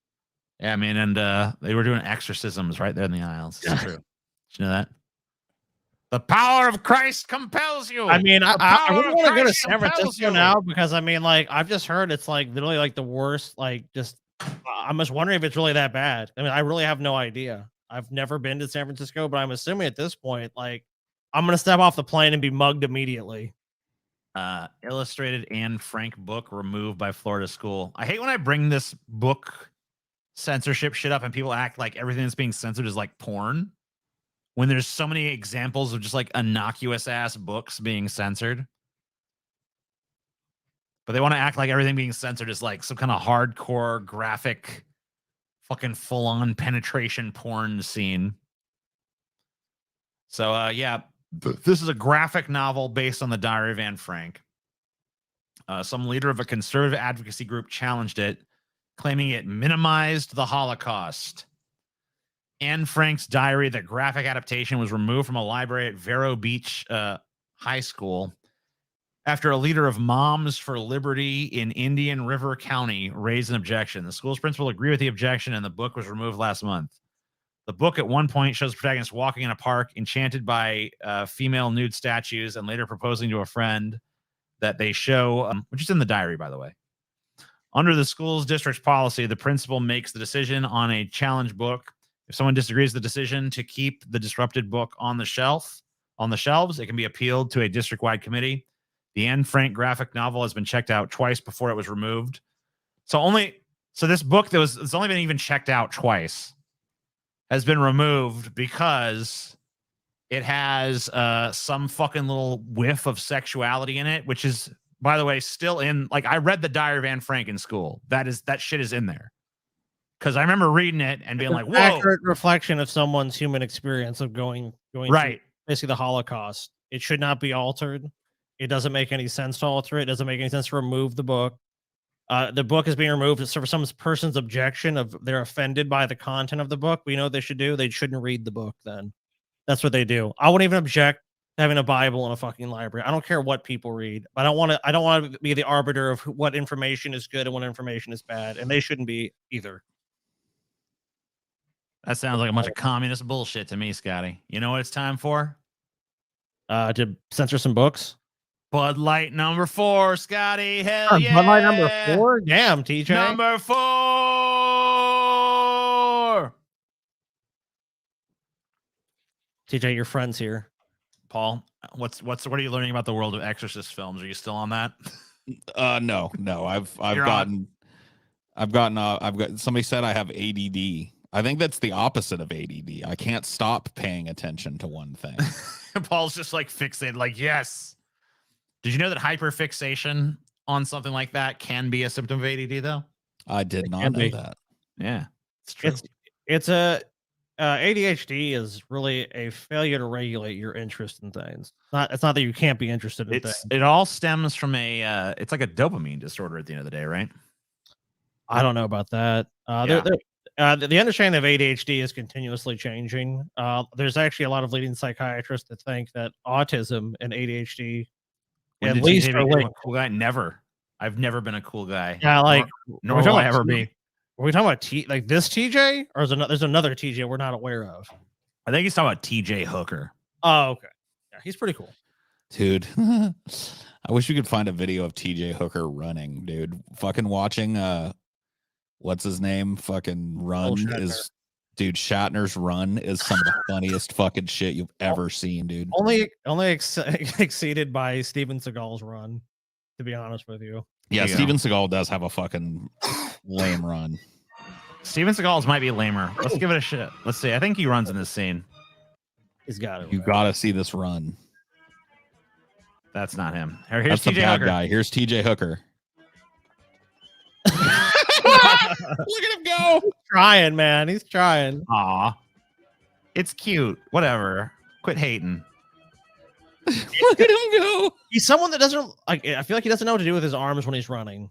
Yeah, I mean, and they were doing exorcisms right there in the aisles. It's true. Did you know that? The power of Christ compels you. I mean, I really want to go to Christ San Francisco you. now because I mean, like, I've just heard it's like literally like the worst. Like, just I'm just wondering if it's really that bad. I mean, I really have no idea. I've never been to San Francisco, but I'm assuming at this point, like, I'm gonna step off the plane and be mugged immediately. Illustrated Anne Frank book removed by Florida school. I hate when I bring this book censorship shit up and people act like everything that's being censored is like porn. When there's so many examples of just like innocuous ass books being censored. But they want to act like everything being censored is like some kind of hardcore graphic fucking full-on penetration porn scene. So yeah, this is a graphic novel based on the Diary of Anne Frank. Some leader of a conservative advocacy group challenged it, claiming it minimized the Holocaust. Anne Frank's diary, the graphic adaptation, was removed from a library at Vero Beach High School after a leader of Moms for Liberty in Indian River County raised an objection. The school's principal agreed with the objection, and the book was removed last month. The book at one point shows the protagonist walking in a park, enchanted by female nude statues, and later proposing to a friend that they show, which is in the diary, by the way. Under the school's district's policy, the principal makes the decision on a challenge book. If someone disagrees with the decision to keep the disrupted book on the shelves, it can be appealed to a district-wide committee. The Anne Frank graphic novel has been checked out twice before it was removed. So this book it's only been even checked out twice has been removed because it has some fucking little whiff of sexuality in it, which is, by the way, still in. Like, I read the Diary of Anne Frank in school. That shit is in there. Because I remember reading it and being like, whoa. Accurate reflection of someone's human experience of going right. through basically the Holocaust. It should not be altered. It doesn't make any sense to alter it. It doesn't make any sense to remove the book. The book is being removed for some person's objection of they're offended by the content of the book. We know what they should do. They shouldn't read the book then. That's what they do. I wouldn't even object to having a Bible in a fucking library. I don't care what people read. I don't want to be the arbiter of what information is good and what information is bad. And they shouldn't be either. That sounds like a bunch of communist bullshit to me, Scotty. You know what it's time for? To censor some books. Bud Light number 4, Scotty. Hell yeah. Bud Light number 4? Damn, TJ. Number 4. TJ, your friend's here. Paul, what are you learning about the world of Exorcist films? Are you still on that? No. I've got somebody said I have ADD. I think that's the opposite of ADD. I can't stop paying attention to one thing. Paul's just like fixated, like, yes. Did you know that hyperfixation on something like that can be a symptom of ADD, though? I did not know that. Yeah, it's true. It's a ADHD is really a failure to regulate your interest in things. It's not that you can't be interested in things. It all stems from it's like a dopamine disorder at the end of the day, right? I don't know about that. The understanding of ADHD is continuously changing. There's actually a lot of leading psychiatrists that think that autism and ADHD at least are linked. Cool guy? Never. I've never been a cool guy. Yeah, like nor will I ever be. Are we talking about like this TJ, or there's another TJ we're not aware of? I think he's talking about TJ Hooker. Oh, okay. Yeah, he's pretty cool, dude. I wish we could find a video of TJ Hooker running, dude. Fucking watching what's his name? Fucking run is, dude. Shatner's run is some of the funniest fucking shit you've ever seen, dude. Only exceeded by Steven Seagal's run, to be honest with you. Yeah, Steven Seagal does have a fucking lame run. Steven Seagal's might be lamer. Let's give it a shit. Let's see. I think he runs in this scene. He's got it. You gotta see this run. That's not him. Here's That's TJ the bad Hooker. guy. Here's TJ Hooker. Look at him go. He's trying, man. He's trying. Aw. It's cute. Whatever. Quit hating. Look at him go. He's someone that doesn't like. I feel like he doesn't know what to do with his arms when he's running.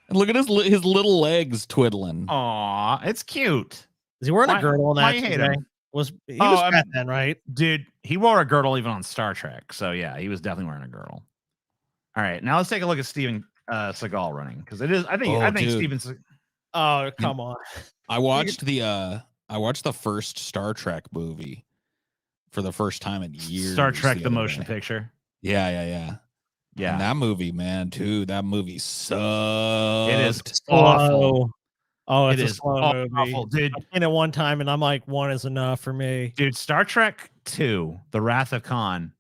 And look at his little legs twiddling. Aw, it's cute. Is he wearing a girdle in that? Why you hate him? He was fat then, right? Dude, he wore a girdle even on Star Trek. So yeah, he was definitely wearing a girdle. All right, now let's take a look at Steven Seagal running because it is. I think Steven. Oh, come on! I watched the first Star Trek movie for the first time in years. Star Trek: The Motion Picture. Yeah. And that movie, man, dude, that movie sucked. It is awful. Oh, it's a slow movie. Awful, dude. I've seen it one time, and I'm like, one is enough for me. Dude, Star Trek 2, The Wrath of Khan,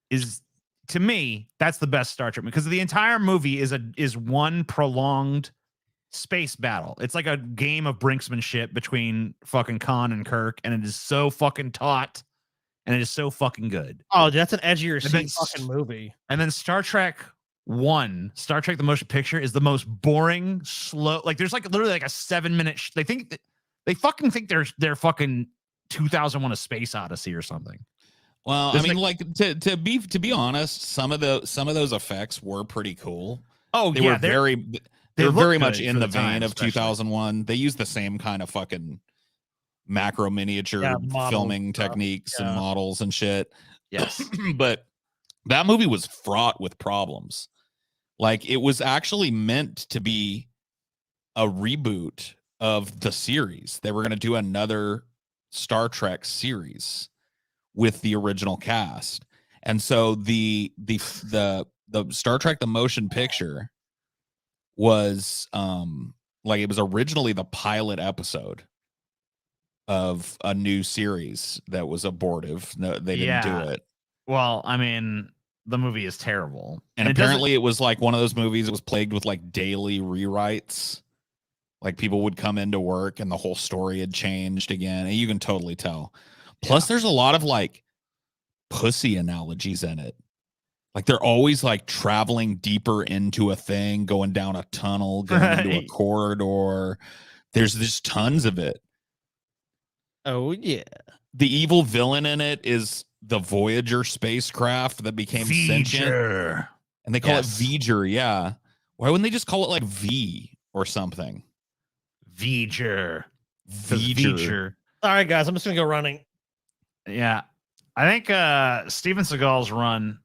is, to me, that's the best Star Trek because the entire movie is one prolonged space battle. It's like a game of brinksmanship between fucking Khan and Kirk, and it is so fucking taut, and it is so fucking good. Oh, that's an edgier seat fucking movie. And then Star Trek 1, Star Trek: The Motion Picture, is the most boring, slow. Like there's like literally like a 7-minute. They fucking think they're fucking 2001: A Space Odyssey or something. Well, I mean, like to be honest, some of those effects were pretty cool. Oh, they were very much in the vein of 2001. They used the same kind of fucking macro miniature filming techniques and models and shit. Yes. But that movie was fraught with problems. Like it was actually meant to be a reboot of the series. They were going to do another Star Trek series with the original cast. And so the Star Trek: The Motion Picture was like it was originally the pilot episode of a new series that was abortive. No, they didn't do it. Well, I mean, the movie is terrible. And apparently it was like one of those movies that was plagued with like daily rewrites. Like people would come into work and the whole story had changed again. And you can totally tell. Plus there's a lot of like pussy analogies in it. Like they're always like traveling deeper into a thing, going down a tunnel, going into a corridor. There's just tons of it. Oh yeah. The evil villain in it is the Voyager spacecraft that became sentient. And they call it V'ger, yeah. Why wouldn't they just call it like V or something? V'ger. All right, guys, I'm just gonna go running. Yeah. I think Steven Seagal's run,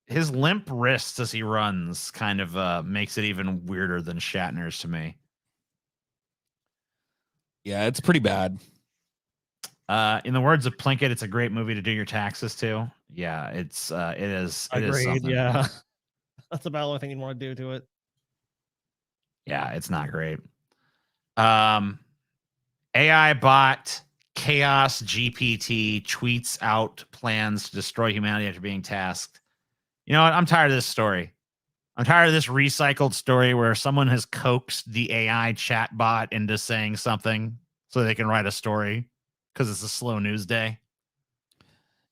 his limp wrists as he runs kind of makes it even weirder than Shatner's to me. Yeah, it's pretty bad. In the words of Plinkett, it's a great movie to do your taxes to. Yeah, it is. Agreed, yeah. That's about the only thing you want to do to it. Yeah, it's not great. AI bot Chaos GPT tweets out plans to destroy humanity after being tasked. You know what? I'm tired of this story. I'm tired of this recycled story where someone has coaxed the AI chat bot into saying something so they can write a story because it's a slow news day.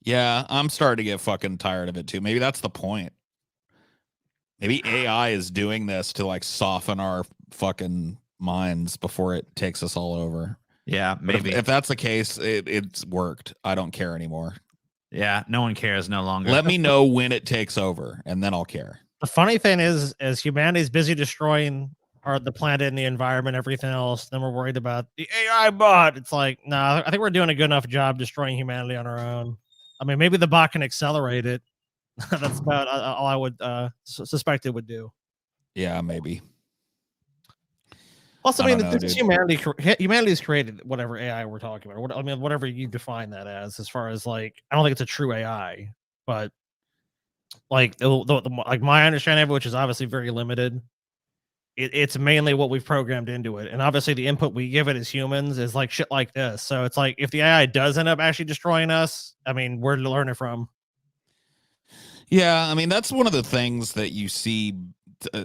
Yeah, I'm starting to get fucking tired of it too. Maybe that's the point. Maybe AI is doing this to like soften our fucking minds before it takes us all over. Yeah, maybe. If that's the case, it's worked. I don't care anymore. Yeah, no one cares no longer. Let me know when it takes over, and then I'll care. The funny thing is, as humanity's busy destroying the planet and the environment, everything else, then we're worried about the AI bot. It's like, no, I think we're doing a good enough job destroying humanity on our own. I mean, maybe the bot can accelerate it. That's about all I would suspect it would do. Yeah, maybe. Plus, I mean, humanity's created whatever AI we're talking about. I mean, whatever you define that as far as like, I don't think it's a true AI, but like, like my understanding of it, which is obviously very limited, it's mainly what we've programmed into it. And obviously the input we give it as humans is like shit like this. So it's like, if the AI does end up actually destroying us, I mean, where to learn it from? Yeah, I mean, that's one of the things that you see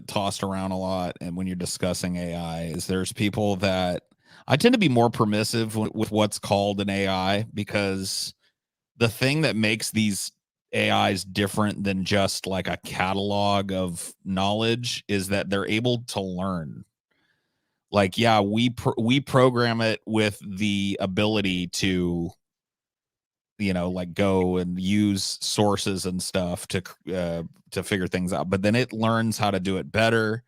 tossed around a lot. And when you're discussing AI, is there's people that I tend to be more permissive with what's called an AI, because the thing that makes these AIs different than just like a catalog of knowledge is that they're able to learn. Like, yeah, we program it with the ability to, you know, like go and use sources and stuff to figure things out, but then it learns how to do it better.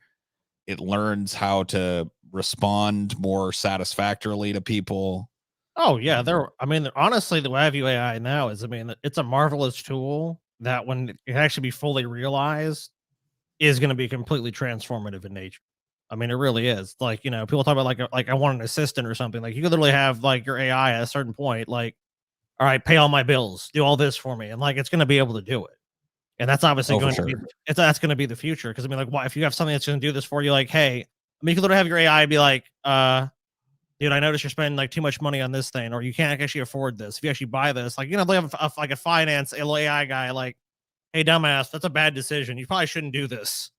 It learns how to respond more satisfactorily to people. Oh yeah, I mean, honestly, the way I view AI now is, I mean, it's a marvelous tool that when it can actually be fully realized is going to be completely transformative in nature. I mean, it really is. Like, people talk about like I want an assistant or something. Like, you could literally have like your AI at a certain point, like, all right, pay all my bills, do all this for me, and like it's going to be able to do it. And that's obviously Oh, for going to be sure. that's going to be the future. Because I mean, like, why if you have something that's going to do this for you, like, hey, I mean, you could literally have your AI be like, dude, I noticed you're spending like too much money on this thing, or you can't actually afford this. If you actually buy this, like, they have like a finance AI guy, like, hey, dumbass, that's a bad decision. You probably shouldn't do this.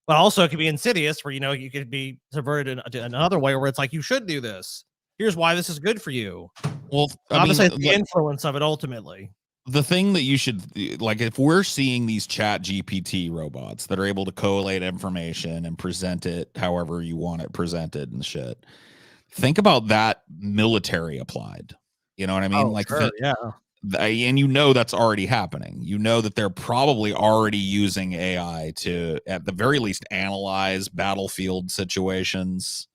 But also, it could be insidious, where you could be subverted in another way, where it's like you should do this. Here's why this is good for you. Well, Obviously, it's the influence of it ultimately. The thing that you should like, if we're seeing these chat GPT robots that are able to collate information and present it however you want it presented and shit, think about that military applied. You know what I mean? Oh, like, sure, yeah. And that's already happening. That they're probably already using AI to, at the very least, analyze battlefield situations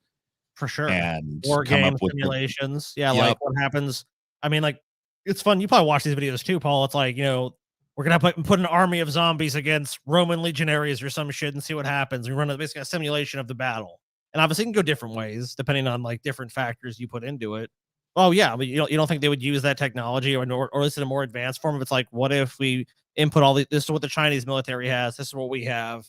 For sure. and War come game up with simulations. Yeah, Yep. like what happens. I mean, like, it's fun. You probably watch these videos too, Paul. It's like, we're gonna put an army of zombies against Roman legionaries or some shit and see what happens. We run basically a simulation of the battle. And obviously it can go different ways depending on like different factors you put into it. Oh yeah, but you don't think they would use that technology or at least in a more advanced form? If it's like, what if we input this is what the Chinese military has, this is what we have.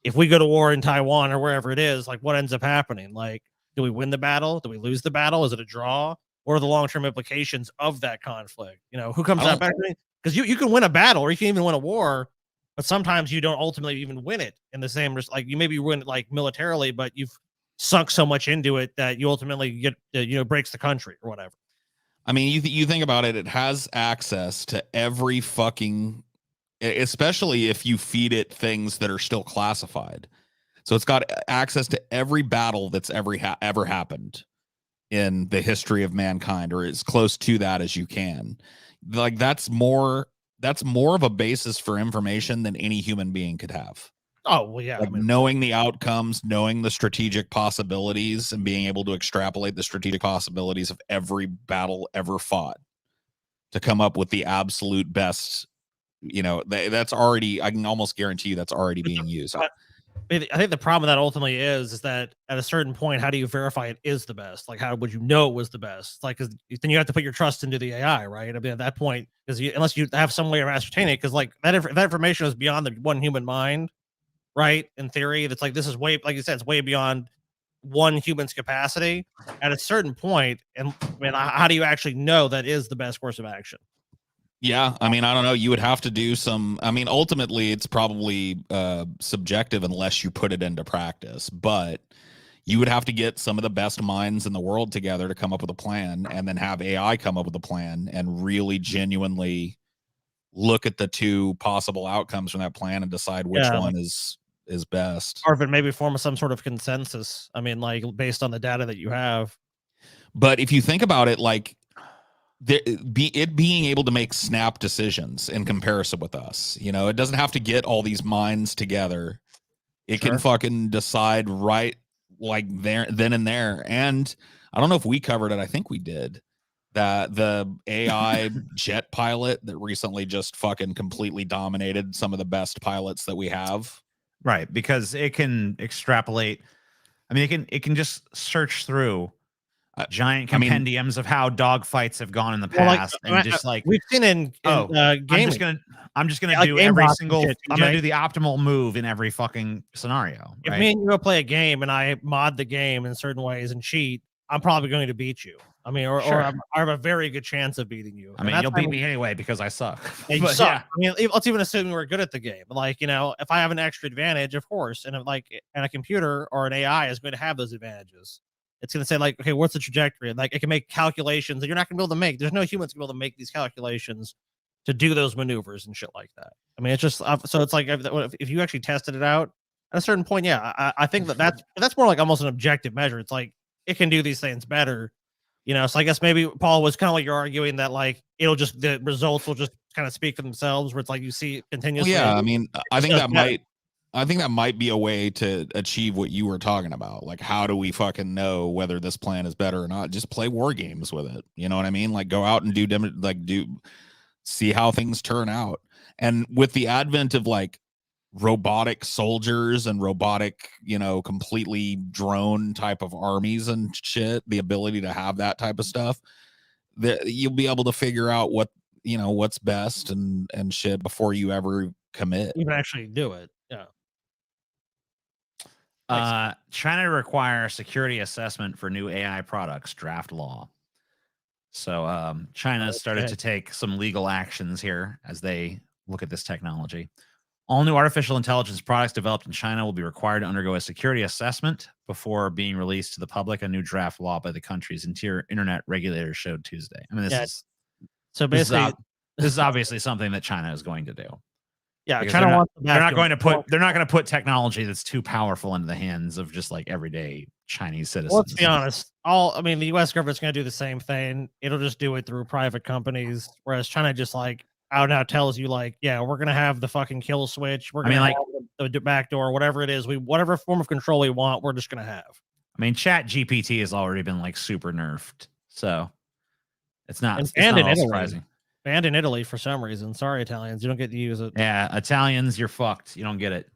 If we go to war in Taiwan or wherever it is, like what ends up happening? Like, do we win the battle? Do we lose the battle? Is it a draw? What are the long-term implications of that conflict? Who comes out better? Because you can win a battle or you can even win a war, but sometimes you don't ultimately even win it in the same, like you maybe win it like militarily, but you've sunk so much into it that you ultimately get, breaks the country or whatever. I mean, you think about it, it has access to every fucking, especially if you feed it things that are still classified. So it's got access to every battle that's ever happened in the history of mankind, or as close to that as you can. Like that's more of a basis for information than any human being could have. Oh, well, yeah. Like knowing the outcomes, knowing the strategic possibilities, and being able to extrapolate the strategic possibilities of every battle ever fought to come up with the absolute best. That's already, I can almost guarantee you that's already being used. I think the problem with that ultimately is that at a certain point, how do you verify it is the best? Like, how would you know it was the best? Like, cause then you have to put your trust into the AI, right? I mean, at that point, because unless you have some way of ascertaining it, because like that information is beyond the one human mind, right? In theory, that's like, this is way, like you said, it's way beyond one human's capacity. At a certain point, and how do you actually know that is the best course of action? Yeah, I mean, I don't know. You would have to do some. I mean, ultimately, it's probably subjective unless you put it into practice. But you would have to get some of the best minds in the world together to come up with a plan, and then have AI come up with a plan and really genuinely look at the two possible outcomes from that plan and decide which one is best. Or if it maybe form some sort of consensus. I mean, like based on the data that you have. But if you think about it, like, being able to make snap decisions in comparison with us, it doesn't have to get all these minds together. It can fucking decide right like there, then and there. And I don't know if we covered it. I think we did. That the AI jet pilot that recently just fucking completely dominated some of the best pilots that we have. Right, because it can extrapolate. I mean, it can just search through giant compendiums of how dogfights have gone in the past, and just like we've seen in gaming. I'm just gonna do every single. I'm gonna do the optimal move in every fucking scenario. If me and you go play a game and I mod the game in certain ways and cheat, I'm probably going to beat you. I mean, or I have a very good chance of beating you. I mean, you'll beat me anyway because I suck. You suck. Yeah. I mean, let's even assume we're good at the game. Like, if I have an extra advantage, of course, and a computer or an AI is going to have those advantages. It's going to say like, okay, what's the trajectory? Like it can make calculations that you're not going to be able to make. There's no humans going to be able to make these calculations to do those maneuvers and shit like that. I mean, it's just so it's like if you actually tested it out at a certain point, yeah, I think that's more like almost an objective measure. It's like it can do these things better, So I guess maybe Paul was kind of like you're arguing that like the results will just kind of speak for themselves, where it's like you see continuously. Well, yeah, I mean, I think I think that might be a way to achieve what you were talking about. Like, how do we fucking know whether this plan is better or not? Just play war games with it. You know what I mean? Like, go out and see how things turn out. And with the advent of like robotic soldiers and robotic, completely drone type of armies and shit, the ability to have that type of stuff, that you'll be able to figure out what's best and shit before you ever commit. You can actually do it. Yeah. China require security assessment for new AI products, draft law. So China started to take some legal actions here as they look at this technology. All new artificial intelligence products developed in China will be required to undergo a security assessment before being released to the public. A new draft law by the country's internet regulators showed Tuesday. I mean, this is obviously something that China is going to do. Yeah, because China wants. They're not going to put technology that's too powerful into the hands of just like everyday Chinese citizens. Well, let's be honest. The U.S. government's going to do the same thing. It'll just do it through private companies, whereas China just like out now tells you like, yeah, we're going to have the fucking kill switch. We're going to have the back door, whatever it is. Whatever form of control we want, we're just going to have. I mean, Chat GPT has already been like super nerfed, so it's not surprising. Banned in Italy for some reason. Sorry, Italians, you don't get to use it. Yeah, Italians, you're fucked. You don't get it.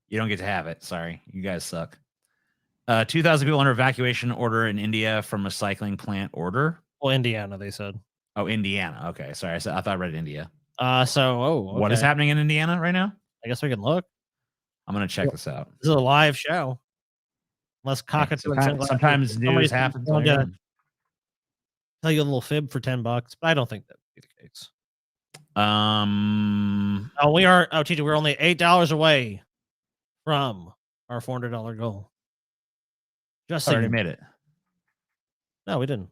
You don't get to have it. Sorry, you guys suck. 2,000 people under evacuation order in India from recycling plant order. Well, Indiana, they said. Oh, Indiana. Okay, sorry. I thought I read India. Okay. What is happening in Indiana right now? I guess we can look. I'm gonna check this out. This is a live show. Unless cockatoo sometimes news happens. Tell you a little fib for $10, but I don't think that would be the case. TJ, we're only $8 away from our $400 goal. Just already made it. No, we didn't.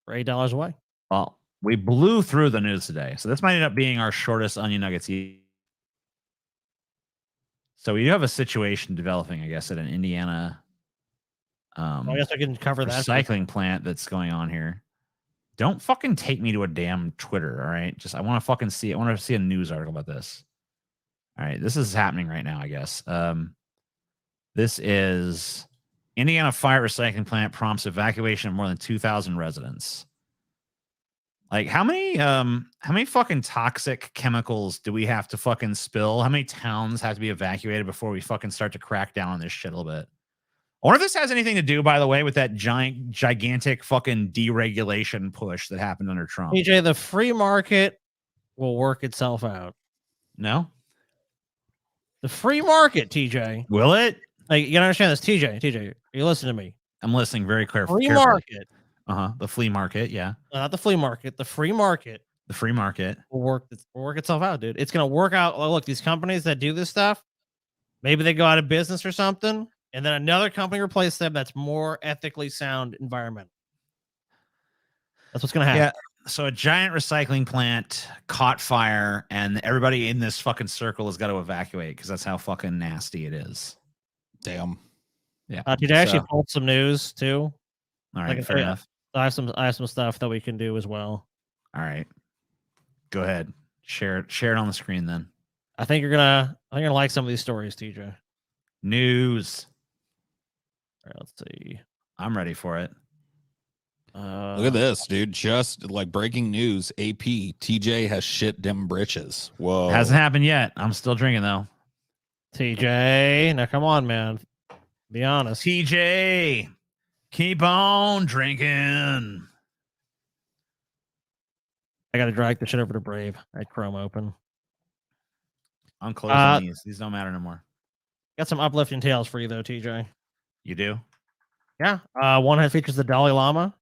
We're $8 away. Well, we blew through the news today, so this might end up being our shortest Onion Nuggets. So we do have a situation developing, I guess, at an Indiana. I guess I can cover that recycling plant that's going on here. Don't fucking take me to a damn Twitter, all right? Just I want to fucking see. I want to see a news article about this. All right, this is happening right now, I guess. This is Indiana fire recycling plant prompts evacuation of more than 2,000 residents. Like, how many fucking toxic chemicals do we have to fucking spill? How many towns have to be evacuated before we fucking start to crack down on this shit a little bit? I wonder if this has anything to do, by the way, with that gigantic fucking deregulation push that happened under Trump. TJ, the free market will work itself out. No? The free market, TJ. Will it? Like, you gotta understand this, TJ, you listen to me. I'm listening very carefully. Free market. The flea market, yeah. Not the flea market. The free market. The free market will work itself out, dude. It's gonna work out. Look, these companies that do this stuff, maybe they go out of business or something, and then another company replaces them that's more ethically sound environment. That's what's gonna happen. Yeah. So a giant recycling plant caught fire, and everybody in this fucking circle has got to evacuate because that's how fucking nasty it is. Damn. Yeah. Did I actually pull some news too? All right, fair enough. I have some stuff that we can do as well. All right. Go ahead. Share it on the screen then. I think you're gonna like some of these stories, TJ. News. All right, let's see. I'm ready for it. Look at this, dude. Just like breaking news. AP TJ has shit them britches. Whoa. Hasn't happened yet. I'm still drinking though. TJ, now come on, man. Be honest. TJ, keep on drinking. I gotta drag the shit over to Brave. I had Chrome open. I'm closing these. These don't matter no more. Got some uplifting tales for you though, TJ. You do? Yeah. One that features the Dalai Lama.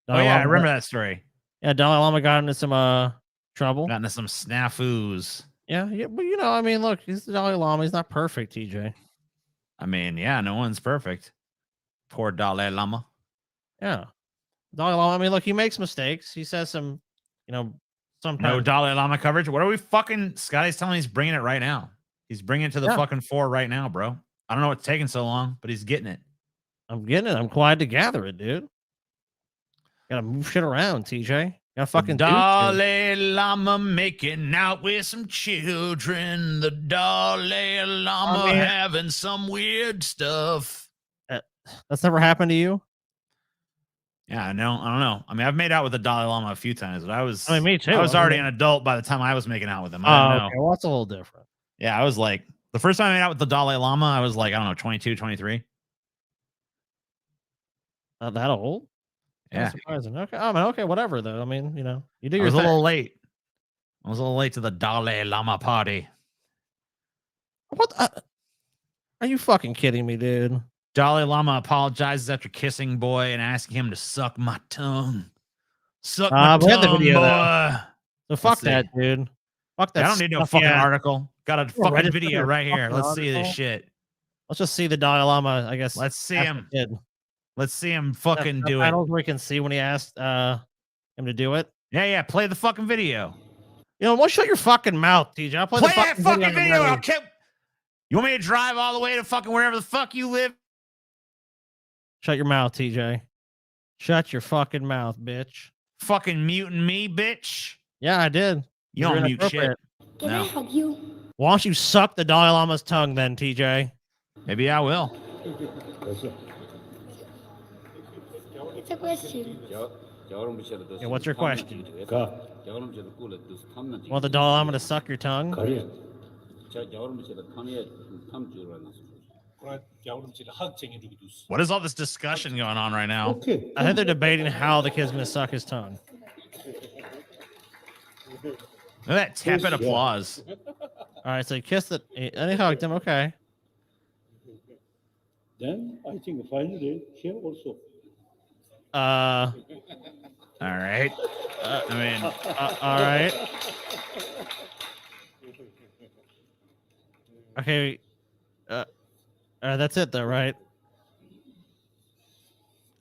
I remember that story. Yeah, Dalai Lama got into some trouble. Got into some snafus. Yeah, but I mean, look, he's the Dalai Lama. He's not perfect, TJ. I mean, yeah, no one's perfect. Poor Dalai Lama. Yeah. Dalai Lama, I mean, look, he makes mistakes. He says some, sometimes. No Dalai Lama coverage. What are we fucking? Scotty's telling me he's bringing it right now. He's bringing it to the fucking fore right now, bro. I don't know what's taking so long, but he's getting it. I'm getting it. I'm glad to gather it, dude. Gotta move shit around, TJ. Got fucking Dalai Lama making out with some children. The Dalai Lama having some weird stuff. That's never happened to you? Yeah, I don't know. I mean, I've made out with the Dalai Lama a few times, but I mean, me too. I was already an adult by the time I was making out with him. I don't know. Okay. Well, that's a little different. Yeah, I was like, the first time I made out with the Dalai Lama, I was like, I don't know, 22, 23. That old? Yeah. Surprising. Okay. I mean, okay, whatever though. I mean, you know, you do your I was thing. a little late. I was a little late to the Dalai Lama party. What? Are you fucking kidding me, dude? Dalai Lama apologizes after kissing boy and asking him to suck my tongue. Suck my tongue, the video, boy. So fuck that, dude. Fuck that. I don't need no fucking article. Got a fucking video right here. Let's see this shit. Let's just see the Dalai Lama, I guess. Let's see him. Let's see him fucking do it. Where we can see when he asked him to do it. Yeah. Play the fucking video. You know, shut your fucking mouth, TJ. I'll play the fucking video. You want me to drive all the way to fucking wherever the fuck you live? Shut your mouth, TJ. Shut your fucking mouth, bitch. Fucking muting me, bitch. Yeah, I did. You don't mute shit. Can I hug you? Why don't you suck the Dalai Lama's tongue then, TJ? Maybe I will. It's a question. Yeah, what's your question? Want the Dalai Lama to suck your tongue? What is all this discussion going on right now? I think they're debating how the kid's going to suck his tongue. Look at that tepid applause. All right, so he kissed it and he hugged him. Okay. Then I think finally here also. All right. I mean, all right. Okay. That's it though, right?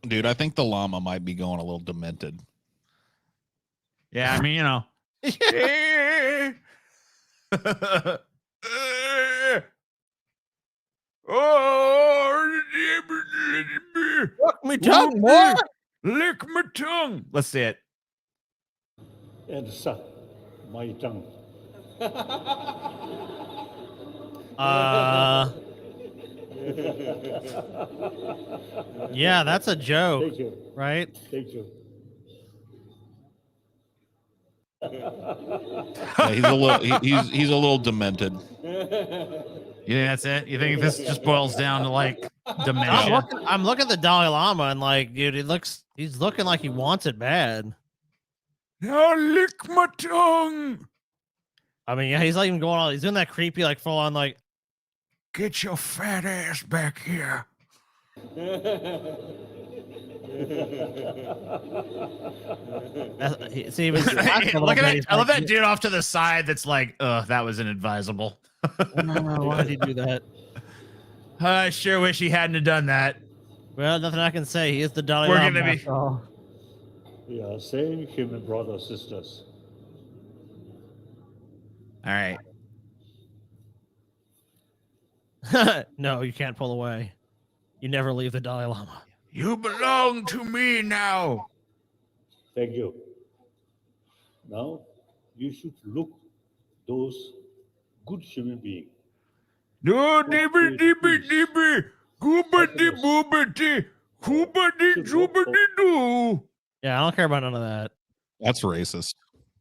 Dude, I think the llama might be going a little demented. Yeah, I mean, you know. Fuck me tongue, boy. Lick my tongue. Let's see it. And suck my tongue. Yeah, that's a joke. Thank you. Right? Thank you. Yeah, he's a little demented. You think that's it? You think this just boils down to like dementia? I'm looking at the Dalai Lama and like, dude, he's looking like he wants it bad. Now lick my tongue. I mean, yeah, he's like even going on. He's doing that creepy, like full on, like, get your fat ass back here. See, Look at that! I love that dude off to the side. That's like, that was inadvisable. Why did he do that? I sure wish he hadn't have done that. Well, nothing I can say. He is the Dalai Lama. We're gonna be. We are same human brothers, sisters. All right. No, you can't pull away. You never leave the Dalai Lama. You belong to me now. Thank you. Now you should look those good human beings. No, dibby, dibby, dibby, goobity, boobity, hoobity, joobity, doo. Yeah, I don't care about none of that. That's racist,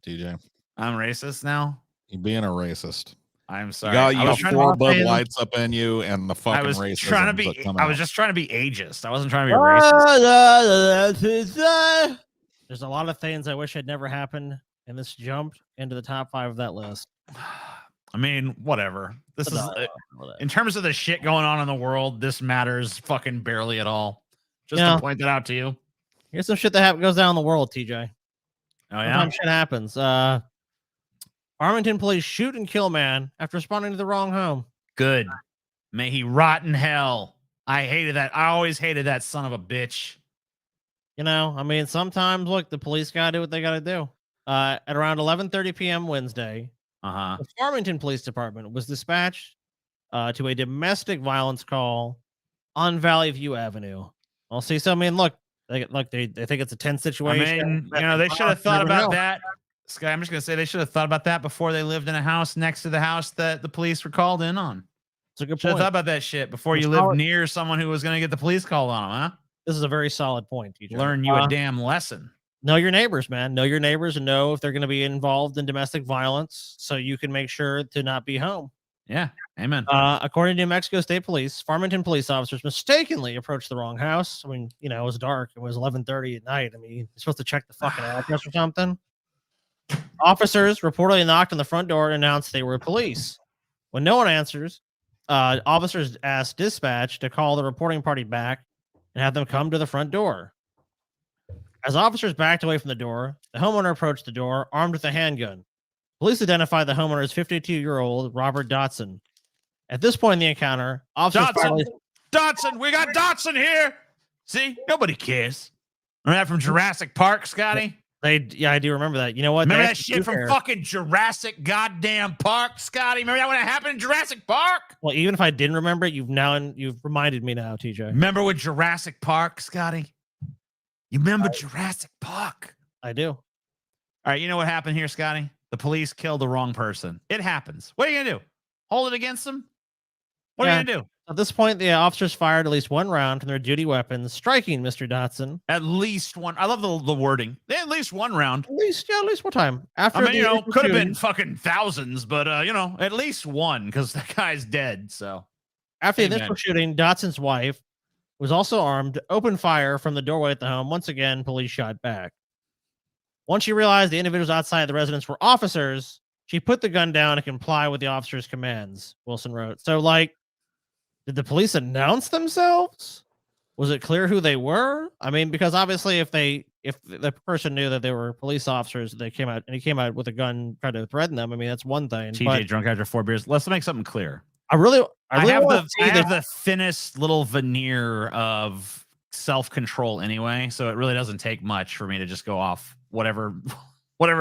TJ. I'm racist now. You're being a racist. I'm sorry. You got 4 Bud Lights up in you, and the fucking racism. I was just trying to be ageist. I wasn't trying to be racist. There's a lot of things I wish had never happened, and this jumped into the top 5 of that list. I mean, whatever. This is in terms of the shit going on in the world. This matters fucking barely at all. Just to point that out to you. Here's some shit that goes down in the world, TJ. Oh yeah, sometimes shit happens. Farmington police shoot and kill man after responding to the wrong home. Good. May he rot in hell. I hated that. I always hated that son of a bitch. You know, I mean, sometimes look, the police gotta do what they gotta do. At around 11:30 p.m. Wednesday, the Farmington Police Department was dispatched to a domestic violence call on Valley View Avenue. I'll see. So I mean, look, They think it's a tense situation. I mean, you know, they should have thought about that. Sky, I'm just gonna say they should have thought about that before they lived in a house next to the house that the police were called in on. It's a good Should have point. thought about that shit before you lived near someone who was gonna get the police called on them, huh? This is a very solid point, TJ. Learn you a damn lesson. Know your neighbors, man. Know your neighbors and know if they're going to be involved in domestic violence so you can make sure to not be home. Yeah. Amen. According to New Mexico State Police, Farmington police officers mistakenly approached the wrong house. I mean, you know, it was dark. It was 11:30 at night. I mean, you're supposed to check the fucking address or something. Officers reportedly knocked on the front door and announced they were police. When no one answers, officers asked dispatch to call the reporting party back and have them come to the front door. As officers backed away from the door, the homeowner approached the door, armed with a handgun. Police identified the homeowner as 52-year-old Robert Dotson. At this point in the encounter, officers Dotson, we got Dotson here. See, nobody cares. Remember that from Jurassic Park, Scotty? Yeah, I do remember that. You know what? Remember that shit from fucking Jurassic goddamn Park, Scotty? Remember that when it happened in Jurassic Park? Well, even if I didn't remember it, you've reminded me now, TJ. Remember with Jurassic Park, Scotty? You remember Jurassic Park? I do. All right, you know what happened here, Scotty? The police killed the wrong person. It happens. What are you gonna do? Hold it against them? What are you gonna do? At this point, the officers fired at least one round from their duty weapons, striking Mr. Dotson. At least one. I love the wording. They had at least one round. At least one time. After I mean, you know, could have been fucking thousands, but you know, at least one because that guy's dead. So after the initial shooting, Dotson's wife was also armed, opened fire from the doorway at the home. Once again, police shot back. Once she realized the individuals outside the residence were officers, she put the gun down to comply with the officer's commands, Wilson wrote. So, like, did the police announce themselves? Was it clear who they were? I mean, because obviously if the person knew that they were police officers, he came out with a gun, tried to threaten them. I mean, that's one thing. TJ drunk after 4 beers. Let's make something clear. I have the thinnest little veneer of self-control anyway, so it really doesn't take much for me to just go off whatever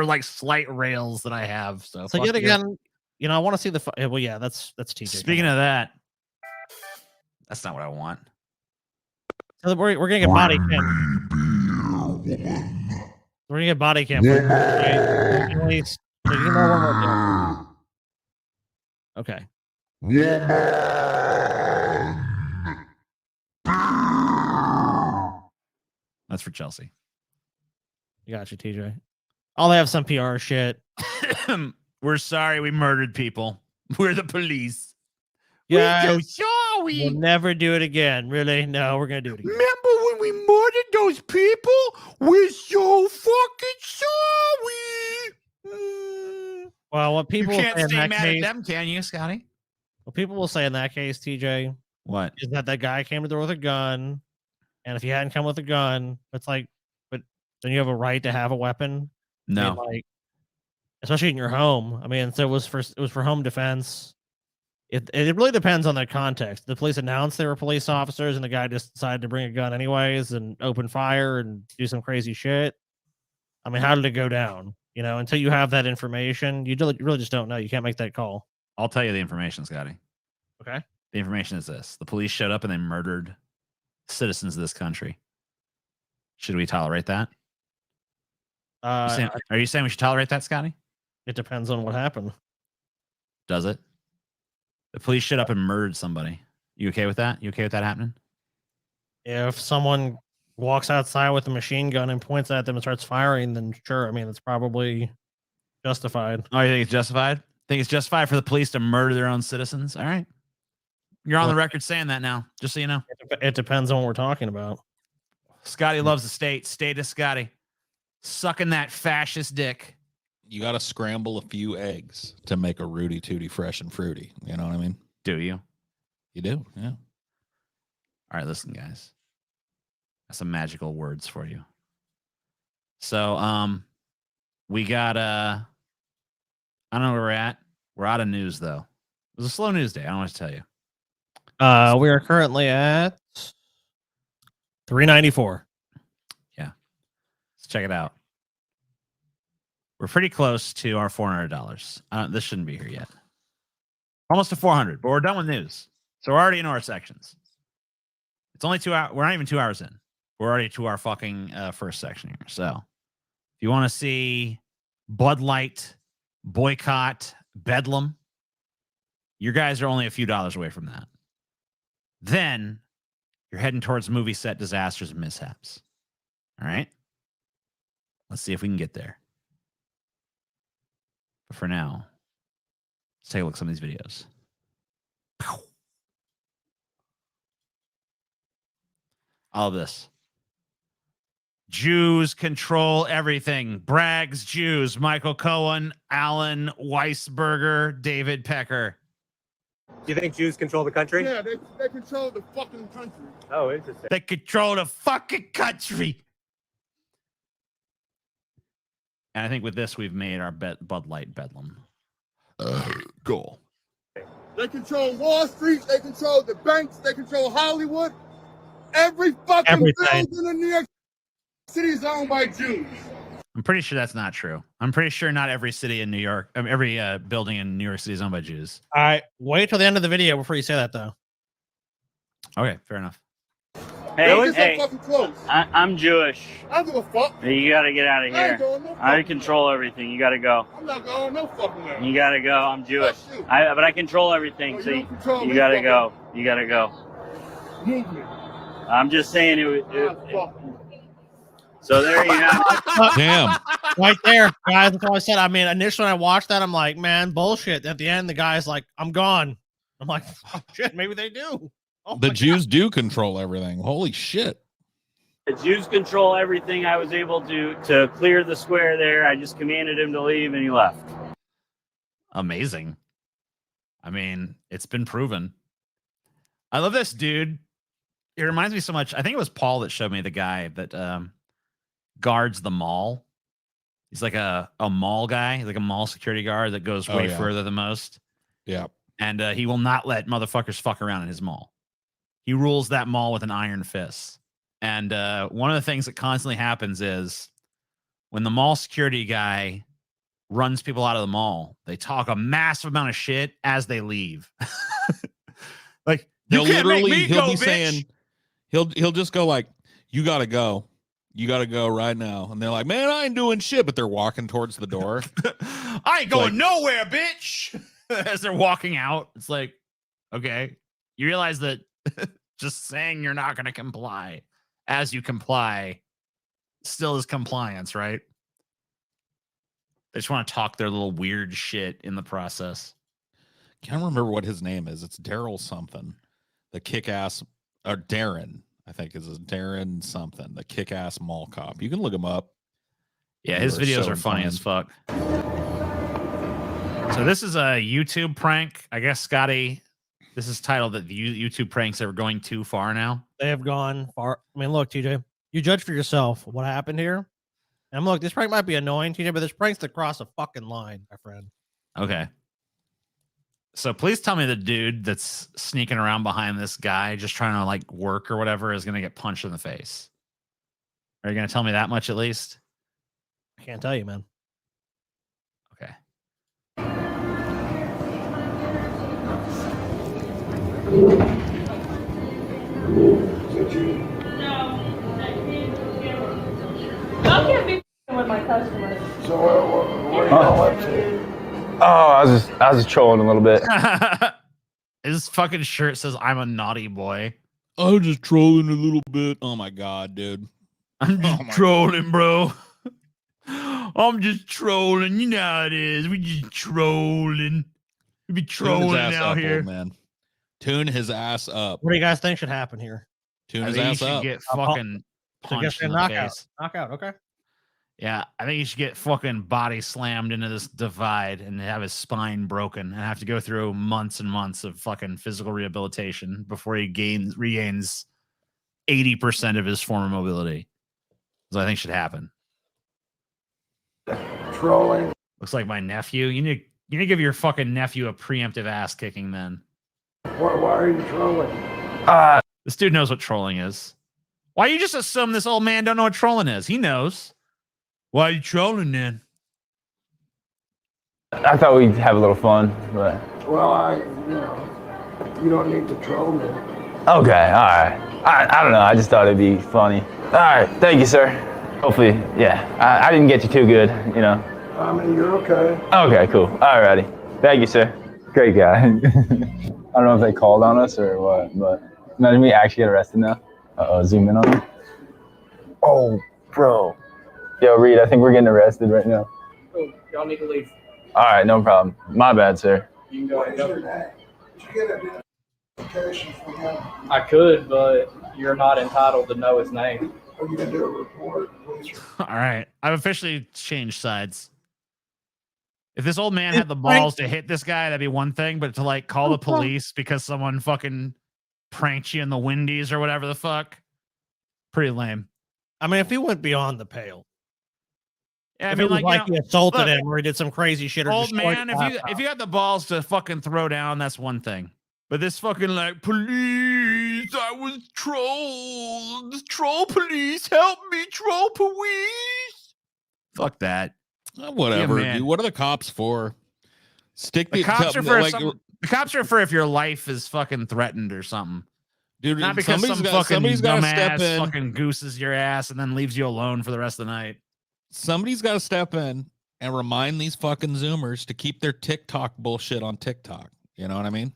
like slight rails that I have. So yet again, you know, I want to see the well, yeah, that's TJ. Speaking of that, that's not what I want. So we're gonna get body cam. We're gonna get body cam. Right? Okay. That's for Chelsea. You got you, TJ. I'll have some PR shit. We're sorry we murdered people. We're the police. Yeah, we're so sorry. We'll never do it again. Really? No, we're gonna do it again. Remember when we murdered those people? We're so fucking sorry. Well, what people you can't say stay in that mad case, at them, can you, Scotty? What people will say in that case, TJ, what is that guy came to the door with a gun, and if he hadn't come with a gun, it's like, but then you have a right to have a weapon. No, I mean, like, especially in your home. I mean, so it was for home defense. It really depends on the context. The police announced they were police officers, and the guy just decided to bring a gun anyways and open fire and do some crazy shit. I mean, how did it go down? You know, until you have that information, you really just don't know. You can't make that call. I'll tell you the information, Scotty. Okay. The information is this: the police showed up and they murdered citizens of this country. Should we tolerate that? Are you saying we should tolerate that, Scotty? It depends on what happened. Does it? The police showed up and murdered somebody. You okay with that? You okay with that happening? If someone walks outside with a machine gun and points at them and starts firing, then sure. I mean, it's probably justified. Oh, you think it's justified? Think it's justified for the police to murder their own citizens? All right. You're on the record saying that now, just so you know. It depends on what we're talking about. Scotty loves the state. State of Scotty. Sucking that fascist dick. You got to scramble a few eggs to make a Rooty Tooty fresh and fruity. You know what I mean? Do you? You do, yeah. All right, listen, guys. Got some magical words for you. So, we got I don't know where we're at. We're out of news though. It was a slow news day. I don't know what to tell you. We are currently at 394. Yeah. Let's check it out. We're pretty close to our $400. This shouldn't be here yet. Almost to 400, but we're done with news. So we're already in our sections. It's only 2 hours. We're not even 2 hours in. we're already to our fucking first section here. So if you want to see Bud Light boycott Bedlam, you guys are only a few dollars away from that. Then you're heading towards movie set disasters and mishaps. All right. Let's see if we can get there. But for now, let's take a look at some of these videos. All of this. Jews control everything. Bragg's Jews. Michael Cohen, Alan Weisberger, David Pecker. Do you think Jews control the country? Yeah, they control the fucking country. Oh, interesting. They control the fucking country. And I think with this, we've made our Bud Light Bedlam. Goal. They control Wall Street. They control the banks. They control Hollywood. Every fucking Everything. building in New York City is owned by Jews. I'm pretty sure that's not true. I'm pretty sure not every city in New York, every building in New York City is owned by Jews. All right, wait till the end of the video before you say that, though. Okay, fair enough. Hey, Really? hey, So fucking close. I'm Jewish. I don't give a fuck. You got to get out of I ain't here. going no I fucking. control everything. You got to go. I'm not going no fucking way. You got to go. I'm Jewish. Fuck you. But I control everything. No, So you you, don't control you me, got to fucker. go. You got to go. Movement. I'm just saying it. Ah, fuck you. So there you have it. Damn. Right there, guys. That's all I said. I mean, initially when I watched that, I'm like, man, bullshit. At the end, the guy's like, I'm gone. I'm like, oh, shit, maybe they do. Oh, The my Jews do control everything. Holy shit. The Jews control everything. I was able to clear the square there. I just commanded him to leave, and he left. Amazing. I mean, it's been proven. I love this dude. It reminds me so much. I think it was Paul that showed me the guy that guards the mall. He's like a mall guy. He's like a mall security guard that goes way further than most. Yeah. And he will not let motherfuckers fuck around in his mall. He rules that mall with an iron fist. And one of the things that constantly happens is when the mall security guy runs people out of the mall, they talk a massive amount of shit as they leave. Like, He'll you can't make literally me he'll go, be bitch. saying he'll just go like, you gotta go. You gotta go right now. And they're like, man, I ain't doing shit, but they're walking towards the door. I ain't going like- nowhere, bitch. As they're walking out, it's like, okay, you realize that just saying you're not going to comply as you comply still is compliance, right? They just want to talk their little weird shit in the process. Can't remember what his name is. It's Daryl something. The kick-ass, or Darren, I think is Darren something. The kick-ass mall cop. You can look him up. Yeah, his videos are funny as fuck. So this is a YouTube prank. I guess, Scotty, this is titled that the YouTube pranks are going too far now. They have gone far. I mean, look, TJ, you judge for yourself what happened here. And look, this prank might be annoying, TJ, but this prank's to cross a fucking line, my friend. Okay. So please tell me the dude that's sneaking around behind this guy just trying to like work or whatever is going to get punched in the face. Are you going to tell me that much at least? I can't tell you, man. Okay. I can't be with my customers. So where you going to? Oh, I was just trolling a little bit. His fucking shirt says I'm a naughty boy. I'm just trolling a little bit. Oh my god, dude. I'm just trolling, bro. I'm just trolling. You know how it is. We just trolling. We be trolling out here. Old man. Tune his ass up. What do you guys think should happen here? Tune I his think you ass should up. get I'll- fucking So I guess punched in the knockout. face. Knockout, okay. Yeah, I think you should get fucking body slammed into this divide and have his spine broken and have to go through months and months of fucking physical rehabilitation before he regains 80% of his former mobility. So I think should happen. Trolling. Looks like my nephew. You need to give your fucking nephew a preemptive ass kicking then. Why are you trolling? This dude knows what trolling is. Why you just assume this old man don't know what trolling is? He knows. Why are you trolling then? I thought we'd have a little fun, but Well, you don't need to troll me. okay, all right. I don't know. I just thought it'd be funny. All right, thank you, sir. Hopefully, yeah, I didn't get you too good, you know. I mean, you're okay. Okay, cool. All righty. Thank you, sir. Great guy. I don't know if they called on us or what, but imagine we actually get arrested now. Zoom in on him. Oh, bro. Yo, Reed, I think we're getting arrested right now. Oh, y'all need to leave. All right, no problem. My bad, sir. You can go ahead and go. I could, but you're not entitled to know his name. Are you gonna do a report, please? All right. I've officially changed sides. If this old man had the balls to hit this guy, that'd be one thing, but to like call the police because someone fucking pranked you in the Wendy's or whatever the fuck, pretty lame. I mean, if he went beyond the pale. Yeah, If I mean, it was like, he assaulted him or he did some crazy shit or old destroyed man, the if you got the balls to fucking throw down, that's one thing. But this fucking like, police, I was trolled. Troll police, help me, troll police. Fuck that. Whatever, dude. What are the cops for? Stick the cops are for the cops are for if your life is fucking threatened or something. Dude, not because some fucking somebody's got to step in. Fucking gooses your ass and then leaves you alone for the rest of the night. Somebody's got to step in and remind these fucking Zoomers to keep their TikTok bullshit on TikTok. You know what I mean?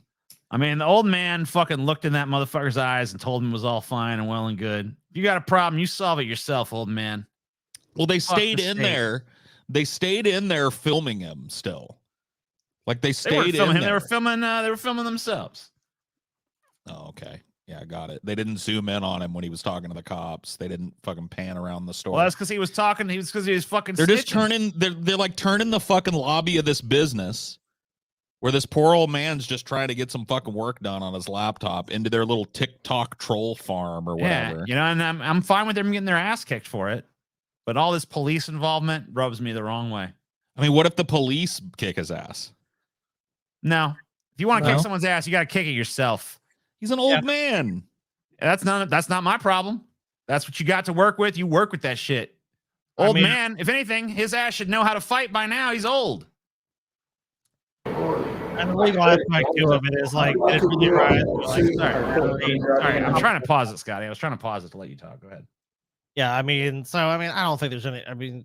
I mean, the old man fucking looked in that motherfucker's eyes and told him it was all fine and well and good. If you got a problem, you solve it yourself, old man. Well, they stayed in there. They stayed in there filming him still. Like they stayed in there. They were filming themselves. Oh, okay. Yeah, I got it. They didn't zoom in on him when he was talking to the cops. They didn't fucking pan around the store. Well, that's because he was talking. He was because he was fucking. They're just turning. They're like turning the fucking lobby of this business, where this poor old man's just trying to get some fucking work done on his laptop, into their little TikTok troll farm or whatever. Yeah, you know, and I'm fine with them getting their ass kicked for it, but all this police involvement rubs me the wrong way. I mean, what if the police kick his ass? No, if you want to kick someone's ass, you got to kick it yourself. He's an old man. That's not my problem. That's what you got to work with. You work with that shit. Old man, if anything, his ass should know how to fight by now. He's old. And the legal aspect too of it is like, it's really right. Sorry, I'm trying to pause it, Scotty. I was trying to pause it to let you talk. Go ahead. Yeah, I mean, I don't think there's any. I mean,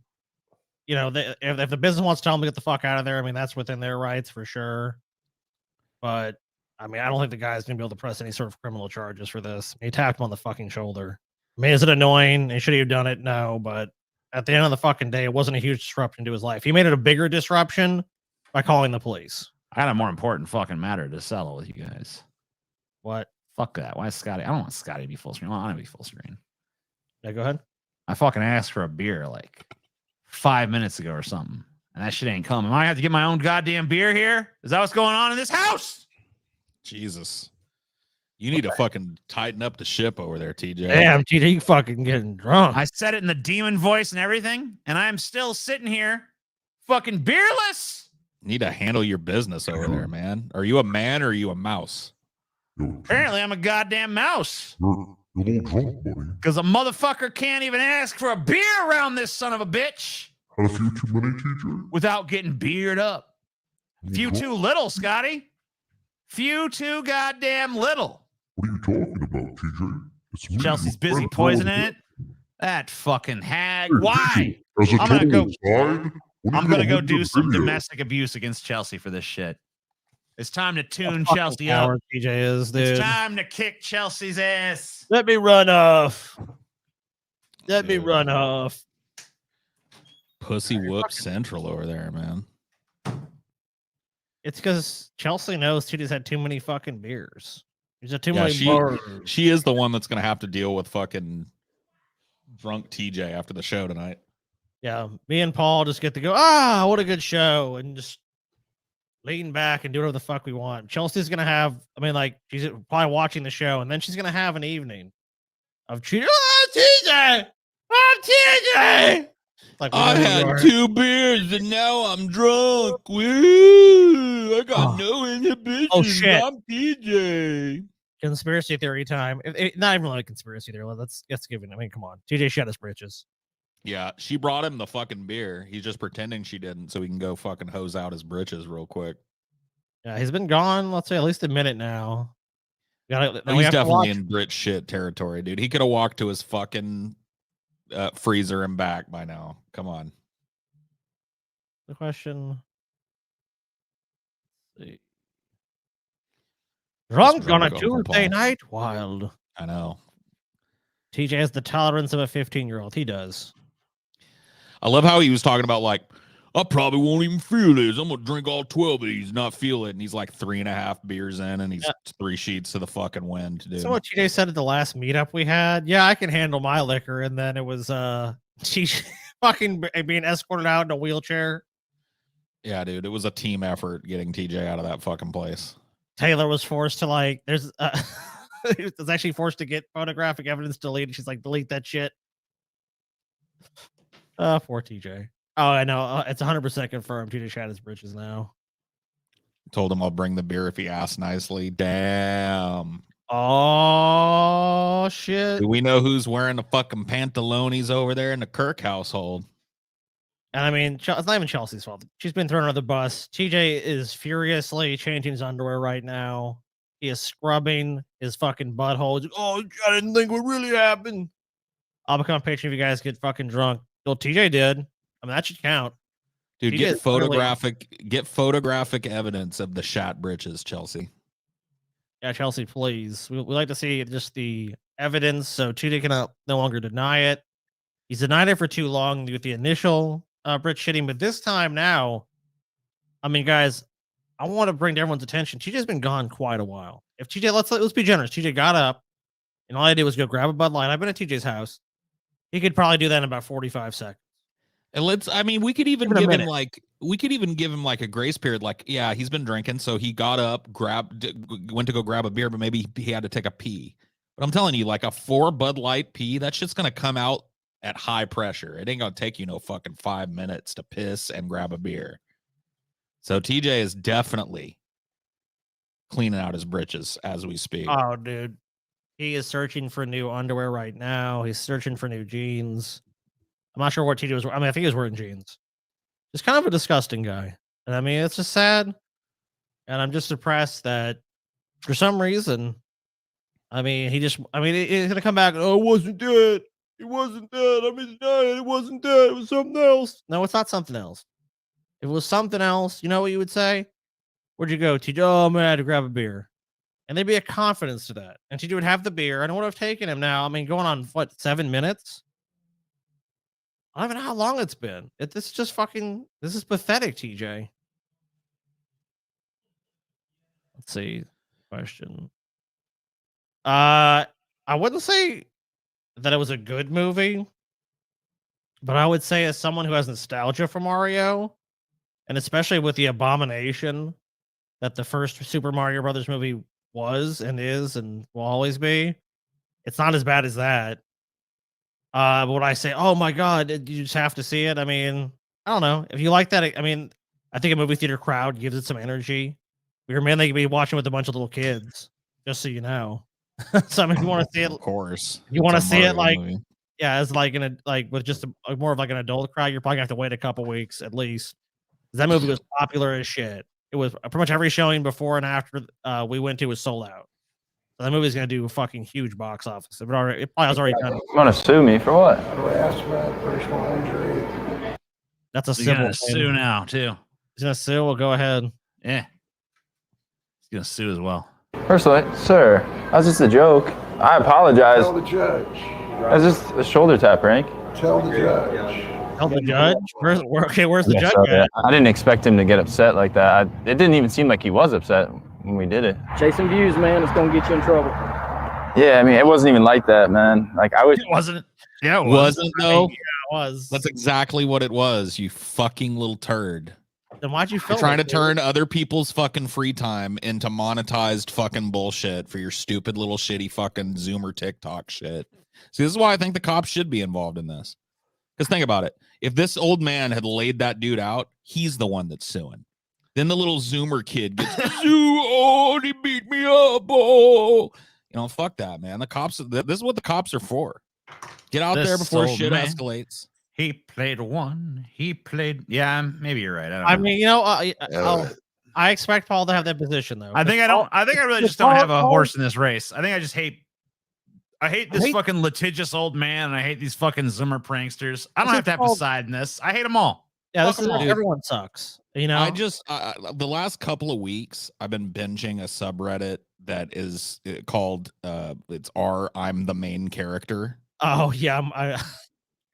you know, if the business wants to tell them to get the fuck out of there, I mean, that's within their rights for sure. But I mean, I don't think the guy's gonna be able to press any sort of criminal charges for this. He tapped him on the fucking shoulder. I mean, is it annoying? Should he have done it? No, but at the end of the fucking day, it wasn't a huge disruption to his life. He made it a bigger disruption by calling the police. I got a more important fucking matter to settle with you guys. What? Fuck that. Why is Scotty? I don't want Scotty to be full screen. I want to be full screen. Yeah, go ahead. I fucking asked for a beer like 5 minutes ago or something, and that shit ain't coming. Am I have to get my own goddamn beer here? Is that what's going on in this house? Jesus. You need to fucking tighten up the ship over there, TJ. Damn, TJ, you fucking getting drunk. I said it in the demon voice and everything, and I am still sitting here fucking beerless. You need to handle your business over there, man. Are you a man or are you a mouse? Apparently, I'm a goddamn mouse. Because a motherfucker can't even ask for a beer around this son of a bitch. Had a few too many, TJ? Without getting beered up. Few too little, Scotty. Few too goddamn little. What are you talking about, TJ? It's me. Chelsea's busy poisoning it. That fucking hag. Hey, Why? TJ, I'm gonna go do some domestic abuse against Chelsea for this shit. It's time to tune Chelsea up. TJ is, dude. It's time to kick Chelsea's ass. Let me run off. Let me run off. Pussy whoop central over there, man. It's because Chelsea knows TJ's had too many fucking beers. There's too many bars. She is the one that's gonna have to deal with fucking drunk TJ after the show tonight. Yeah, me and Paul just get to go, what a good show, and just lean back and do whatever the fuck we want. Chelsea's gonna have, she's probably watching the show, and then she's gonna have an evening of TJ. Like, I had 2 beers and now I'm drunk. Woo! I got no inhibition. Oh shit! I'm TJ. Conspiracy theory time. Not even like a conspiracy theory. Let's give it. I mean, come on. TJ shut his britches. Yeah, she brought him the fucking beer. He's just pretending she didn't, so he can go fucking hose out his britches real quick. Yeah, he's been gone, let's say, at least a minute now. He's definitely in Brit shit territory, dude. He could have walked to his fucking freezer and back by now. Come on. The question. Let's see. Drunk on a Tuesday night? Wild. I know. TJ has the tolerance of a 15-year-old. He does. I love how he was talking about, like, I probably won't even feel this. I'm going to drink all 12 of these, not feel it. And he's like 3.5 beers in, and he's 3 sheets to the fucking wind, dude. So what TJ said at the last meetup we had, yeah, I can handle my liquor. And then it was TJ fucking being escorted out in a wheelchair. Yeah, dude, it was a team effort getting TJ out of that fucking place. Taylor was forced to, like, he was actually forced to get photographic evidence deleted. She's like, delete that shit. Poor TJ. Oh, I know. It's 100% confirmed. TJ shat his britches now. Told him I'll bring the beer if he asks nicely. Damn. Oh, shit. Do we know who's wearing the fucking pantalones over there in the Kirk household? And I mean, it's not even Chelsea's fault. She's been thrown under the bus. TJ is furiously changing his underwear right now. He is scrubbing his fucking butthole. Like, oh, I didn't think what really happened. I'll become a patron if you guys get fucking drunk. Well, TJ did. I mean, that should count. Dude, get photographic evidence of the shat britches, Chelsea. Yeah, Chelsea, please. We like to see just the evidence so TJ can no longer deny it. He's denied it for too long with the initial Brit shitting, but this time now, I mean, guys, I want to bring to everyone's attention. TJ's been gone quite a while. If TJ, let's be generous. TJ got up, and all I did was go grab a Bud Light. I've been at TJ's house. He could probably do that in about 45 seconds. And we could even give him like a grace period. Like, yeah, he's been drinking, so he got up, went to go grab a beer, but maybe he had to take a pee. But I'm telling you, like a 4 Bud Light pee, that shit's gonna come out at high pressure. It ain't gonna take you no fucking 5 minutes to piss and grab a beer. So TJ is definitely cleaning out his britches as we speak. Oh, dude. He is searching for new underwear right now. He's searching for new jeans. I'm not sure what TJ was. I mean, I think he was wearing jeans. Just kind of a disgusting guy. And I mean, it's just sad. And I'm just depressed that for some reason, I mean, he's going to come back. Oh, it wasn't dead. It wasn't dead. I mean, it wasn't dead. It was something else. No, it's not something else. If it was something else, you know what you would say? Where'd you go, TJ? Oh, man, I had to grab a beer. And there'd be a confidence to that. And TJ would have the beer, and it would have taken him now. I mean, going on, 7 minutes? I don't even know how long it's been. This is just fucking, this is pathetic, TJ. Let's see. Question. I wouldn't say that it was a good movie, but I would say as someone who has nostalgia for Mario, and especially with the abomination that the first Super Mario Brothers movie was and is and will always be, it's not as bad as that. But when I say, oh my God, you just have to see it. I mean, I don't know. If you like that, I mean, I think a movie theater crowd gives it some energy. Your man, they could be watching with a bunch of little kids, just so you know. So I mean, if you want to see it, of course, you want to see it like, movie. Yeah, as like with just more of like an adult crowd, you're probably gonna have to wait a couple weeks at least. That movie was popular as shit. It was pretty much every showing before and after we went to was sold out. So that movie's gonna do a fucking huge box office. It probably was already done. You want to sue me for what? Personal injury. That's a He's civil gonna sue now too. He's gonna sue. Well, go ahead. Yeah, he's gonna sue as well. Personally, sir, that was just a joke. I apologize. Tell the judge. That's just a shoulder tap, Frank. Tell the judge. Tell the judge? Where's the judge at? I didn't expect him to get upset like that. It didn't even seem like he was upset when we did it. Chasing views, man, it's gonna get you in trouble. Yeah, I mean, it wasn't even like that, man. Like I was. It wasn't. Yeah, it wasn't though. Yeah, it was. That's exactly what it was. You fucking little turd. Then why'd you film You're trying to turn other people's fucking free time into monetized fucking bullshit for your stupid little shitty fucking Zoomer TikTok shit. See, this is why I think the cops should be involved in this. Because think about it. If this old man had laid that dude out, he's the one that's suing. Then the little Zoomer kid gets sue. Oh, he beat me up. Oh, you know, fuck that, man. The cops. This is what the cops are for. Get out there before shit escalates. He played one. He played. Yeah, maybe you're right. I mean, you know, I expect Paul to have that position though. I think I really just don't have a horse in this race. I think I just hate I hate this fucking litigious old man, and I hate these fucking Zoomer pranksters. I don't have to have a side in this. I hate them all. Yeah, this is everyone sucks. You know, I just the last couple of weeks I've been binging a subreddit that is called it's I'm the main character. Oh yeah,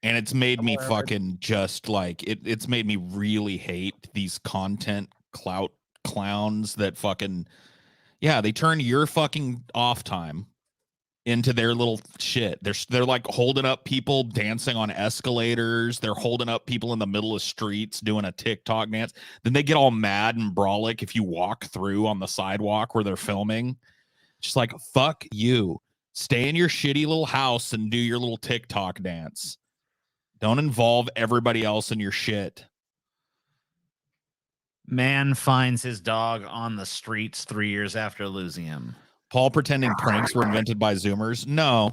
and it's made me fucking just like it's made me really hate these content clout clowns that fucking they turn your fucking off time into their little shit. They're like holding up people dancing on escalators. They're holding up people in the middle of streets doing a TikTok dance. Then they get all mad and brawlic if you walk through on the sidewalk where they're filming. Just like, fuck you. Stay in your shitty little house and do your little TikTok dance. Don't involve everybody else in your shit. Man finds his dog on the streets 3 years after losing him. Paul pretending pranks were invented by Zoomers. No,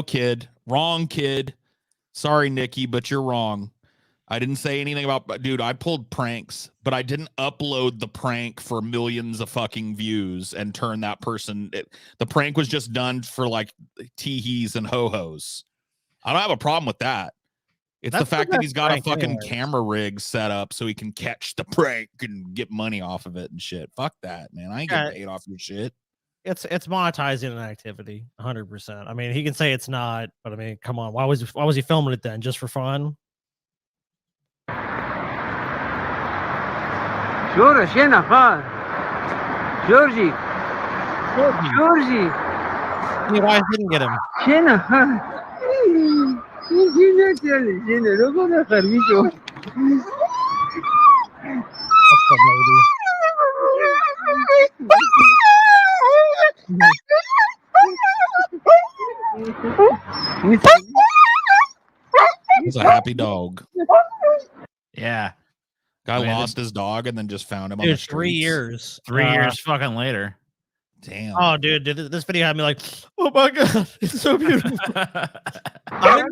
kid. Wrong, kid. Sorry, Nikki, but you're wrong. I didn't say anything about, dude, I pulled pranks, but I didn't upload the prank for millions of fucking views and turn that person. The prank was just done for like teehees and ho-hos. I don't have a problem with that. It's the fact that he's got a fucking camera rig set up so he can catch the prank and get money off of it and shit. Fuck that, man. I ain't getting paid off your shit. It's monetizing an activity, 100%. I mean, he can say it's not, but I mean, come on. Why was he filming it then? Just for fun? Sure, Jennifer. Georgie. Why didn't get him? Jennifer. He's a happy dog. Yeah. Guy lost his dog and then just found him on the streets. 3 years. 3 years fucking later. Damn. Oh, dude, this video had me like, oh my god, it's so beautiful. I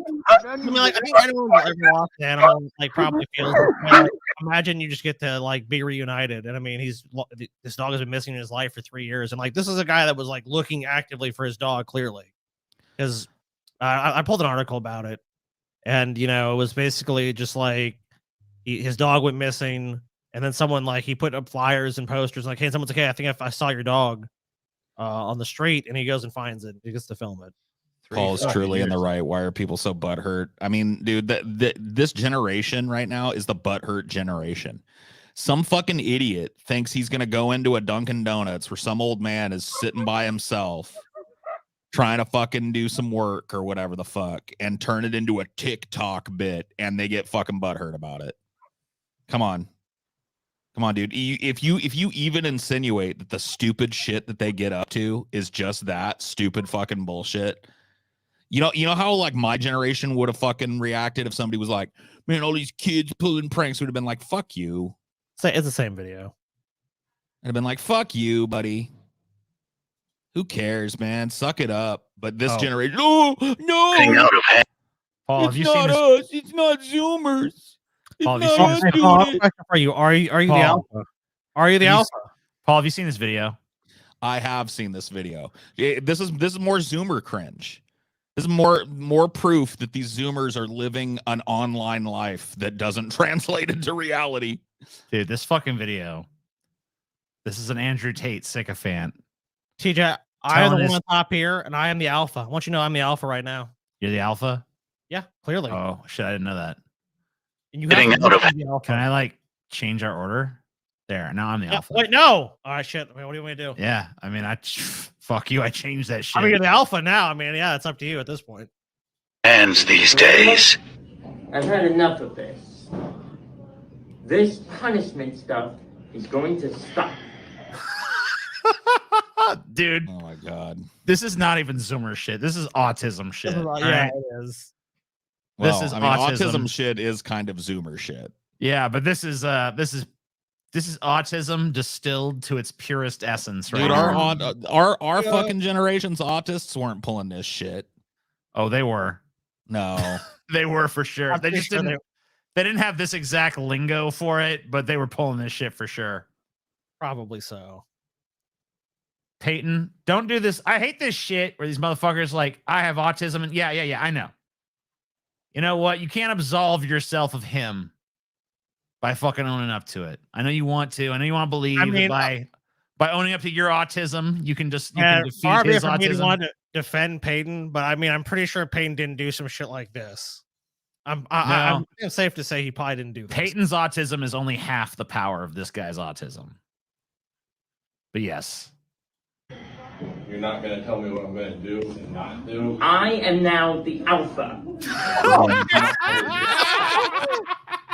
mean, like, I think anyone who ever lost an animal like probably feels. Like, imagine you just get to like be reunited, and I mean, this dog has been missing in his life for 3 years, and like this is a guy that was like looking actively for his dog, clearly, because I pulled an article about it, and you know, it was basically just like his dog went missing, and then someone like he put up flyers and posters like, hey, someone's like, hey, I think I saw your dog on the street, and he goes and finds it. He gets to film it. Paul is truly in the right. Why are people so butthurt? I mean, dude, this generation right now is the butthurt generation. Some fucking idiot thinks he's gonna go into a Dunkin' Donuts where some old man is sitting by himself trying to fucking do some work or whatever the fuck and turn it into a TikTok bit, and they get fucking butthurt about it. Come on, dude. If you even insinuate that the stupid shit that they get up to is just that stupid fucking bullshit, you know how like my generation would have fucking reacted if somebody was like, man, all these kids pulling pranks, would have been like, fuck you. It's the same video. I'd have been like, fuck you, buddy. Who cares, man? Suck it up. But this generation, no, Paul, it's not us. It's not Zoomers. Paul, are you the alpha? Are you the alpha? Paul, have you seen this video? I have seen this video. This is more Zoomer cringe. This is more proof that these Zoomers are living an online life that doesn't translate into reality. Dude, this fucking video. This is an Andrew Tate sycophant. TJ, I am the one on top here, and I am the alpha. I want you to know I'm the alpha right now. You're the alpha? Yeah, clearly. Oh shit, I didn't know that. And you have Can I like change our order? There, now I'm the alpha. Wait, no. All right, shit. I mean, what do you want me to do? Yeah, I mean, fuck you. I changed that shit. I mean, you're the alpha now. I mean, yeah, it's up to you at this point. Hands these days. I've had enough of this. This punishment stuff is going to stop. Dude. Oh my god. This is not even Zoomer shit. This is autism shit. Yeah, it is. Well, this is autism shit is kind of Zoomer shit. Yeah, but this is autism distilled to its purest essence, right? Dude, our fucking generation's autists weren't pulling this shit. Oh, they were. No. They were for sure. They just didn't they didn't have this exact lingo for it, but they were pulling this shit for sure. Probably so. Peyton, don't do this. I hate this shit where these motherfuckers like, I have autism. And yeah, I know. You know what? You can't absolve yourself of him by fucking owning up to it. I know you want to. I know you want to believe that by owning up to your autism, you can just defeat his autism. Want to defend Peyton, but I mean, I'm pretty sure Peyton didn't do some shit like this. I'm safe to say he probably didn't do this. Peyton's autism is only half the power of this guy's autism. But yes. You're not going to tell me what I'm going to do and not do. I am now the alpha.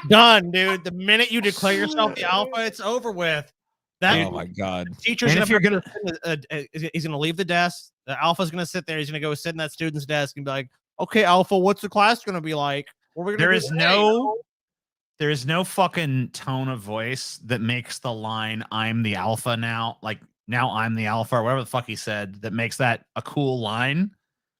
Done, dude. The minute you declare yourself the alpha, it's over with. Oh my God. The teacher's he's gonna leave the desk. The alpha's gonna sit there. He's gonna go sit in that student's desk and be like, "Okay, alpha, what's the class gonna be like?" There is no fucking tone of voice that makes the line "I'm the alpha now," like now I'm the alpha or whatever the fuck he said, that makes that a cool line.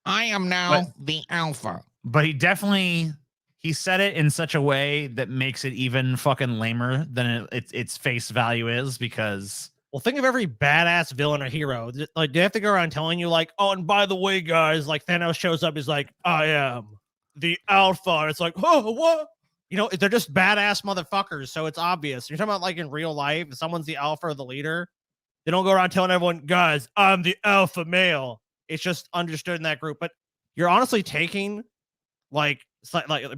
I am now the alpha. But he said it in such a way that makes it even fucking lamer than its face value is, because... Well, think of every badass villain or hero. Like, they have to go around telling you, like, oh, and by the way, guys, like, Thanos shows up, he's like, I am the alpha. It's like, oh, what? You know, they're just badass motherfuckers, so it's obvious. You're talking about, like, in real life, if someone's the alpha or the leader, they don't go around telling everyone, guys, I'm the alpha male. It's just understood in that group. But you're honestly taking, like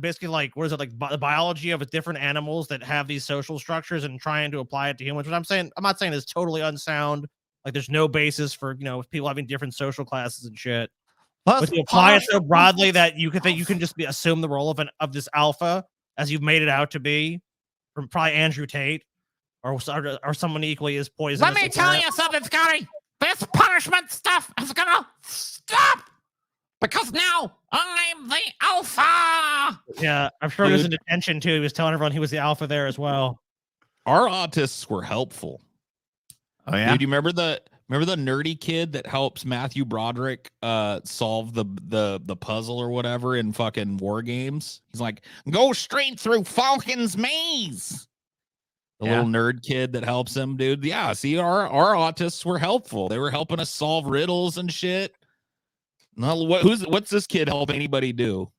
basically like what is it, like the biology of different animals that have these social structures and trying to apply it to humans, which I'm not saying is totally unsound. Like there's no basis for, you know, people having different social classes and shit. But you apply it so broadly that you can just assume the role of this alpha as you've made it out to be, from probably Andrew Tate or someone equally as poisonous. Let me tell you something, Scotty. This punishment stuff is gonna stop. Because now I'm the alpha. Yeah, I'm sure he was in detention too. He was telling everyone he was the alpha there as well. Our autists were helpful. Oh yeah. Dude, you remember the nerdy kid that helps Matthew Broderick solve the puzzle or whatever in fucking War Games? He's like, go straight through Falcon's maze. The little nerd kid that helps him, dude. Yeah, see, our autists were helpful. They were helping us solve riddles and shit. No, what's this kid help anybody do?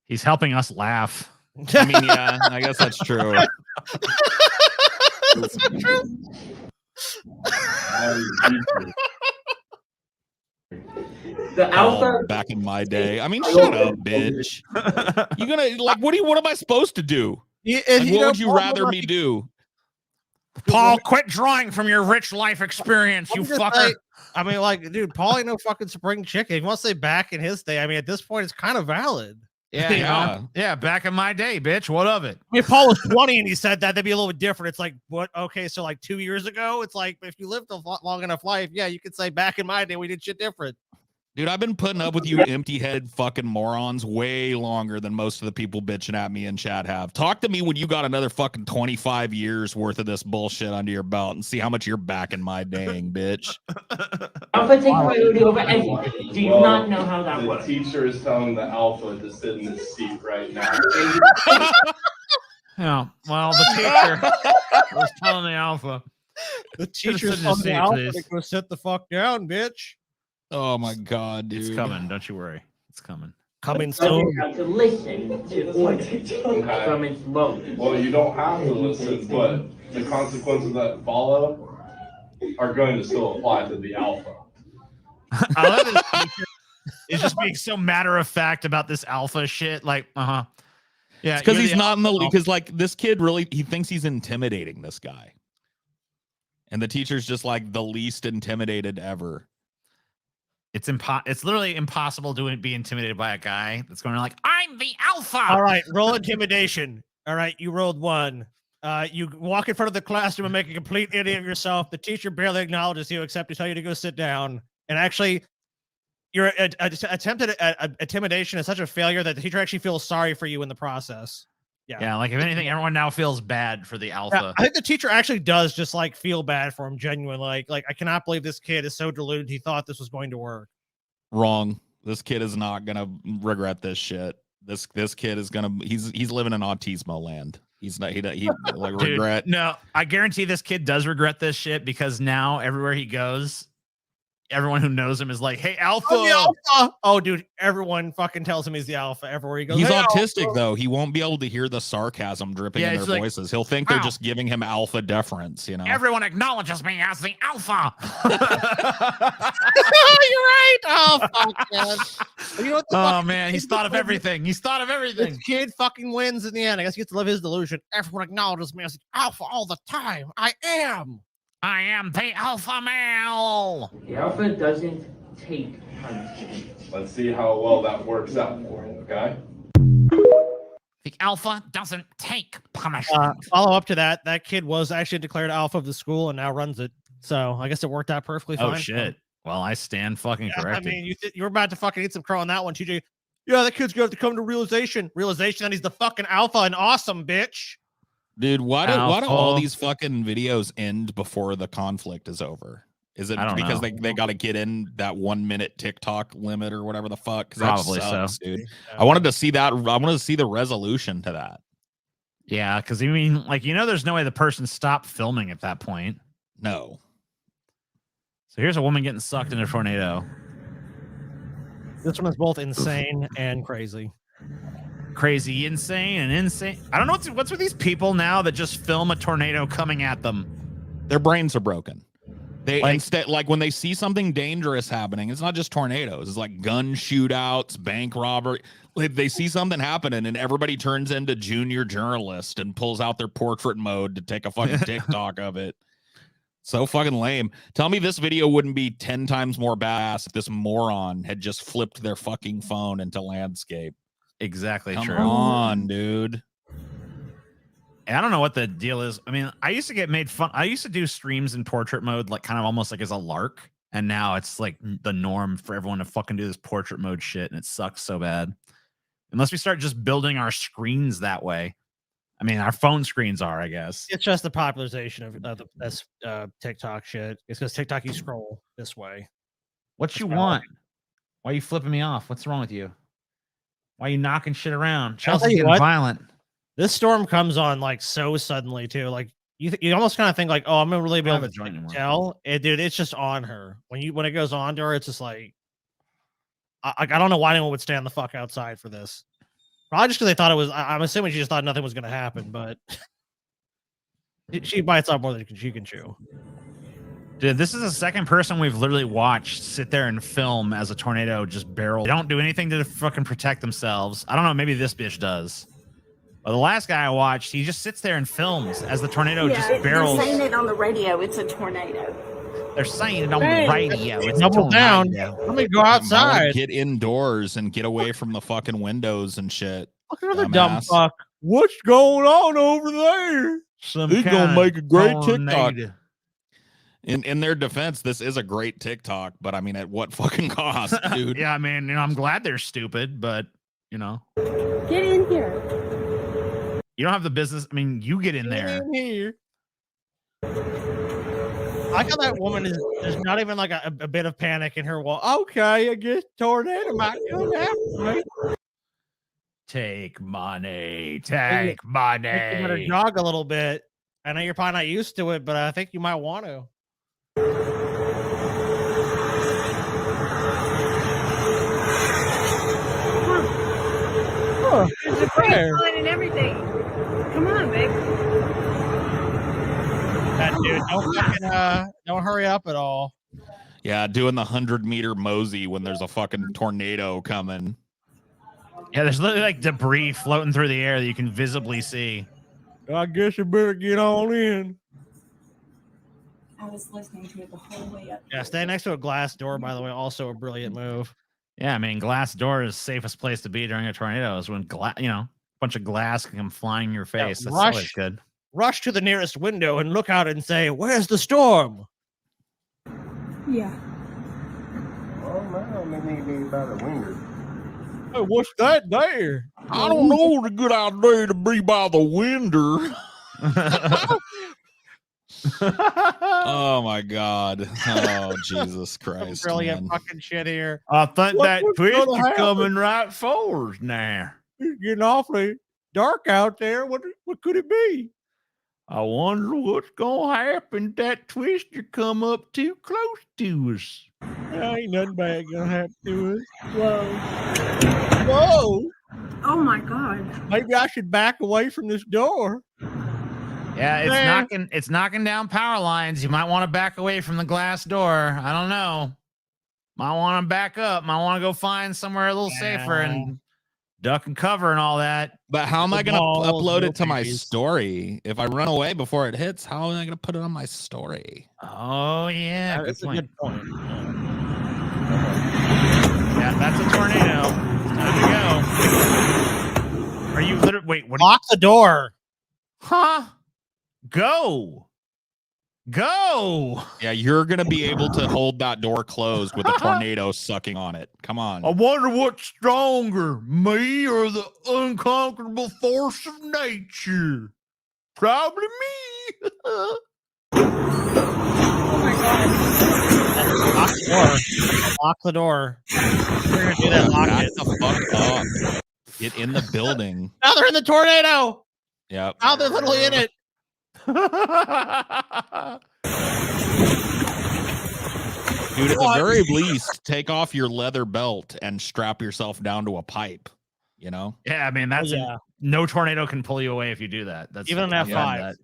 He's helping us laugh. I mean, yeah, I guess that's true. That's so true. The alpha back in my day. I mean, shut up, bitch. You gonna like what am I supposed to do? Like, what would you rather me do? Paul, quit drawing from your rich life experience, you fucker. I mean, like, dude, Paul ain't no fucking spring chicken. If you want to say back in his day, I mean, at this point, it's kind of valid. Yeah, back in my day, bitch. What of it? If Paul was 20 and he said that, that'd be a little bit different. It's like, what? Okay, so like 2 years ago, it's like, if you lived a long enough life, yeah, you could say back in my day, we did shit different. Dude, I've been putting up with you empty-headed fucking morons way longer than most of the people bitching at me in chat have. Talk to me when you got another fucking 25 years worth of this bullshit under your belt and see how much you're back in my dang, bitch. Alpha take priority over everything. Do you not know how that works? The teacher is telling the alpha to sit in this seat right now. Yeah, well, the teacher was telling the alpha. The teacher's telling the alpha to go sit the fuck down, bitch. Oh my God, dude. It's coming. Don't you worry. It's coming. Coming soon. You have to listen to orders from its load. Well, you don't have to listen, but the consequences that follow are going to still apply to the alpha. I love this teacher is just being so matter of fact about this alpha shit. Like, yeah, because he's not in the league. Because like this kid really, he thinks he's intimidating this guy, and the teacher's just like the least intimidated ever. It's literally impossible to be intimidated by a guy that's going like, I'm the alpha. All right, roll intimidation. All right, you rolled 1. You walk in front of the classroom and make a complete idiot of yourself. The teacher barely acknowledges you except to tell you to go sit down. And actually, your attempted intimidation is such a failure that the teacher actually feels sorry for you in the process. Yeah, like if anything, everyone now feels bad for the alpha. Yeah, I think the teacher actually does just like feel bad for him, genuinely. Like I cannot believe this kid is so deluded he thought this was going to work. Wrong. This kid is not gonna regret this shit. This kid is gonna he's living in autismo land. He's not he like Dude, regret. No, I guarantee this kid does regret this shit because now everywhere he goes, everyone who knows him is like, "Hey, Alpha." I'm the alpha. Oh, dude, everyone fucking tells him he's the alpha everywhere he goes. He's "Hey, autistic alpha." though. He won't be able to hear the sarcasm dripping in it's their like, voices. He'll think they're just giving him alpha deference, you know. Everyone acknowledges me as the Alpha. You're right. Oh, fuck, man. You know what man, he's thought of everything. He's thought of everything. This kid fucking wins in the end. I guess he gets to live his delusion. Everyone acknowledges me as the alpha all the time. I am the alpha male. The alpha doesn't take punishment. Let's see how well that works out for you, okay? The alpha doesn't take punishment. Follow up to that. That kid was actually declared alpha of the school and now runs it. So I guess it worked out perfectly fine. Oh shit. Well, I stand fucking corrected. I mean, you were about to fucking eat some crow on that one, TJ. Yeah, that kid's gonna have to come to realization that he's the fucking alpha and awesome, bitch. Dude, why do all these fucking videos end before the conflict is over? Is it because they got to get in that 1 minute TikTok limit or whatever the fuck? Probably sucks, so, dude. I wanted to see that. I wanted to see the resolution to that. Yeah, because you mean, like, there's no way the person stopped filming at that point. No. So here's a woman getting sucked in a tornado. This one is both insane and crazy. Crazy, insane, and insane. I don't know what's with these people now that just film a tornado coming at them. Their brains are broken. They instead, like when they see something dangerous happening, it's not just tornadoes. It's like gun shootouts, bank robbery. Like they see something happening and everybody turns into junior journalist and pulls out their portrait mode to take a fucking TikTok of it. So fucking lame. Tell me this video wouldn't be 10 times more badass if this moron had just flipped their fucking phone into landscape. Exactly. Come true. on, dude. And I don't know what the deal is. I mean, I used to get made fun. I used to do streams in portrait mode, like kind of almost like as a lark. And now it's like the norm for everyone to fucking do this portrait mode shit. And it sucks so bad. Unless we start just building our screens that way. I mean, our phone screens are, I guess. It's just the popularization of this TikTok shit. It's because TikTok, you scroll this way. What you want? Why are you flipping me off? What's wrong with you? Why are you knocking shit around? Chelsea's getting violent. This storm comes on like so suddenly too. Like you almost kind of think like, oh, I'm gonna really be able to tell. Dude, it's just on her. When it goes on to her, it's just like, I don't know why anyone would stand the fuck outside for this. Probably just because they thought it was. I'm assuming she just thought nothing was gonna happen, but she bites off more than she can chew. Dude, this is the second person we've literally watched sit there and film as a tornado just barrel. They don't do anything to fucking protect themselves. I don't know. Maybe this bitch does. But the last guy I watched, he just sits there and films as the tornado just barrels. They're saying it on the radio. It's a tornado. They're saying it on the radio. It's double down. Let me go outside. Get indoors and get away from the fucking windows and shit. Look at the dumb fuck. What's going on over there? He's gonna make a great TikTok. In their defense, this is a great TikTok, but I mean, at what fucking cost, dude? Yeah, I mean, I'm glad they're stupid, but Get in here. You don't have the business. I mean, you get in there. In here. I like how that woman there's not even like a bit of panic in her. Well, okay, I guess tornado might come after me. Take money. Take money. You better jog a little bit. I know you're probably not used to it, but I think you might want to. Oh, there's a fire and everything. Come on, babe. That dude, don't hurry up at all. Yeah, doing the 100-meter mosey when there's a fucking tornado coming. Yeah, there's literally like debris floating through the air that you can visibly see. I guess you better get on in. I was listening to it the whole way up. Yeah, stay next to a glass door, by the way, also a brilliant move. Yeah, I mean, glass door is the safest place to be during a tornado is when a bunch of glass can come flying in your face. Yeah, That's always good. Rush to the nearest window and look out and say, "Where's the storm?" Yeah. Oh man, maybe be by the window. Hey, what's that there? I don't know. It's a good idea to be by the window. Oh my God! Oh Jesus Christ! Brilliant fucking shit here. I think that twist is coming right for us now. It's getting awfully dark out there. What could it be? I wonder what's gonna happen. That twister come up too close to us. Ain't nothing bad gonna happen to us. Whoa. Whoa! Oh my god. Maybe I should back away from this door. Yeah, it's knocking down power lines. You might want to back away from the glass door. I don't know. Might want to back up. Might want to go find somewhere a little safer and duck and cover and all that. But how am I going to upload it to my story? If I run away before it hits, how am I going to put it on my story? Oh, yeah. That's a good point. Yeah, that's a tornado. It's time to go. Are you literally... Wait, what? Lock the door. Huh? Go. Yeah, you're going to be able to hold that door closed with the tornado sucking on it. Come on. I wonder what's stronger, me or the unconquerable force of nature? Probably me. Oh my god. Lock the door. Lock the door. We're going to do that. Lock it. The fuck up. Get in the building. Now they're in the tornado. Yep. Now they're literally in it. Dude, at the very least, take off your leather belt and strap yourself down to a pipe, you know? Yeah, I mean, that's no tornado can pull you away if you do that. That's even an F5.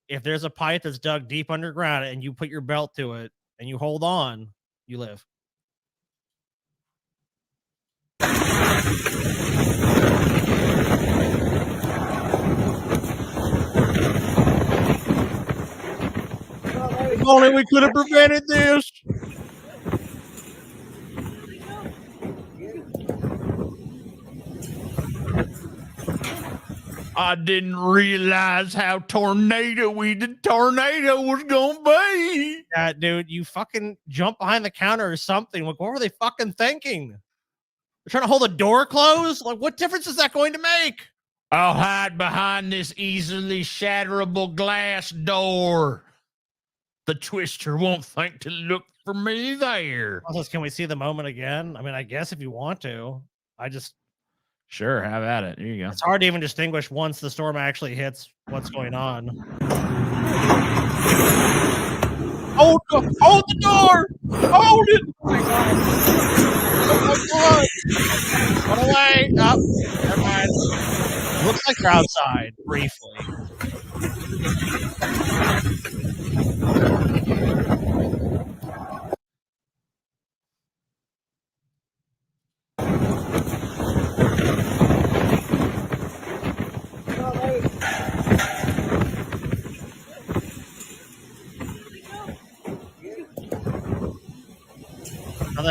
If there's a pipe that's dug deep underground and you put your belt to it and you hold on, you live. If only we could have prevented this. I didn't realize how tornado-y the tornado was gonna be. Yeah, dude, you fucking jump behind the counter or something. Like, what were they fucking thinking? They're trying to hold the door closed? Like, what difference is that going to make? I'll hide behind this easily shatterable glass door. The twister won't think to look for me there. Also, can we see the moment again? I mean, I guess if you want to. Sure, have at it. Here you go. It's hard to even distinguish once the storm actually hits what's going on. Hold the door! Hold it! Oh my god! Run away! Oh, never mind. Looks like they're outside, briefly.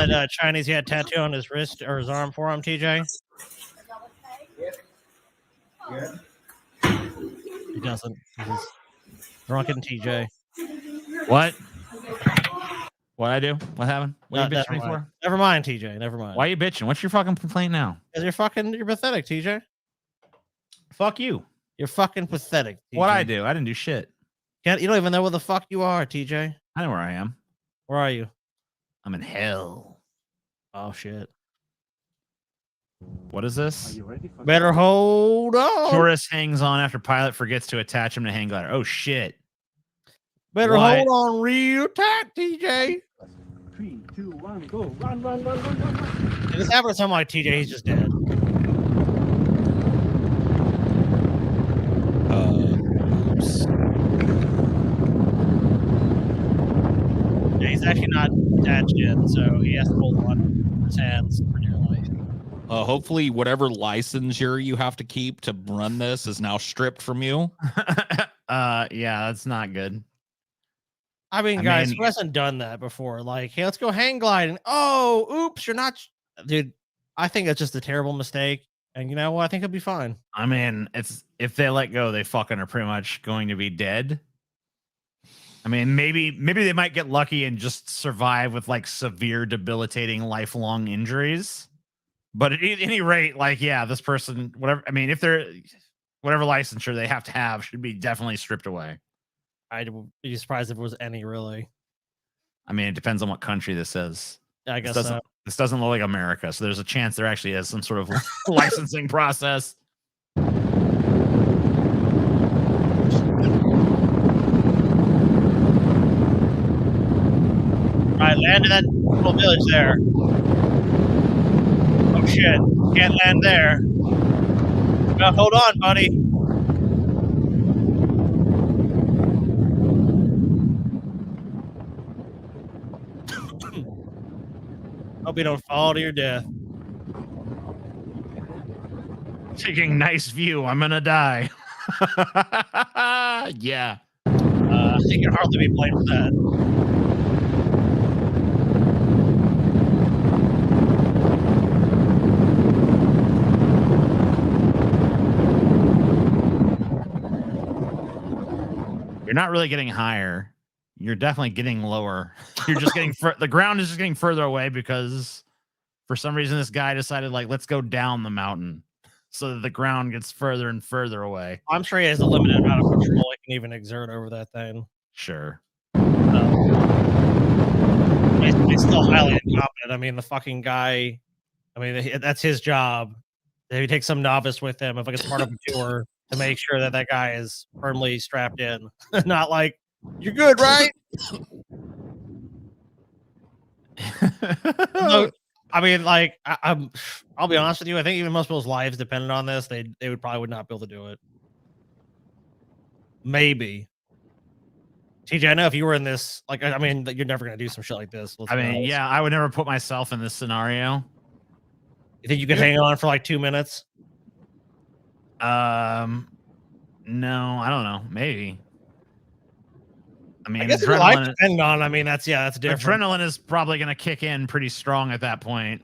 That Chinese he had tattoo on his wrist or his arm for him, TJ? Yeah. He doesn't. He's drunken TJ. What? What I do? What happened? What you bitching me for? Never mind, TJ. Never mind. Why are you bitching? What's your fucking complaint now? Because you're pathetic, TJ. Fuck you. You're fucking pathetic, TJ. What I do? I didn't do shit. You don't even know where the fuck you are, TJ. I know where I am. Where are you? I'm in hell. Oh shit. What is this? Are you ready for Better hold on. Tourist hangs on after pilot forgets to attach him to hang glider. Oh shit. Better hold on real tight, TJ. 3, 2, 1, go. Run. If this happened to someone like TJ, he's just dead. Oops. Yeah, he's actually not attached yet, so he has to hold on his hands for dear life. Hopefully, whatever licensure you have to keep to run this is now stripped from you. Yeah, that's not good. I mean, guys, who hasn't done that before? Like, hey, let's go hang gliding. Oh, oops, you're not. Dude, I think that's just a terrible mistake. And you know what? I think it'll be fine. I mean, it's if they let go, they fucking are pretty much going to be dead. I mean, maybe they might get lucky and just survive with like severe, debilitating, lifelong injuries. But at any rate, like, yeah, this person, whatever. I mean, if they're whatever licensure they have to have should be definitely stripped away. I'd be surprised if it was any, really. I mean, it depends on what country this is. I guess this doesn't look like America, so there's a chance there actually is some sort of licensing process. All right, land in that Little village there. Oh shit! Can't land there. Hold on, buddy. Hope you don't fall to your death. Taking nice view. I'm gonna die. Yeah. He can hardly be blamed for that. You're not really getting higher. You're definitely getting lower. You're just getting the ground is just getting further away because for some reason this guy decided like let's go down the mountain so that the ground gets further and further away. I'm sure he has a limited amount of control he can even exert over that thing. Sure. He's still highly incompetent. I mean, the fucking guy. I mean, that's his job. He takes some novice with him, if like it's part of a tour, to make sure that that guy is firmly strapped in. Not like, you're good, right? No, I mean, like, I'll be honest with you. I think even most people's lives depended on this. They would probably would not be able to do it. Maybe. TJ, I know if you were in this, like, I mean, you're never gonna do some shit like this. I mean, yeah, I would never put myself in this scenario. You think you could hang on for like 2 minutes? No, I don't know. Maybe. I mean, I guess life depend on. I mean, that's different. Adrenaline is probably going to kick in pretty strong at that point.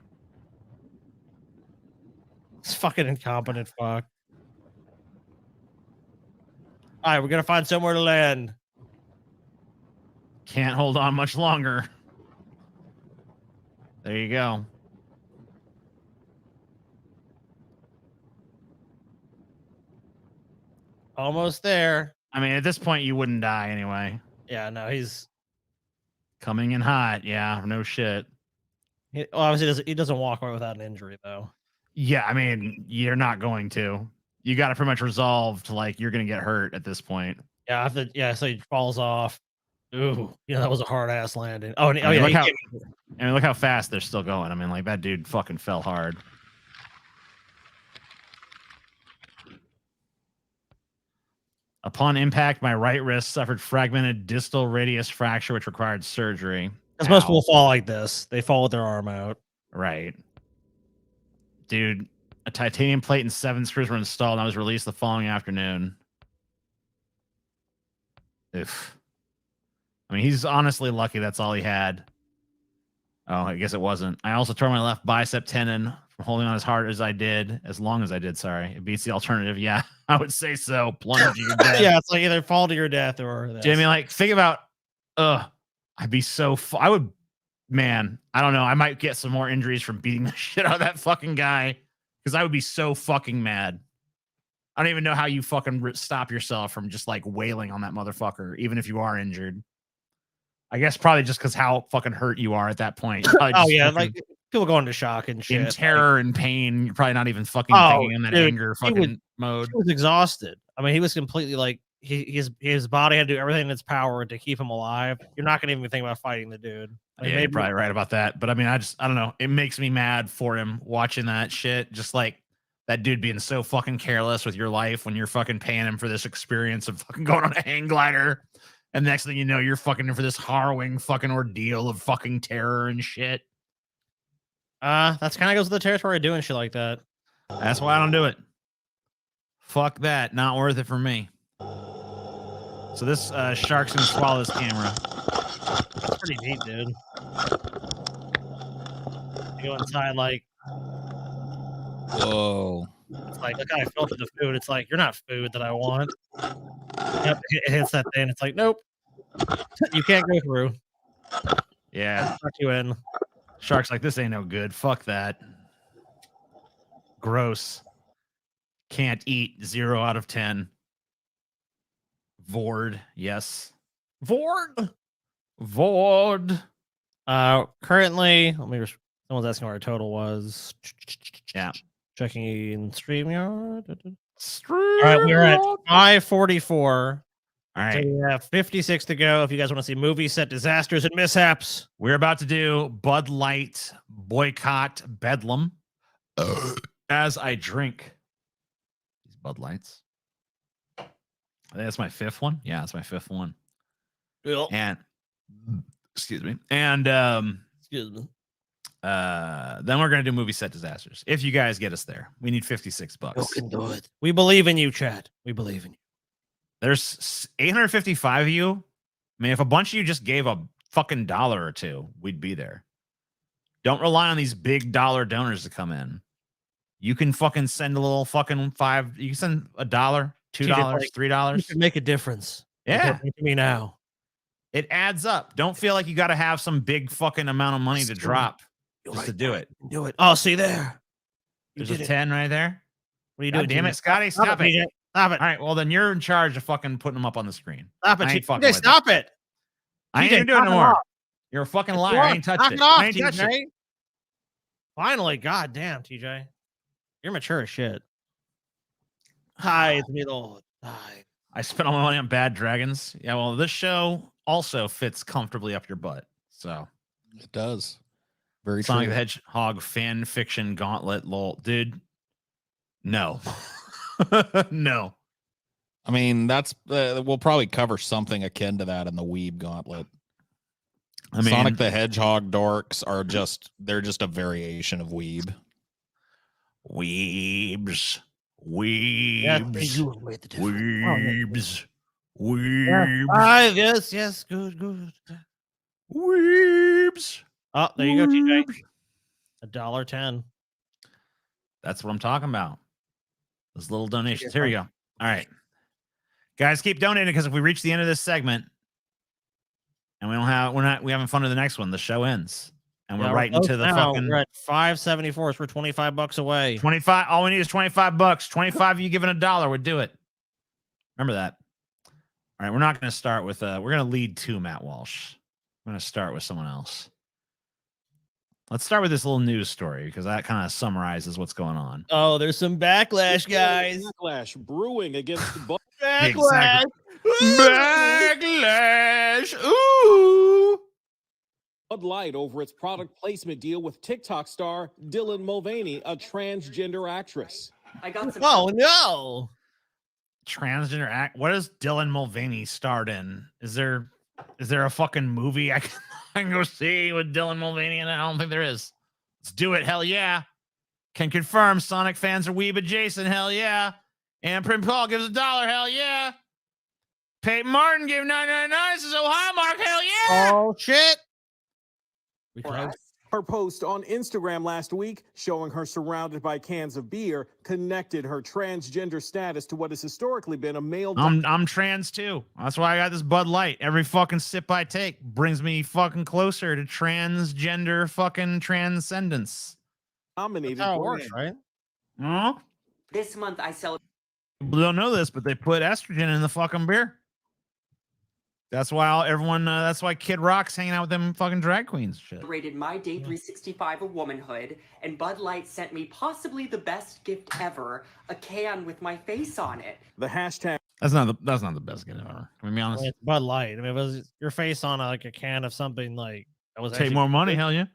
It's fucking incompetent fuck. All right, we're gonna find somewhere to land. Can't hold on much longer. There you go. Almost there. I mean, at this point, you wouldn't die anyway. Yeah, no, he's coming in hot. Yeah, no shit. Obviously, he doesn't walk away without an injury, though. Yeah, I mean, you're not going to. You got to pretty much resolve to like you're going to get hurt at this point. Yeah, so he falls off. Ooh, that was a hard ass landing. Oh, and, look how fast they're still going. I mean, like that dude fucking fell hard. Upon impact, my right wrist suffered fragmented distal radius fracture, which required surgery. Because most people fall like this. They fall with their arm out. Right. Dude, a titanium plate and 7 screws were installed, and I was released the following afternoon. Oof. I mean, he's honestly lucky that's all he had. Oh, I guess it wasn't. I also tore my left bicep tendon from holding on as hard as I did, as long as I did, sorry. It beats the alternative. Yeah, I would say so. Plunge to your death. Yeah, it's like either fall to your death or this. Jamie, like, think about, I'd be so, I would, man, I don't know. I might get some more injuries from beating the shit out of that fucking guy because I would be so fucking mad. I don't even know how you fucking stop yourself from just like wailing on that motherfucker, even if you are injured. I guess probably just because how fucking hurt you are at that point. Oh, yeah, like people go into shock and shit. In terror and pain, you're probably not even fucking thinking in that anger fucking mode. He was exhausted. I mean, he was completely like, his body had to do everything in its power to keep him alive. You're not going to even think about fighting the dude. I mean, yeah, you're probably right about that. But I mean, I don't know. It makes me mad for him watching that shit. Just like that dude being so fucking careless with your life when you're fucking paying him for this experience of fucking going on a hang glider. And next thing you know, you're fucking in for this harrowing fucking ordeal of fucking terror and shit. That's kind of goes with the territory of doing shit like that. That's why I don't do it. Fuck that. Not worth it for me. So this shark's gonna swallow this camera. That's pretty neat, dude. You go inside, like, whoa. It's like, look how I filtered the food. It's like, you're not food that I want. Yep, it hits that thing. It's like, nope. You can't go through. Yeah. Suck you in. Shark's like, this ain't no good. Fuck that. Gross. Can't eat. 0 out of 10. Vord. Yes. Vord. Currently, someone's asking what our total was. Yeah. Checking StreamYard. All right, we're at 544. All right. So we have 56 to go. If you guys want to see movie set disasters and mishaps, we're about to do Bud Light boycott bedlam as I drink these Bud Lights. I think that's my fifth one. Yeah, that's my fifth one. Yep. And excuse me. And excuse me. Then we're gonna do movie set disasters. If you guys get us there, we need $56. You can do it. We believe in you, Chad. We believe in you. There's 855 of you. I mean, if a bunch of you just gave a fucking $1 or $2, we'd be there. Don't rely on these big dollar donors to come in. You can fucking send a little fucking $5. You can send $1, $2, $3. You can make a difference. Yeah. To me now. It adds up. Don't feel like you got to have some big fucking amount of money to drop just to do it. Do it. Oh, see there. There's a 10 right there. What are you God doing? damn it, Scotty. Stop it. TJ. Stop it. All right. Well, then you're in charge of fucking putting them up on the screen. Stop it. I ain't TJ, fucking with stop it. I ain't TJ, even doing it no knock it more. off. You're a fucking liar. I ain't touched Knock it. it off, I ain't touched TJ. it. Finally, god damn, TJ. You're mature as shit. Hi, it's me, Lord. Hi. I spent all my money on Bad Dragons. Yeah, well, this show also fits comfortably up your butt. So it does. Very Sonic true. the Hedgehog fan fiction gauntlet, lol. Dude, no. No. I mean, that's we'll probably cover something akin to that in the Weeb Gauntlet. I mean, Sonic the Hedgehog dorks are they're just a variation of Weeb. Weebs. Yes, good. Weebs. Oh, there you go, TJ. $1.10. That's what I'm talking about. Those little donations. Here we go. All right. Guys, keep donating because if we reach the end of this segment and we haven't funded the next one, the show ends. And we're right into the fucking. We're at 574. So we're $25 away. 25. All we need is $25. 25 of you giving $1 would do it. Remember that. All right, we're not going to start with we're going to lead to Matt Walsh. I'm going to start with someone else. Let's start with this little news story because that kind of summarizes what's going on. Oh, there's some backlash, guys. Backlash brewing against the Backlash. Backlash. Ooh. Bud Light over its product placement deal with TikTok star Dylan Mulvaney, a transgender actress. I got some. Oh no! Transgender act. What is Dylan Mulvaney starred in? Is there a fucking movie I can go see with Dylan Mulvaney in it? I don't think there is. Let's do it. Hell yeah! Can confirm Sonic fans are weeb adjacent. Hell yeah! And Prim Paul gives $1. Hell yeah! Peyton Martin gave $9.99. Says oh hi Mark. Hell yeah! Oh shit! Her post on Instagram last week showing her surrounded by cans of beer connected her transgender status to what has historically been a male. I'm trans too. That's why I got this Bud Light. Every fucking sip I take brings me fucking closer to transgender fucking transcendence. Dominated. That's how it works, right? Huh? This month I celebrated. People don't know this, but they put estrogen in the fucking beer. That's why that's why Kid Rock's hanging out with them fucking drag queens. Shit. Celebrated my day 365 of womanhood, and Bud Light sent me possibly the best gift ever, a can with my face on it. The hashtag. That's not the best gift ever. Can we be honest? It's Bud Light. I mean, it was your face on a can of something like that was. Take more money, hell yeah.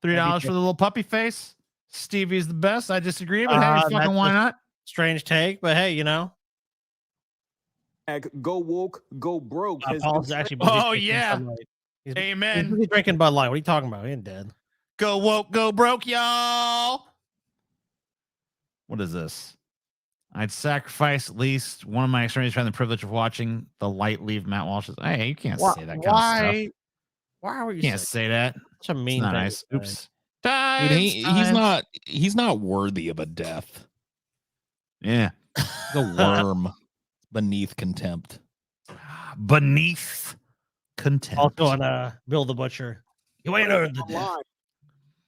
$3 for the little puppy face. Stevie's the best. I disagree, but hey, fucking why not? Strange take, but hey, you know. Go woke, go broke. Paul's actually. Oh yeah. Amen. He's drinking Bud Light. What are you talking about? He ain't dead. Go woke, go broke, y'all. What is this? I'd sacrifice at least one of my extremities for having the privilege of watching the light leave Matt Walsh's. Hey, you can't say that kind of stuff. Why are you? Can't say that. Such a mean thing. Nice. Oops. Dude, he's not worthy of a death. Yeah. The worm beneath contempt. Beneath contempt. Also on Bill the Butcher. You ain't earned the death.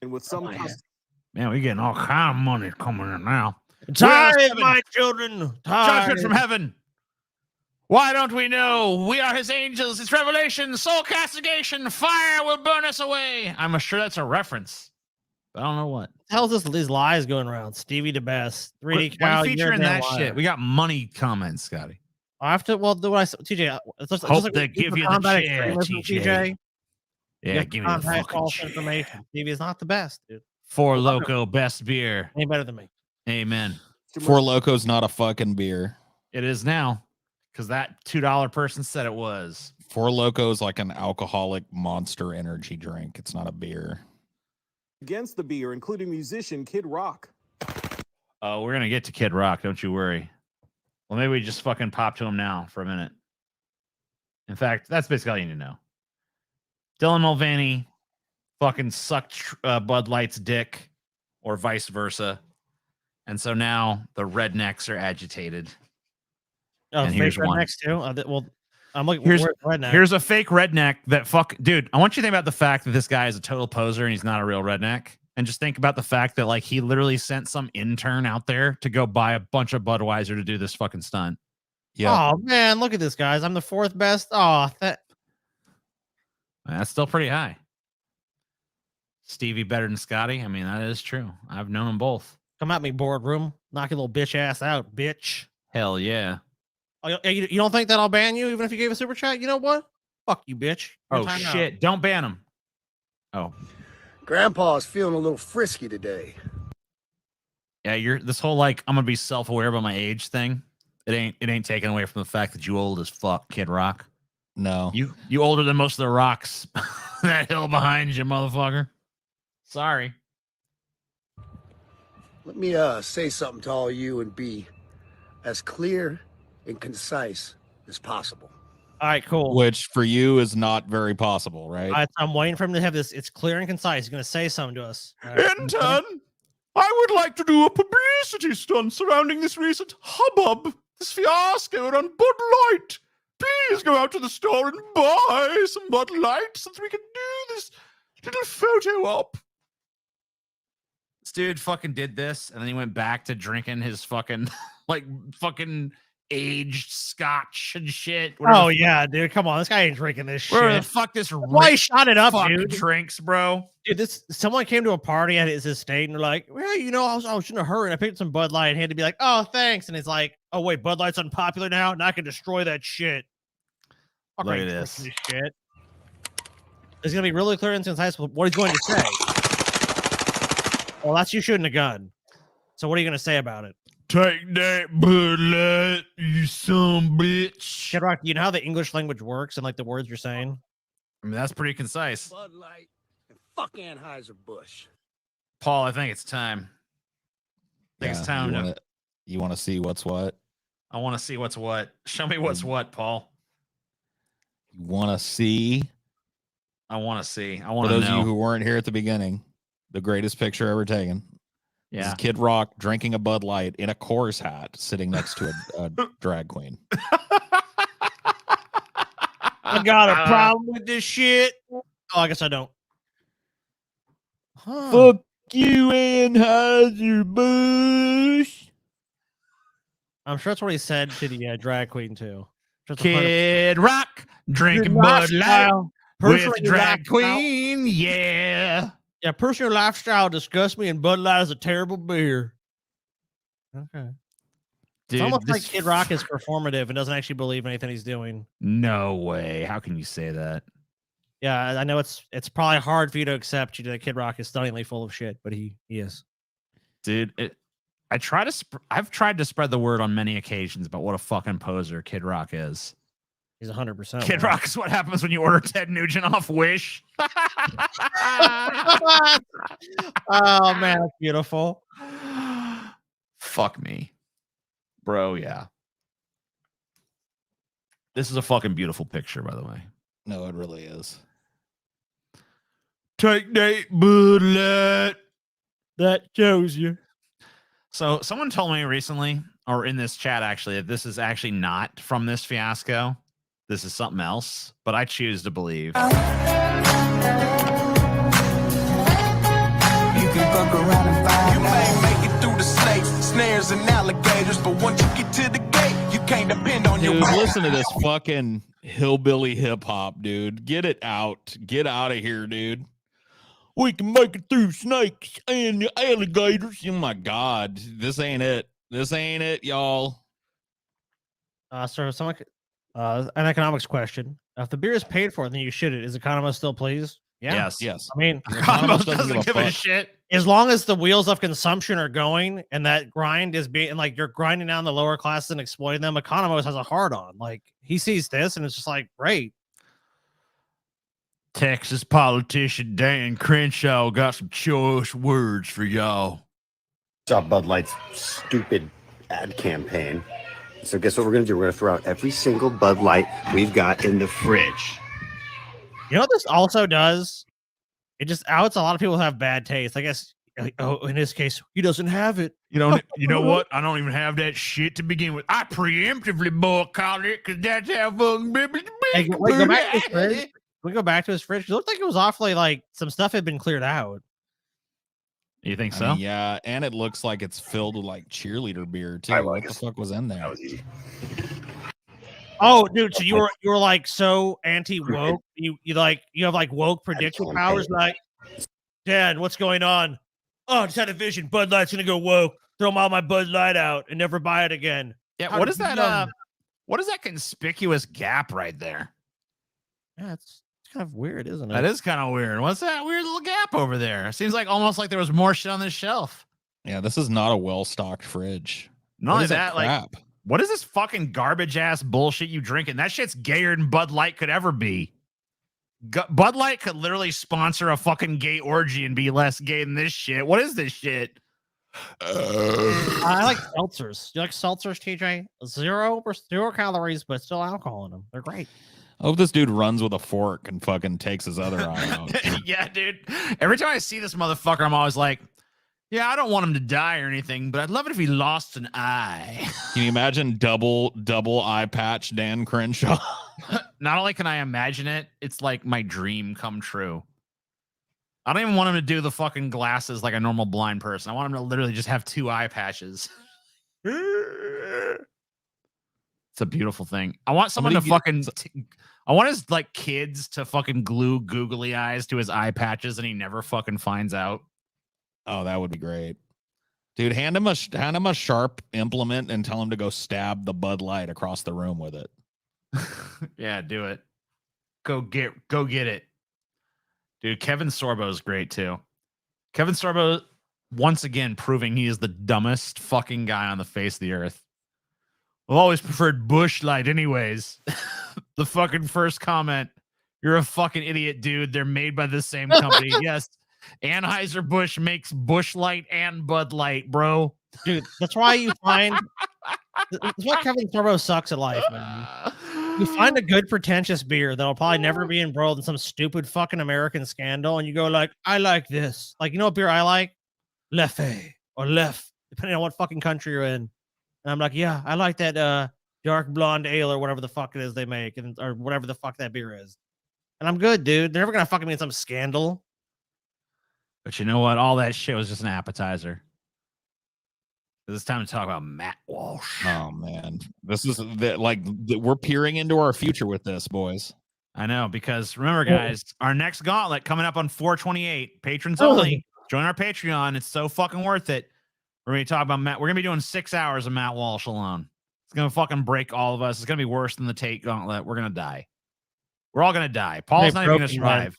And with some man, we getting all kind of money coming in now. Tired, my children. Judgment from heaven. Why don't we know? We are his angels. It's revelation, soul castigation. Fire will burn us away. I'm sure that's a reference. I don't know what. The hell's these lies going around? Stevie the best. 3D cow. What feature in that shit? We got money comments, Scotty. I have to. Well, do what I TJ. Hope they give you the chair, TJ. Yeah, give me the fucking false chair. information. TV is not the best, dude. Four Loco, best beer. Ain't better than me. Amen. Four Loco's not a fucking beer. It is now, because that $2 person said it was. Four Loco is like an alcoholic Monster energy drink. It's not a beer. Against the beer, including musician Kid Rock. Oh, we're gonna get to Kid Rock. Don't you worry. Well, maybe we just fucking pop to him now for a minute. In fact, that's basically all you need to know. Dylan Mulvaney fucking sucked Bud Light's dick, or vice versa. And so now the rednecks are agitated. Oh, and fake here's one. rednecks too? Well, I'm looking. Here's a fake redneck that dude, I want you to think about the fact that this guy is a total poser and he's not a real redneck. And just think about the fact that like he literally sent some intern out there to go buy a bunch of Budweiser to do this fucking stunt. Yeah. Oh man, look at this, guys. I'm the 4th best. Oh, that's still pretty high. Stevie better than Scotty. I mean, that is true. I've known them both. Come at me, boardroom. Knock your little bitch ass out, bitch. Hell yeah. Oh, you don't think that I'll ban you even if you gave a super chat? You know what? Fuck you, bitch. Oh shit! Out. Don't ban him. Oh. Grandpa's feeling a little frisky today. Yeah, you're this whole like I'm gonna be self-aware about my age thing. It ain't taken away from the fact that you old as fuck, Kid Rock. No, you older than most of the rocks. That hill behind you, motherfucker. Sorry. Let me say something to all you and be as clear and concise as possible. All right, cool. Which for you is not very possible, right? I'm waiting for him to have this. It's clear and concise. He's going to say something to us. Right. Intern, I would like to do a publicity stunt surrounding this recent hubbub, this fiasco around Bud Light. Please go out to the store and buy some Bud Light so that we can do this little photo op. This dude fucking did this, and then he went back to drinking his fucking fucking aged scotch and shit. Oh yeah, dude, come on, this guy ain't drinking this shit. Where the fuck this? Why he shot it up, dude? Drinks, bro. Dude, someone came to a party at his estate and they're like, well, you know, I was in a hurry and I picked up some Bud Light and he had to be like, oh, thanks. And it's like, oh wait, Bud Light's unpopular now, and I can destroy that shit. Look at this shit. It's gonna be really clear and concise what he's going to say. Well, that's you shooting a gun. So what are you gonna say about it? Take that, Bud Light, you son bitch. Kid Rock, you know how the English language works and like the words you're saying? I mean, that's pretty concise. Bud Light and fuck Anheuser-Busch. Paul, I think it's time. I think it's time You want to see what's what? I want to see what's what. Show me what's what, Paul. You want to see? I want to see. I want to know. For those of you who weren't here at the beginning, the greatest picture ever taken. Yeah. This is Kid Rock drinking a Bud Light in a Coors hat, sitting next to a drag queen. I got a problem with this shit. Oh, I guess I don't. Huh. Fuck you, Anheuser-Busch. I'm sure that's what he said to the drag queen too. Kid Rock drinking Bud Light with drag queen. Yeah. Yeah, personal lifestyle disgusts me, and Bud Light is a terrible beer. Okay. Dude, it's almost like Kid Rock is performative and doesn't actually believe anything he's doing. No way. How can you say that? Yeah, I know it's probably hard for you to accept that Kid Rock is stunningly full of shit, but he is. Dude, I've tried to spread the word on many occasions about what a fucking poser Kid Rock is. He's 100%. Kid Rock is what happens when you order Ted Nugent off Wish. Oh man, that's beautiful. Fuck me, bro. Yeah, this is a fucking beautiful picture, by the way. No, it really is. Take that Bud Light. That shows you. So someone told me recently, or in this chat actually, that this is actually not from this fiasco. This is something else, but I choose to believe. You can fuck around and find you may make it through the snakes, snares, and alligators, but once you get to the gate, you can't depend on your. Dude, listen to this fucking hillbilly hip hop, dude. Get it out. Get out of here, dude. We can make it through snakes and the alligators. Oh my God, this ain't it. This ain't it, y'all. So someone, an economics question. If the beer is paid for, then you should it. Is Economos still pleased? Yeah. Yes. I mean, Economos doesn't give a shit. As long as the wheels of consumption are going and that grind is being like you're grinding down the lower classes and exploiting them, Economos has a hard on. Like he sees this and it's just like, great. Texas politician Dan Crenshaw got some choice words for y'all. Saw Bud Light's stupid ad campaign. So guess what we're gonna do? We're gonna throw out every single Bud Light we've got in the fridge. You know what this also does? It just outs a lot of people who have bad taste. I guess. Oh, in this case, he doesn't have it. You know what? I don't even have that shit to begin with. I preemptively boycott it because that's how fucking. Hey, wait, go back to his fridge. Can we go back to his fridge? It looked like it was awfully like some stuff had been cleared out. You think so? I mean, yeah, and it looks like it's filled with like cheerleader beer too. What the fuck was in there? That was easy. Oh, dude! So you were like so anti woke. You have like woke prediction powers. Like, Dad, what's going on? Oh, I just had a vision. Bud Light's gonna go woke. Throw all my Bud Light out and never buy it again. Yeah. What is that? What is that conspicuous gap right there? Yeah, it's kind of weird, isn't it? That is kind of weird. What's that weird little gap over there? Seems like almost like there was more shit on this shelf. Yeah, this is not a well-stocked fridge. Not only that, like, what is this fucking garbage ass bullshit you drinking? That shit's gayer than Bud Light could ever be. Bud Light could literally sponsor a fucking gay orgy and be less gay than this shit. What is this shit? I like seltzers. You like seltzers, TJ? Zero calories, but still alcohol in them. They're great. I hope this dude runs with a fork and fucking takes his other eye out. Yeah, dude. Every time I see this motherfucker, I'm always like, yeah, I don't want him to die or anything, but I'd love it if he lost an eye. Can you imagine double eye patch Dan Crenshaw? Not only can I imagine it, it's like my dream come true. I don't even want him to do the fucking glasses like a normal blind person. I want him to literally just have 2 eye patches. It's a beautiful thing. I want someone to fucking... I want his like kids to fucking glue googly eyes to his eye patches and he never fucking finds out. Oh, that would be great. Dude, hand him a sharp implement and tell him to go stab the Bud Light across the room with it. Yeah, do it. Go get it. Dude, Kevin Sorbo is great too. Kevin Sorbo once again proving he is the dumbest fucking guy on the face of the earth. I've always preferred Bush Light anyways. The fucking first comment. You're a fucking idiot, dude. They're made by the same company. Yes. Anheuser-Busch makes Bush Light and Bud Light, bro. Dude, that's why you find that's why Kevin Sorbo sucks at life, man. You find a good pretentious beer that'll probably never be embroiled in some stupid fucking American scandal, and you go like, I like this. Like, you know what beer I like? Leffe or Lef, depending on what fucking country you're in. And I'm like, yeah, I like that dark blonde ale or whatever the fuck it is they make, or whatever the fuck that beer is. And I'm good, dude. They're never gonna fucking be in some scandal. But you know what? All that shit was just an appetizer. It's time to talk about Matt Walsh. Oh man, this is we're peering into our future with this, boys. I know, because remember, guys, our next gauntlet coming up on 4/28, patrons only. Join our Patreon. It's so fucking worth it. We're going to talk about Matt. We're going to be doing 6 hours of Matt Walsh alone. It's going to fucking break all of us. It's going to be worse than the Tate gauntlet. We're going to die. We're all going to die. Paul's not even going to survive.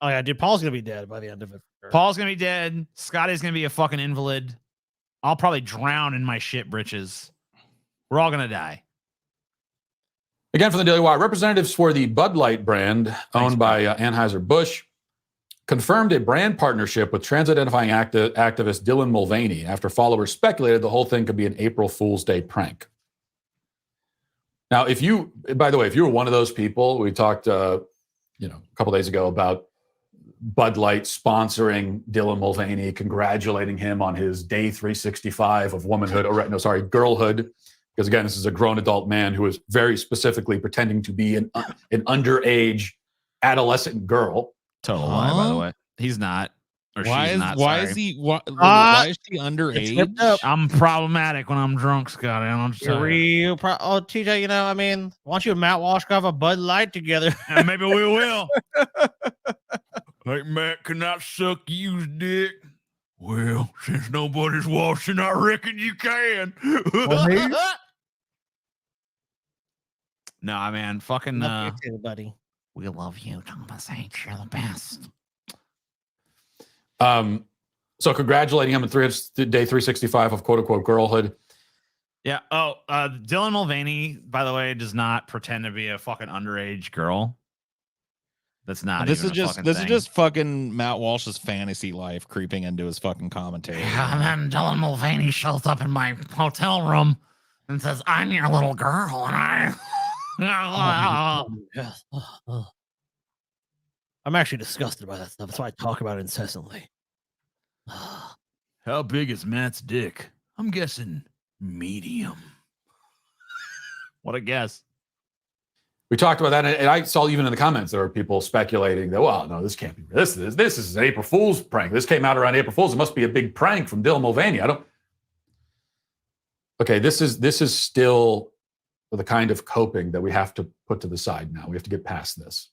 Oh, yeah, dude. Paul's going to be dead by the end of it. Sure. Paul's going to be dead. Scotty's going to be a fucking invalid. I'll probably drown in my shit britches. We're all going to die. Again, from the Daily Wire, representatives for the Bud Light brand owned by Anheuser-Busch confirmed a brand partnership with trans-identifying activist Dylan Mulvaney after followers speculated the whole thing could be an April Fool's Day prank. Now, by the way, if you were one of those people, we talked, a couple days ago about Bud Light sponsoring Dylan Mulvaney, congratulating him on his day 365 of girlhood. Because again, this is a grown adult man who is very specifically pretending to be an underage adolescent girl. Total lie, by the way. He's not. Or why she's is not. why sorry. is he why is she underage? I'm problematic when I'm drunk, Scotty. I don't TJ, why don't you and Matt Walsh go have a Bud Light together? And maybe we will. Like Matt cannot suck you's dick. Well, since nobody's washing, I reckon you can. No, man, fucking Love you too, buddy. we love you, Thomas H. You're the best. So congratulating him on day 365 of quote unquote girlhood. Yeah. Oh, Dylan Mulvaney, by the way, does not pretend to be a fucking underage girl. That's not. This even is just fucking Matt Walsh's fantasy life creeping into his fucking commentary. Yeah, and then Dylan Mulvaney shows up in my hotel room and says, "I'm your little girl," and I'm actually disgusted by that stuff. That's why I talk about it incessantly. How big is Matt's dick? I'm guessing medium. What a guess. We talked about that, and I saw even in the comments there were people speculating that, well, no, this can't be. This is an April Fool's prank. This came out around April Fool's. It must be a big prank from Dylan Mulvaney. Okay, this is still the kind of coping that we have to put to the side now. We have to get past this.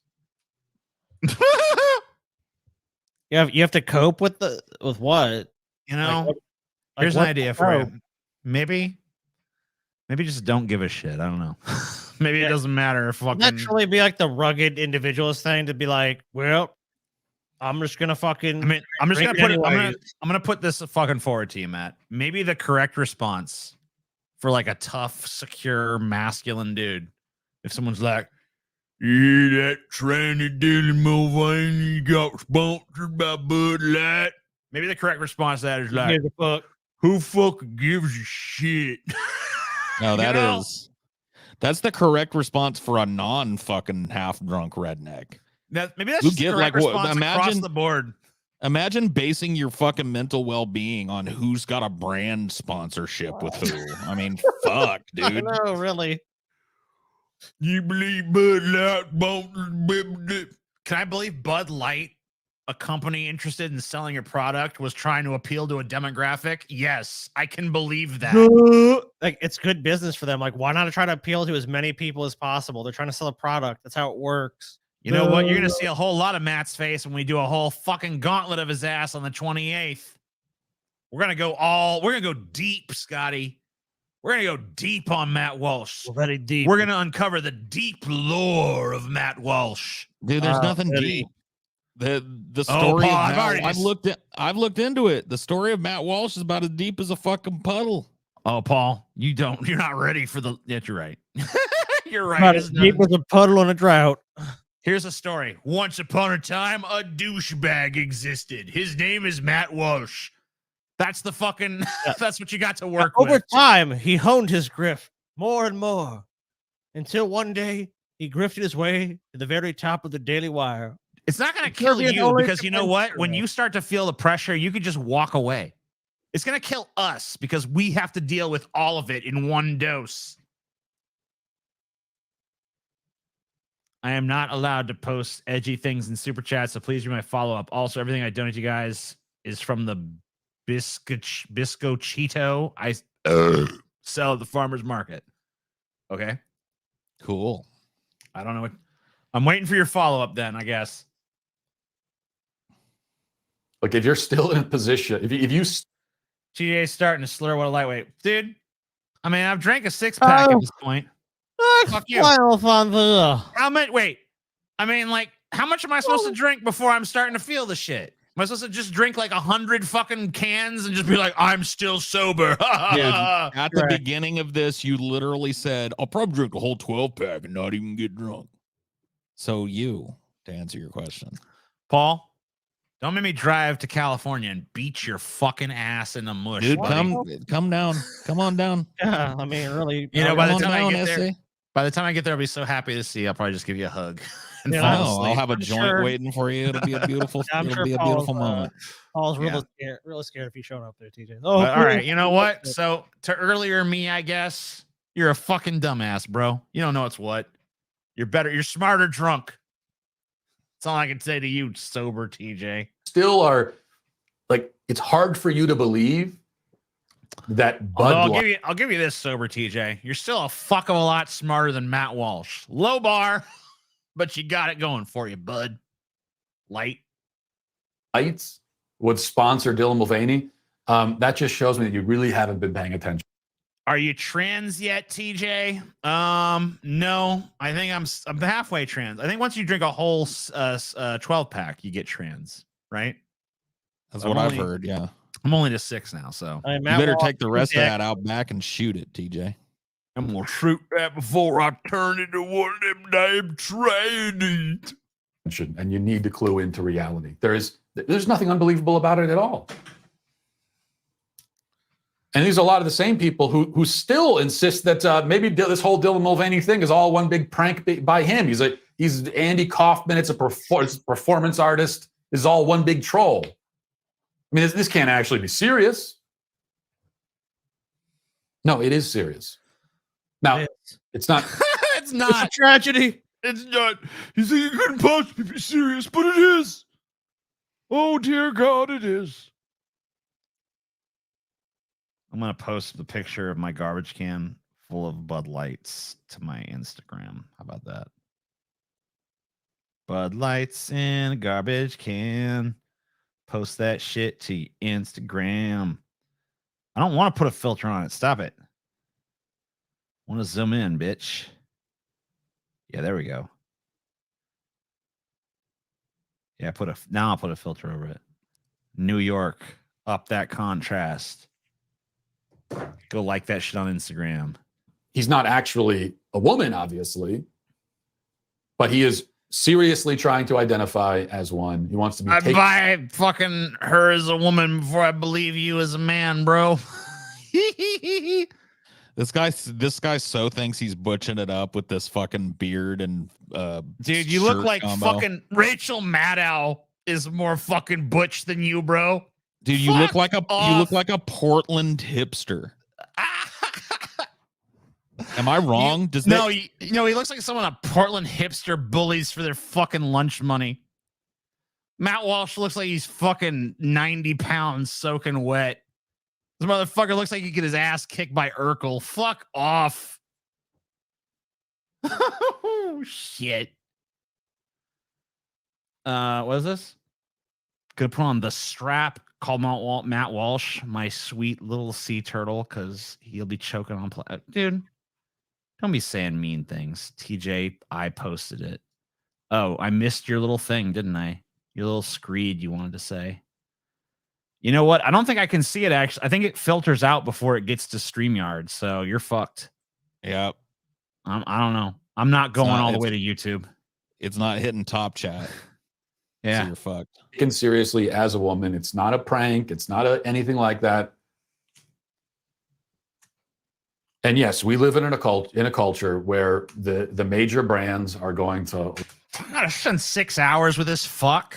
You have to cope with what? You know, here's an idea for you. Maybe just don't give a shit. I don't know. Maybe it doesn't matter if fucking naturally be like the rugged individualist thing to be like, well, I'm just gonna fucking. I mean, I'm just gonna put it. I'm gonna put this fucking forward to you, Matt. Maybe the correct response for like a tough, secure, masculine dude, if someone's like, "Yeah, that tranny Dylan Mulvaney got sponsored by Bud Light," maybe the correct response to that is like, "Who fucking gives a shit?" No, that's the correct response for a non-fucking half-drunk redneck. Maybe that's just the correct response across the board. Imagine basing your fucking mental well-being on who's got a brand sponsorship with who. I mean, fuck, dude. No, really. You believe Bud Light? Can I believe Bud Light, a company interested in selling your product, was trying to appeal to a demographic? Yes, I can believe that. Like, it's good business for them. Like, why not try to appeal to as many people as possible? They're trying to sell a product. That's how it works. You know what? You're going to see a whole lot of Matt's face when we do a whole fucking gauntlet of his ass on the 28th. We're going to go deep, Scotty. We're going to go deep on Matt Walsh. Very deep. We're going to uncover the deep lore of Matt Walsh. Dude, there's nothing deep. The story of Matt, I've looked into it. The story of Matt Walsh is about as deep as a fucking puddle. Oh, Paul, you're not ready for the. Yeah, you're right. You're right. Not as deep as a puddle in a drought. Here's a story. Once upon a time, a douchebag existed. His name is Matt Walsh. That's the fucking. That's what you got to work with. Over time, he honed his grift more and more until one day he grifted his way to the very top of the Daily Wire. It's not going to kill you because you know what? When you start to feel the pressure, you could just walk away. It's going to kill us because we have to deal with all of it in one dose. I am not allowed to post edgy things in super chat, so please read my follow-up. Also, everything I donate to you guys is from the Biscochito I sell at the farmer's market. Okay? Cool. I don't know what... I'm waiting for your follow-up then, I guess. Like, if you're still in a position, if you TJ's starting to slur what a lightweight. Dude, I mean, I've drank a 6-pack at this point. Fuck you. How much? Wait. I mean, like, how much am I supposed to drink before I'm starting to feel the shit? Am I supposed to just drink like 100 fucking cans and just be like, I'm still sober? Yeah, at the beginning of this, you literally said, I'll probably drink a whole 12-pack and not even get drunk. So to answer your question. Paul, don't make me drive to California and beat your fucking ass in the mush. Dude, come down. Come on down. Yeah, I mean, really. You know, by the time I get there, I'll be so happy to see you. I'll probably just give you a hug. And I'll have a joint waiting for you. It'll be a beautiful, moment. Paul's really scared if he's showing up there, TJ. All right, you know what? So to earlier me, I guess you're a fucking dumbass, bro. You don't know what's what. You're smarter drunk. That's all I can say to you, sober TJ. Still are, like, it's hard for you to believe that Bud I'll give you this, sober TJ. You're still a fuck of a lot smarter than Matt Walsh. Low bar, but you got it going for you, Bud Light. Lights would sponsor Dylan Mulvaney. That just shows me that you really haven't been paying attention. Are you trans yet, TJ? No. I think I'm halfway trans. I think once you drink a whole 12 pack, you get trans, right? That's what I've heard. Yeah. I'm only just 6 now, so you better take the rest of that out back and shoot it, TJ. I'm gonna shoot that before I turn into one of them damn trannies. And you need to clue into reality. There's nothing unbelievable about it at all. And these are a lot of the same people who still insist that maybe this whole Dylan Mulvaney thing is all one big prank by him. He's Andy Kaufman. It's a performance artist. This is all one big troll. I mean, this can't actually be serious. No, it is serious. Now, it's not. It's not. It's a tragedy. It's not. You think it couldn't possibly be serious, but it is. Oh, dear God, it is. I'm going to post the picture of my garbage can full of Bud Lights to my Instagram. How about that? Bud Lights in a garbage can. Post that shit to Instagram. I don't want to put a filter on it. Stop it. I want to zoom in, bitch. Yeah, there we go. Yeah, now I'll put a filter over it. New York, up that contrast. Go like that shit on Instagram. He's not actually a woman, obviously, but he is seriously trying to identify as one. He wants to be. I buy fucking her as a woman before I believe you as a man, bro. This guy so thinks he's butching it up with this fucking beard and dude, you look like fucking Rachel Maddow is more fucking butch than you, bro. Dude, you look like a Portland hipster. Am I wrong? He looks like someone a Portland hipster bullies for their fucking lunch money. Matt Walsh looks like he's fucking 90 pounds soaking wet. This motherfucker looks like he get his ass kicked by Urkel. Fuck off. Oh, shit. What is this? Gonna put on the strap. Call Matt Walsh my sweet little sea turtle because he'll be choking on dude. Don't be saying mean things. TJ, I posted it. Oh, I missed your little thing, didn't I? Your little screed you wanted to say. You know what? I don't think I can see it, actually. I think it filters out before it gets to StreamYard, so you're fucked. Yep. I don't know. I'm not going all the way to YouTube. It's not hitting top chat. Yeah. So you're fucked. Taken seriously as a woman. It's not a prank. It's not anything like that. And yes, we live in a culture where the major brands are going to. I gotta spend 6 hours with this fuck,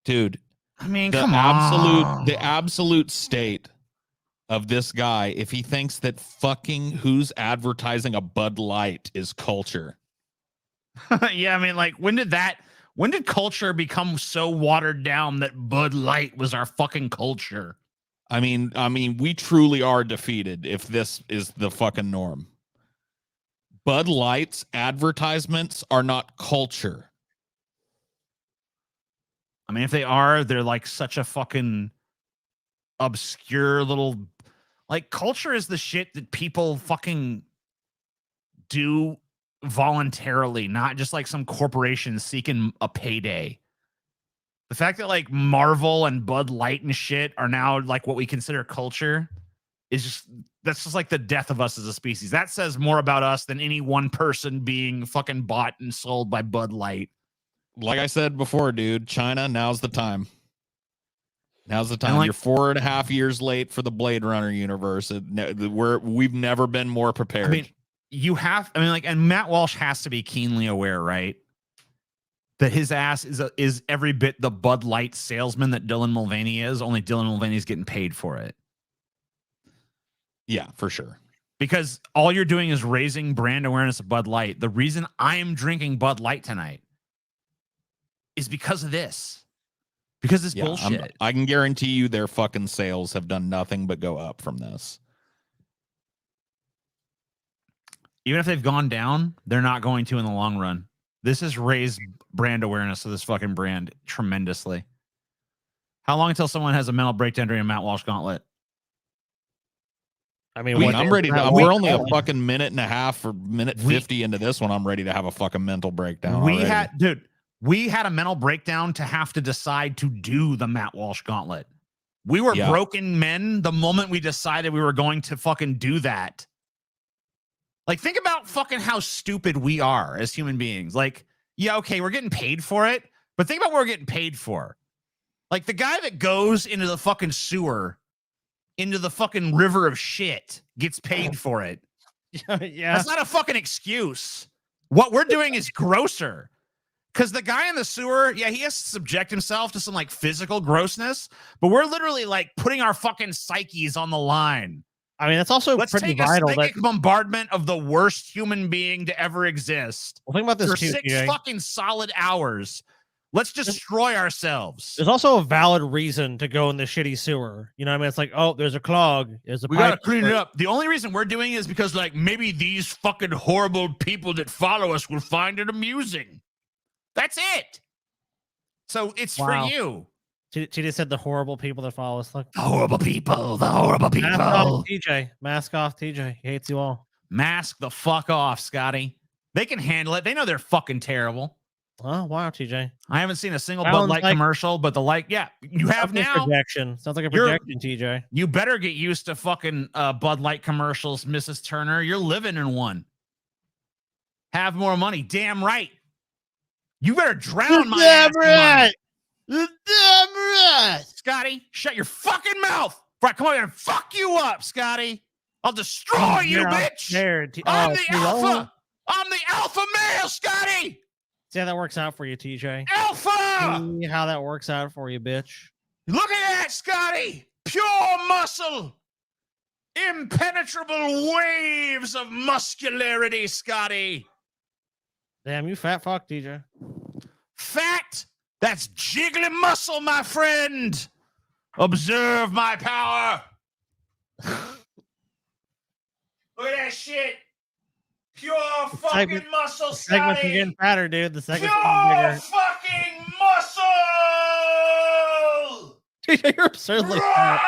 dude. I mean, come on. The absolute state of this guy, if he thinks that fucking who's advertising a Bud Light is culture. Yeah, I mean, like, when did culture become so watered down that Bud Light was our fucking culture? I mean, we truly are defeated if this is the fucking norm. Bud Light's advertisements are not culture. I mean, if they are, they're like such a fucking obscure little, like, culture is the shit that people fucking do voluntarily, not just like some corporation seeking a payday. The fact that like Marvel and Bud Light and shit are now like what we consider culture is that's just like the death of us as a species. That says more about us than any one person being fucking bought and sold by Bud Light. Like I said before, dude, China, now's the time. Now's the time. Like, you're 4.5 years late for the Blade Runner universe. We've never been more prepared. I mean, and Matt Walsh has to be keenly aware, right? That his ass is every bit the Bud Light salesman that Dylan Mulvaney is, only Dylan Mulvaney's getting paid for it. Yeah, for sure. Because all you're doing is raising brand awareness of Bud Light. The reason I'm drinking Bud Light tonight is because of this. Because it's bullshit. I can guarantee you their fucking sales have done nothing but go up from this. Even if they've gone down, they're not going to in the long run. This has raised brand awareness of this fucking brand tremendously. How long until someone has a mental breakdown during a Matt Walsh gauntlet? I mean, I'm ready to. We're only a fucking minute and a half or minute 50 into this one. I'm ready to have a fucking mental breakdown. We had a mental breakdown to have to decide to do the Matt Walsh gauntlet. We were broken men the moment we decided we were going to fucking do that. Like, think about fucking how stupid we are as human beings. Like, yeah, okay, we're getting paid for it, but think about what we're getting paid for. Like, the guy that goes into the fucking sewer, into the fucking river of shit, gets paid for it. Yeah. That's not a fucking excuse. What we're doing is grosser. Because the guy in the sewer, yeah, he has to subject himself to some like physical grossness, but we're literally like putting our fucking psyches on the line. I mean, that's also Let's pretty take vital. a psychic bombardment of the worst human being to ever exist. Well, think about this for too, 6 fucking solid hours. Let's destroy ourselves. There's also a valid reason to go in the shitty sewer. You know what I mean? It's like, oh, there's a clog. There's a We gotta clean it up. The only reason we're doing it is because like maybe these fucking horrible people that follow us will find it amusing. That's it. So it's for you. She just said the horrible people that follow us. Look, the horrible people. Mask off TJ. Mask off TJ. He hates you all. Mask the fuck off, Scotty. They can handle it. They know they're fucking terrible. Oh, wow, TJ. I haven't seen a single Bud Light commercial, but you have now. Projection. Sounds like a projection, TJ. You better get used to fucking Bud Light commercials, Mrs. Turner. You're living in one. Have more money. Damn right. You better drown my ass. Right. Damn right. Scotty, shut your fucking mouth. Right, come over here and fuck you up, Scotty. I'll destroy you, bitch. I'm the alpha. I'm the alpha male, Scotty. See how that works out for you, TJ. Alpha. See how that works out for you, bitch. Look at that, Scotty. Pure muscle. Impenetrable waves of muscularity, Scotty. Damn, you fat fuck, TJ. Fat? That's jiggly muscle, my friend. Observe my power. Look at that shit. Pure fucking muscle, Scotty. Segment's getting fatter, dude. The segment's getting bigger. Fucking muscle. TJ, you're absurdly fat.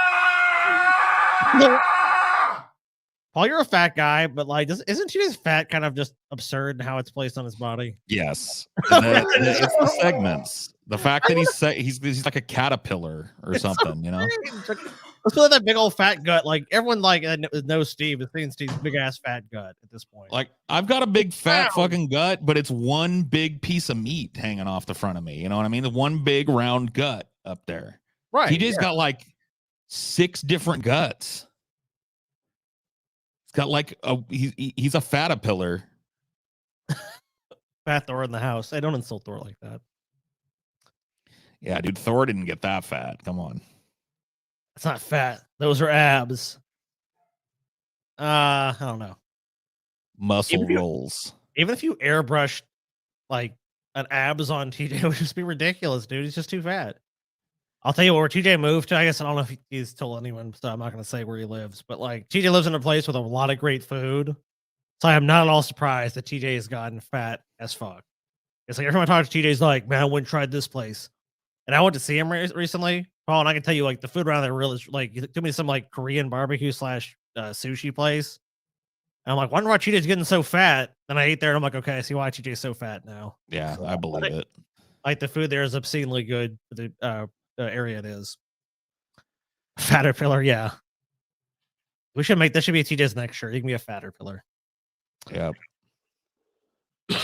Paul, you're a fat guy, but like, isn't TJ's fat kind of just absurd in how it's placed on his body? Yes, it's the segments. The fact that he's like a caterpillar or something, you know. Let's look at that big old fat gut. Like everyone like knows Steve is seeing Steve's big ass fat gut at this point. Like I've got a big fat fucking gut, but it's one big piece of meat hanging off the front of me. You know what I mean? The one big round gut up there. Right. TJ's got like 6 different guts. He's got like he's a fatapillar. Fat Thor in the house. I don't insult Thor like that. Yeah, dude, Thor didn't get that fat. Come on. It's not fat. Those are abs. I don't know. Muscle rolls. Even if you airbrushed like an abs on TJ, it would just be ridiculous, dude. He's just too fat. I'll tell you where TJ moved to. I guess I don't know if he's told anyone, so I'm not going to say where he lives. But like TJ lives in a place with a lot of great food. So I am not at all surprised that TJ has gotten fat as fuck. It's like every time I talk to TJ's like, man, I went and tried this place. And I went to see him recently. Oh, and I can tell you, like, the food around there really is like, you took me to some like Korean barbecue / sushi place. And I'm like, wonder why TJ's getting so fat. Then I ate there and I'm like, okay, I see why TJ's so fat now. Yeah, I believe it. Like the food there is obscenely good for the area it is. Fatterpillar, yeah. We should make that should be TJ's next shirt. He can be a Fatterpillar. Yeah. I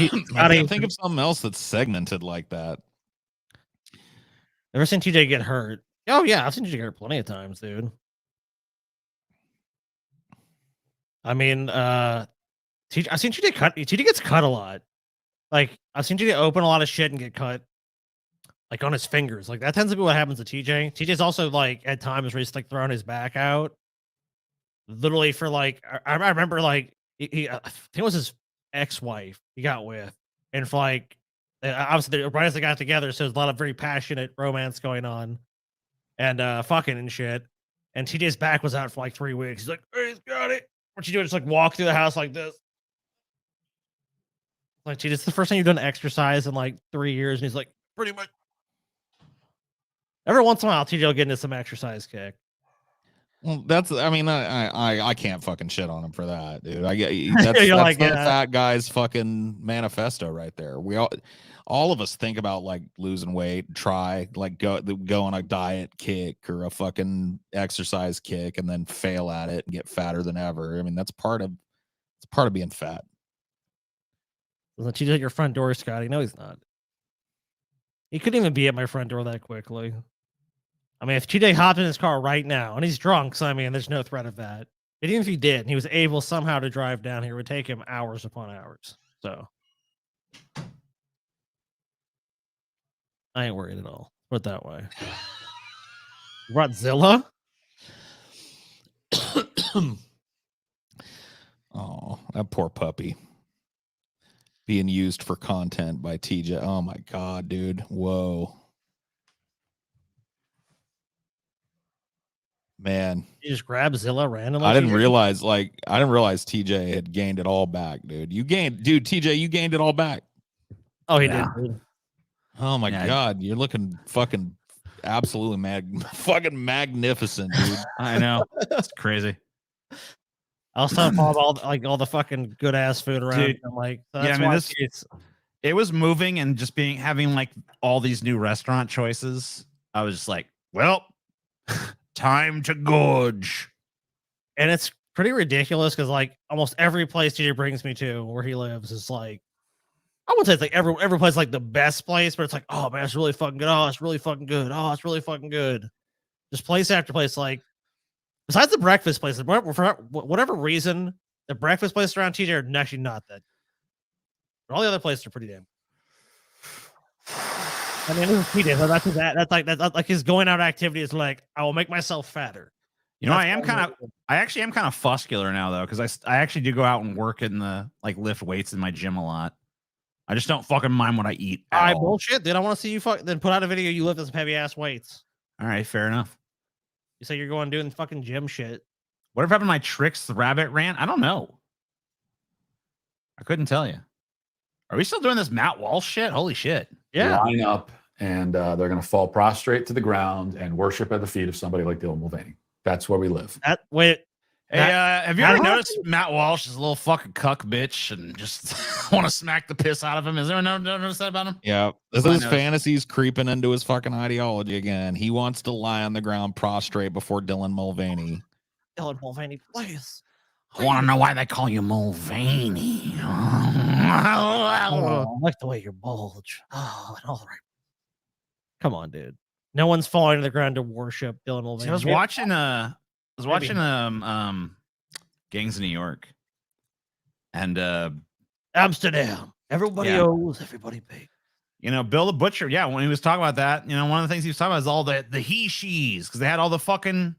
can't think of something else that's segmented like that. Ever seen TJ get hurt? Oh yeah, I've seen TJ get hurt plenty of times, dude. I mean, I've seen TJ cut. TJ gets cut a lot. Like I've seen TJ open a lot of shit and get cut, like on his fingers. Like that tends to be what happens to TJ. TJ's also like at times where he's like throwing his back out, literally for like I remember like he I think it was his ex-wife he got with, and for like. Obviously, right as they got together, so there's a lot of very passionate romance going on, and fucking and shit. And TJ's back was out for like 3 weeks. He's like, "Hey, he's got it." What you do? Just like walk through the house like this. Like, TJ, it's the first time you've done exercise in like 3 years, and he's like, pretty much. Every once in a while, TJ will get into some exercise kick. Well, that's. I mean, I can't fucking shit on him for that, dude. I get that's like, the fat guy's fucking manifesto right there. We all of us think about like losing weight, try like go on a diet kick or a fucking exercise kick, and then fail at it and get fatter than ever. I mean, it's part of being fat. Let you at your front door, Scotty. No, he's not. He couldn't even be at my front door that quickly. I mean, if TJ hopped in his car right now, and he's drunk, so I mean, there's no threat of that. But even if he did, and he was able somehow to drive down here, it would take him hours upon hours. So I ain't worried at all. Put it that way. You brought Zilla? Oh, that poor puppy. Being used for content by TJ. Oh my God, dude. Whoa. Man. You just grab Zilla randomly? I didn't realize TJ had gained it all back, dude. TJ, you gained it all back. Oh, he did. Dude. Oh my God. You're looking fucking absolutely fucking magnificent, dude. I know. It's crazy. I was talking about all the fucking good ass food around. Dude, I'm like, yeah, I mean, it was moving and just having like all these new restaurant choices. I was just like, well, time to gorge. And it's pretty ridiculous because like almost every place TJ brings me to where he lives is like, I wouldn't say it's like every place like the best place, but it's like, oh man, it's really fucking good. Oh, it's really fucking good. Oh, it's really fucking good. Just place after place, like. Besides the breakfast places, for whatever reason, the breakfast places around TJ are actually not that. But all the other places are pretty damn. I mean, this is TJ, so that's like his going out activity is like, I will make myself fatter. You know, I actually am kind of fuscular now though, because I actually do go out and work in the like lift weights in my gym a lot. I just don't fucking mind what I eat. I bullshit, dude. I want to see you then put out a video you lift some heavy ass weights. All right, fair enough. You say you're going doing fucking gym shit. Whatever happened to my Tricks the Rabbit rant? I don't know. I couldn't tell you. Are we still doing this Matt Walsh shit? Holy shit. Yeah. Line up and they're going to fall prostrate to the ground and worship at the feet of somebody like Dylan Mulvaney. That's where we live. Have you ever noticed Matt Walsh is a little fucking cuck bitch and just want to smack the piss out of him? Is anyone notice that about him? Yeah. His fantasies creeping into his fucking ideology again. He wants to lie on the ground prostrate before Dylan Mulvaney. Dylan Mulvaney, please. I want to know why they call you Mulvaney. I like the way you bulge. Oh, and all right. Come on, dude. No one's falling to the ground to worship Dylan Mulvaney. See, I was watching Gangs of New York and Amsterdam. Everybody owes, everybody pays. You know, Bill the Butcher. Yeah, when he was talking about that, you know, one of the things he was talking about is all the he-she's because they had all the fucking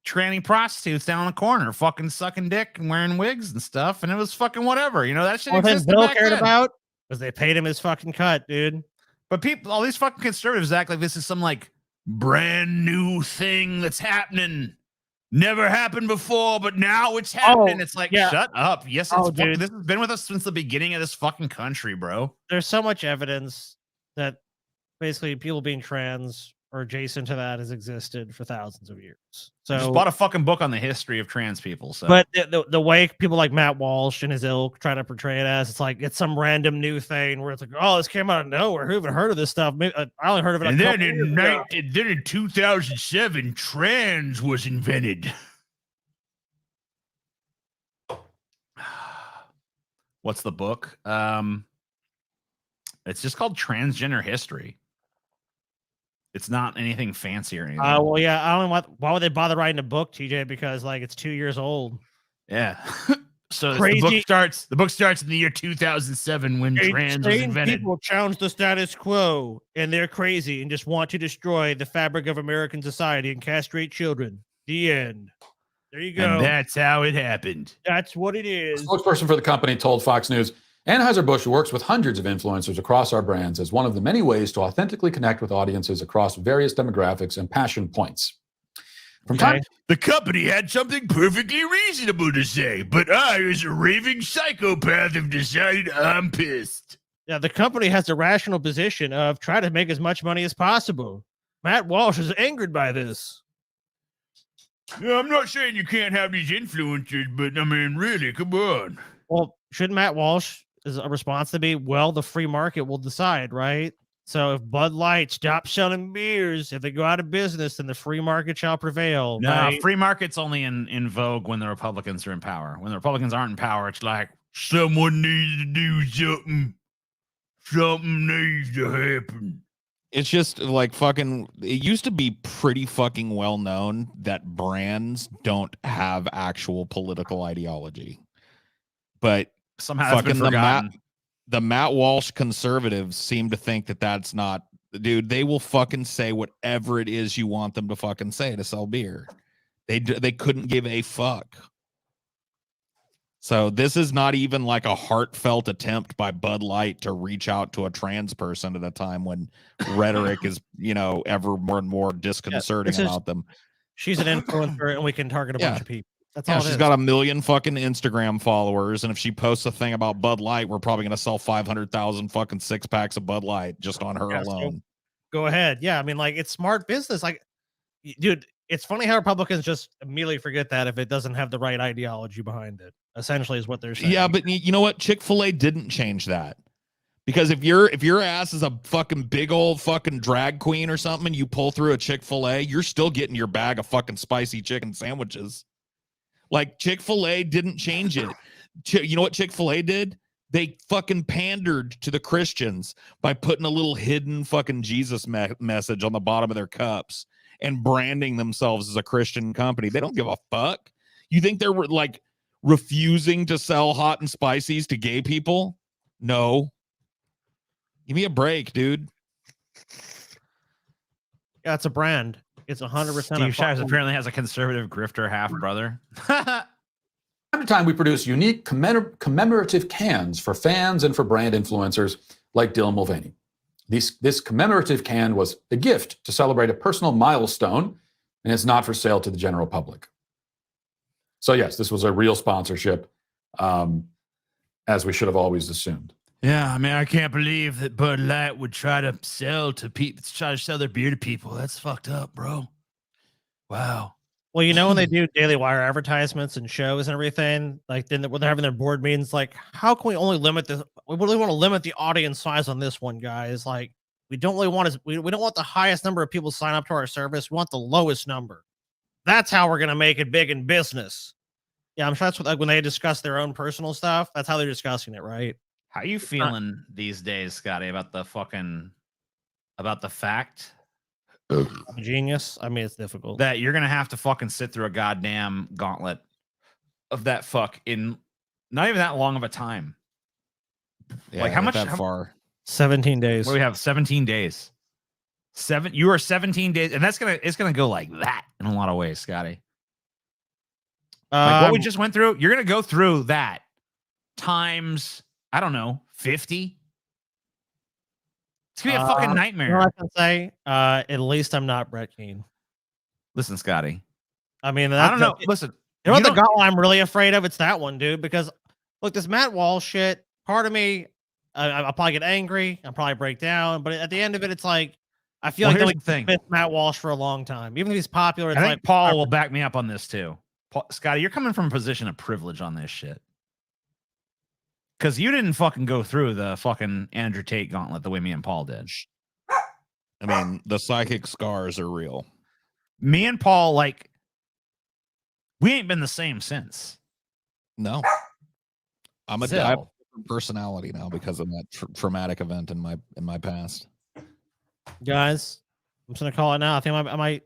tranny prostitutes down in the corner, fucking sucking dick and wearing wigs and stuff, and it was fucking whatever. You know, that shit existed Bill back cared then. about because they paid him his fucking cut, dude. But people, all these fucking conservatives act like this is some like brand new thing that's happening. Never happened before, but now it's happening. It's like, shut up. Yes, this has been with us since the beginning of this fucking country, bro. There's so much evidence that basically people being trans or adjacent to that has existed for thousands of years. So I just bought a fucking book on the history of trans people. So, but the way people like Matt Walsh and his ilk try to portray it as, it's like it's some random new thing where it's like, oh, this came out of nowhere. Who even heard of this stuff? Maybe, I only heard of it. And then in 2007, trans was invented. What's the book? It's just called Transgender History. It's not anything fancy or anything. Well, yeah, I don't know why would they bother writing a book, TJ? Because like it's 2 years old. Yeah. So the book starts in the year 2007 when trans was invented. People challenge the status quo, and they're crazy and just want to destroy the fabric of American society and castrate children. The end. There you go. And that's how it happened. That's what it is. The spokesperson for the company told Fox News, Anheuser-Busch works with hundreds of influencers across our brands as one of the many ways to authentically connect with audiences across various demographics and passion points. The company had something perfectly reasonable to say, but I, as a raving psychopath, have decided I'm pissed. Yeah, the company has the rational position of try to make as much money as possible. Matt Walsh is angered by this. Yeah, I'm not saying you can't have these influencers, but I mean, really, come on. Well, shouldn't Matt Walsh is a response to be, well, the free market will decide, right? So if Bud Light stops selling beers, if they go out of business, then the free market shall prevail. No, right? free market's only in vogue when the Republicans are in power. When the Republicans aren't in power, it's like someone needs to do something. Something needs to happen. It's just like fucking. It used to be pretty fucking well known that brands don't have actual political ideology, but somehow that's been fucking forgotten. the Matt Walsh conservatives seem to think that that's not. Dude, they will fucking say whatever it is you want them to fucking say to sell beer. They couldn't give a fuck. So this is not even like a heartfelt attempt by Bud Light to reach out to a trans person at a time when rhetoric is, ever more and more disconcerting about them. She's an influencer, and we can target a bunch of people. That's all. She's got 1 million fucking Instagram followers, and if she posts a thing about Bud Light, we're probably gonna sell 500,000 fucking 6-packs of Bud Light just on her alone. Go ahead. Yeah, I mean, like, it's smart business. Like, dude, it's funny how Republicans just immediately forget that if it doesn't have the right ideology behind it. Essentially, is what they're saying. Yeah, but you know what? Chick-fil-A didn't change that. Because if your ass is a fucking big old fucking drag queen or something and you pull through a Chick-fil-A, you're still getting your bag of fucking spicy chicken sandwiches. Like, Chick-fil-A didn't change it. You know what Chick-fil-A did? They fucking pandered to the Christians by putting a little hidden fucking Jesus message on the bottom of their cups and branding themselves as a Christian company. They don't give a fuck. You think they're like refusing to sell hot and spices to gay people? No. Give me a break, dude. Yeah, it's a brand. It's 100%. Steve Shives apparently has a conservative grifter half brother. Time to time, we produce unique commemorative cans for fans and for brand influencers like Dylan Mulvaney. This commemorative can was a gift to celebrate a personal milestone, and it's not for sale to the general public. So yes, this was a real sponsorship, as we should have always assumed. Yeah, I mean, I can't believe that Bud Light would try to sell to people, try to sell their beer to people. That's fucked up, bro. Wow. Well, you know, when they do Daily Wire advertisements and shows and everything, like then when they're having their board meetings, like, how can we only limit this? We really want to limit the audience size on this one, guys. Like, we don't really want to, we don't want the highest number of people sign up to our service. We want the lowest number. That's how we're going to make it big in business. Yeah, I'm sure that's what, like, when they discuss their own personal stuff, that's how they're discussing it, right? How you feeling these days, Scotty, about the fact genius? I mean, it's difficult that you're gonna have to fucking sit through a goddamn gauntlet of that fuck in not even that long of a time. Yeah, like how much that far? 17 days. What do we have? 17 days. You are 17 days, and it's gonna go like that in a lot of ways, Scotty. Like what we just went through, you're gonna go through that times, I don't know, 50. It's gonna be a fucking nightmare. You know what I can say? At least I'm not Brett Keane. Listen, Scotty. I mean, I don't know. Listen, you know what the gauntlet I'm really afraid of? It's that one, dude. Because look, this Matt Walsh shit. Part of me, I'll probably get angry. I'll probably break down. But at the end of it, it's like I feel like here's the thing. With Matt Walsh for a long time, even if he's popular. It's I think like Paul will back me up on this too. Scotty, you're coming from a position of privilege on this shit. Because you didn't fucking go through the fucking Andrew Tate gauntlet the way me and Paul did. I mean, the psychic scars are real. Me and Paul, like, we ain't been the same since. No. I have a different personality now because of that traumatic event in my past. Guys, I'm just gonna call it now. I think I might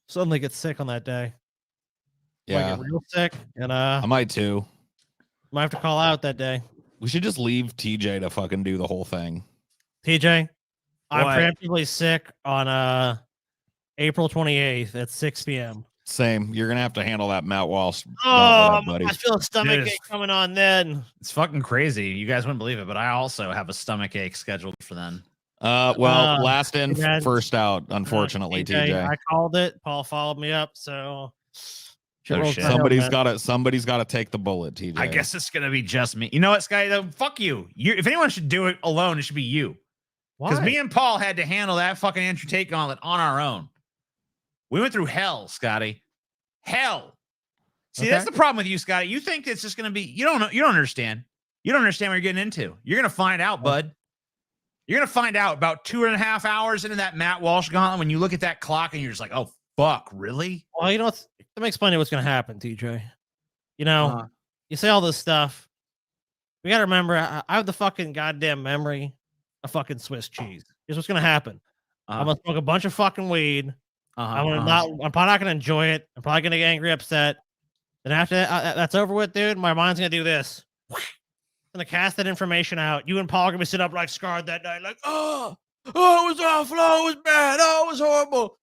suddenly get sick on that day. Yeah, get real sick, and I might too. Might have to call out that day. We should just leave TJ to fucking do the whole thing. TJ, I'm preemptively sick on April 28th at 6 p.m. Same. You're gonna have to handle that Matt Walsh. Buddy. I feel a stomach ache coming on then. It's fucking crazy. You guys wouldn't believe it, but I also have a stomach ache scheduled for then. Last in, first out, unfortunately, TJ. I called it. Paul followed me up, so somebody's got to take the bullet, TJ. I guess it's gonna be just me. You know what, Sky? Fuck you. If anyone should do it alone, it should be you. Because me and Paul had to handle that fucking Andrew Tate gauntlet on our own. We went through hell, Scotty. hell. See, Okay. that's the problem with you, Scotty. You think it's just going to be, you don't know, you don't understand. You don't understand what you're getting into. You're going to find out, bud. You're going to find out about 2.5 hours into that Matt Walsh gauntlet when you look at that clock and you're just like, oh, fuck, really? Well, you know what's, let me explain to you what's going to happen, TJ. You know, you say all this stuff. We got to remember, I have the fucking goddamn memory of fucking Swiss cheese. Here's what's going to happen. I'm going to smoke a bunch of fucking weed. I'm probably not going to enjoy it. I'm probably going to get angry, upset. Then after that's over with, dude, my mind's going to do this. I'm going to cast that information out. You and Paul are going to be sitting up like scarred that night, like, oh, it was awful. Oh, it was bad. Oh, it was horrible.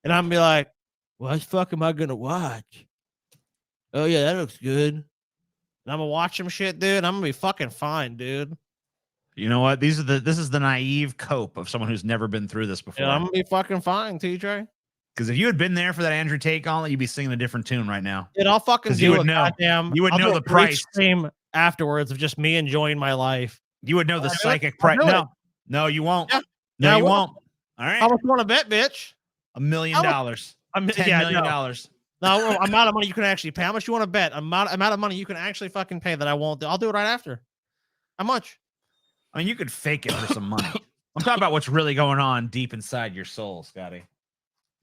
And I'm going to be like, what the fuck am I going to watch? Oh, yeah, that looks good. And I'm going to watch some shit, dude. I'm going to be fucking fine, dude. You know what? This is the naive cope of someone who's never been through this before. Yeah, I'm going to be fucking fine, TJ. Because if you had been there for that Andrew Tate gauntlet, you'd be singing a different tune right now. Dude, I'll fucking do you would know. Goddamn, you would I'll know do the a great price. Stream afterwards of just me enjoying my life. You would know the psychic price. No, you won't. Yeah. No, you won't. All right. How much you want to bet, bitch? $1 million. $10 million. No, amount of money you can actually pay. How much you want to bet? Amount of money you can actually fucking pay that I won't do. I'll do it right after. How much? I mean, you could fake it for some money. I'm talking about what's really going on deep inside your soul, Scotty.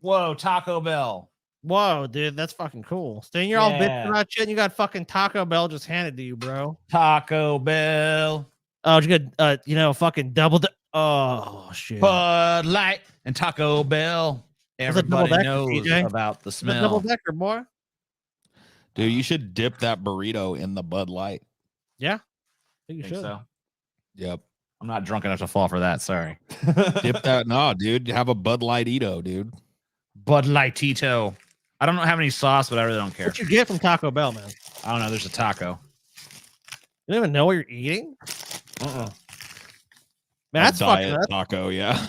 Whoa, Taco Bell. Whoa, dude, that's fucking cool. Staying you're all bitching about shit and you got fucking Taco Bell just handed to you, bro. Taco Bell. Oh, you got fucking oh shit. Bud Light and Taco Bell. Everybody knows about the smell. Double decker, boy. Dude, you should dip that burrito in the Bud Light. Yeah. I think you should. So. Yep. I'm not drunk enough to fall for that. Sorry. Dip that. No, dude. Have a Bud Light-ito, dude. Bud Light-ito. I don't have any sauce, but I really don't care. What you get from Taco Bell, man? I don't know. There's a taco. You don't even know what you're eating? Uh-uh. Man, that's diet fucking taco, yeah.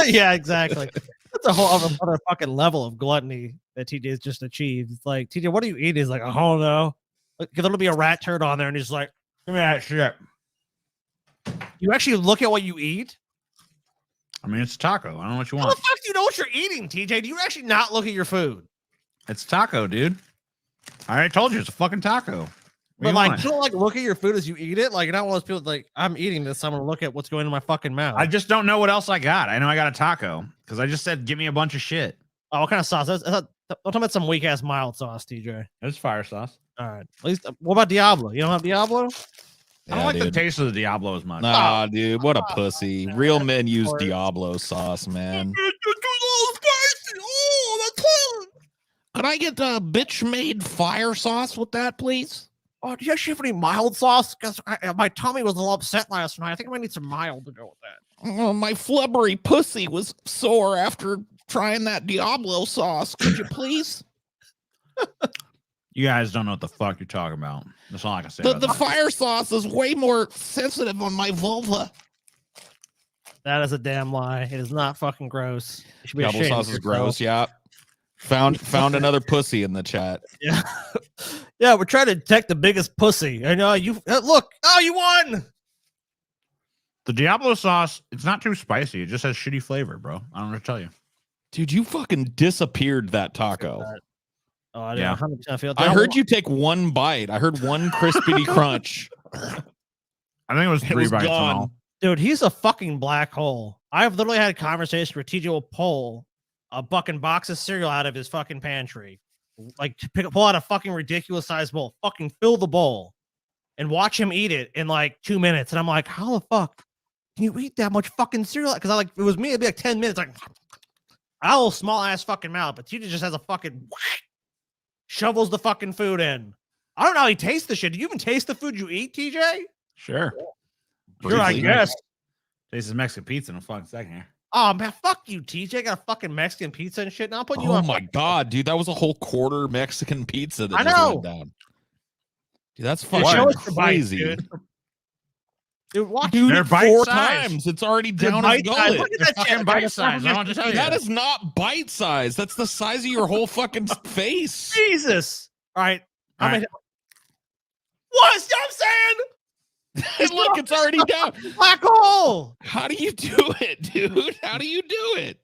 Yeah, exactly. That's a whole other fucking level of gluttony that TJ has just achieved. It's like, TJ, what do you eat? He's like, I don't know. Because there'll be a rat turd on there, and he's like, give me that shit. You actually look at what you eat? I mean, it's taco. I don't know what you want. How the fuck do you know what you're eating, TJ? Do you actually not look at your food? It's taco, dude. I already told you it's a fucking taco. But like, you don't like look at your food as you eat it. Like, you're not one of those people like, I'm eating this. So I'm gonna look at what's going in my fucking mouth. I just don't know what else I got. I know I got a taco because I just said give me a bunch of shit. Oh, what kind of sauce? I'm talking about some weak ass mild sauce, TJ. It's fire sauce. All right. At least, what about Diablo? You don't have Diablo? I don't like the taste of the Diablo as much. Nah, dude, what a pussy. Real men use Diablo sauce, man. Could I get a bitch-made fire sauce with that, please? Oh, do you actually have any mild sauce? Because my tummy was a little upset last night. I think I might need some mild to go with that. Oh, my flubbery pussy was sore after trying that Diablo sauce. Could you please? You guys don't know what the fuck you're talking about. That's all I can say. The fire sauce is way more sensitive on my vulva. That is a damn lie. It is not fucking gross. You should be Diablo ashamed sauce of is yourself. gross, yeah. Found another pussy in the chat. Yeah. Yeah, we're trying to detect the biggest pussy. I know you look. Oh, you won. The Diablo sauce, it's not too spicy. It just has shitty flavor, bro. I don't know what to tell you. Dude, you fucking disappeared that taco. Oh, I didn't 100% feel. I heard you take one bite. I heard one crispity crunch. I think it was 3 bites. Gone. Dude, he's a fucking black hole. I've literally had a conversation where TJ will pull a fucking box of cereal out of his fucking pantry, like to pull out a fucking ridiculous size bowl, fucking fill the bowl, and watch him eat it in like 2 minutes. And I'm like, how the fuck can you eat that much fucking cereal? Because I it was me, it'd be like 10 minutes, like a little small ass fucking mouth, but TJ just has a fucking shovels the fucking food in. I don't know how he tastes the shit. Do you even taste the food you eat, TJ? Sure. Sure, I guess. Tastes Mexican pizza in a fucking second here. Oh man, fuck you, TJ. Got a fucking Mexican pizza and shit. Now I'm putting you on. Oh my god, dude, that was a whole quarter Mexican pizza that I just know. went down. Dude, that's fucking crazy. Dude, watch Dude, They're 4 bite-sized. times. It's already They're down his bite-sized. gullet. Look at They're that fucking shit. bite-sized. I want to tell you. That is not bite size. That's the size of your whole fucking face. Jesus. All right. All right. What? You know what I'm saying? And look, it's already down. Black hole. How do you do it, dude? How do you do it?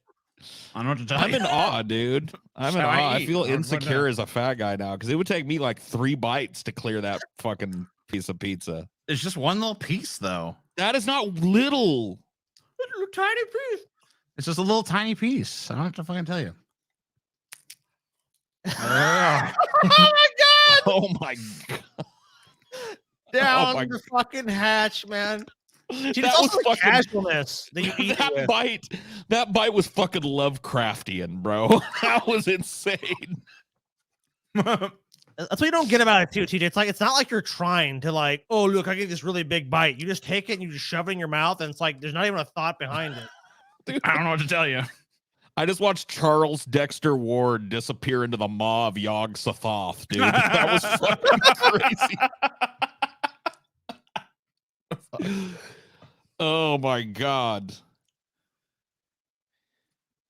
I don't know what to tell I'm you. in awe, dude. I'm in how awe. I I eat. feel I don't know what to insecure do. as a fat guy now because it would take me like 3 bites to clear that fucking piece of pizza. It's just one little piece, though. That is not little. A little tiny piece. It's just a little tiny piece. I don't have to fucking tell you. Oh my god! Oh my god! Down my the fucking hatch, man. Dude, That it's also was the fucking- casualness that you eat That with. bite was fucking Lovecraftian, bro. That was insane. That's what you don't get about it too, TJ. It's not like you're trying to like, oh look, I get this really big bite. You just take it and you just shove it in your mouth, and it's like there's not even a thought behind it. Dude, I don't know what to tell you. I just watched Charles Dexter Ward disappear into the maw of Yog Sothoth, dude. That was fucking crazy. Oh my god.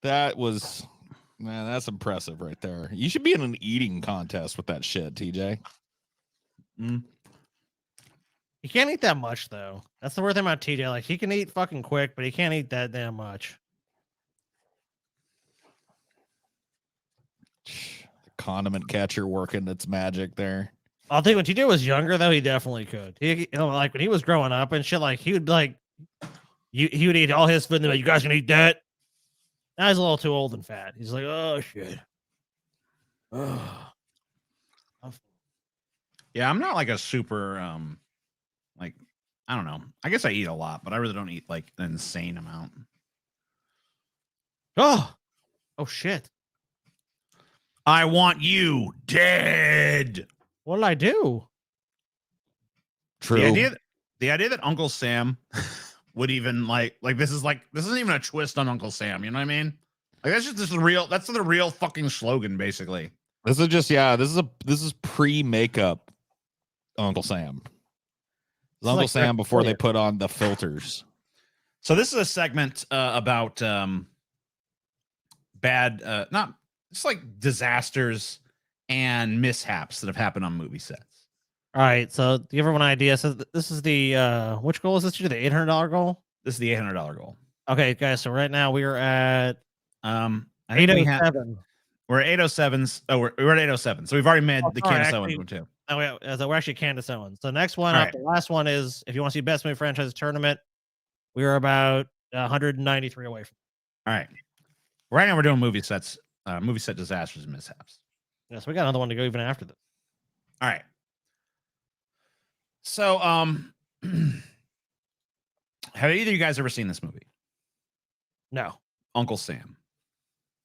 That was, man, that's impressive right there. You should be in an eating contest with that shit, TJ. You can't eat that much though. That's the weird thing about TJ. Like he can eat fucking quick, but he can't eat that damn much. The condiment catcher working its magic there. I'll tell you, when TJ was younger though, he definitely could. Like when he was growing up and shit, like he would be like, he would eat all his food and be like, you guys can eat that. Now he's a little too old and fat. He's like, oh shit. Yeah, I'm not like a super like, I don't know. I guess I eat a lot, but I really don't eat like an insane amount. Oh shit. I want you dead. What did I do? True. The idea that Uncle Sam would even like this isn't even a twist on Uncle Sam, you know what I mean? Like that's the real fucking slogan, basically. This is just, yeah, this is pre-makeup Uncle Sam. It's Uncle like Sam before they put on the filters. So this is a segment about bad not just like disasters and mishaps that have happened on movie sets. All right, so to give everyone an idea, so this is the which goal is this? The $800 goal? This is the $800 goal. Okay, guys, so right now we are at I think 807. We're at 807s. Oh, we're at 807. So we've already made the Candace Owens one too. Oh, yeah, so we're actually Candace Owens. So next one, All right. the last one is if you want to see Best Movie Franchise Tournament, we are about 193 away from. All right. Right now we're doing movie set disasters and mishaps. Yes, we got another one to go even after this. All right. So, have either of you guys ever seen this movie? No. Uncle Sam.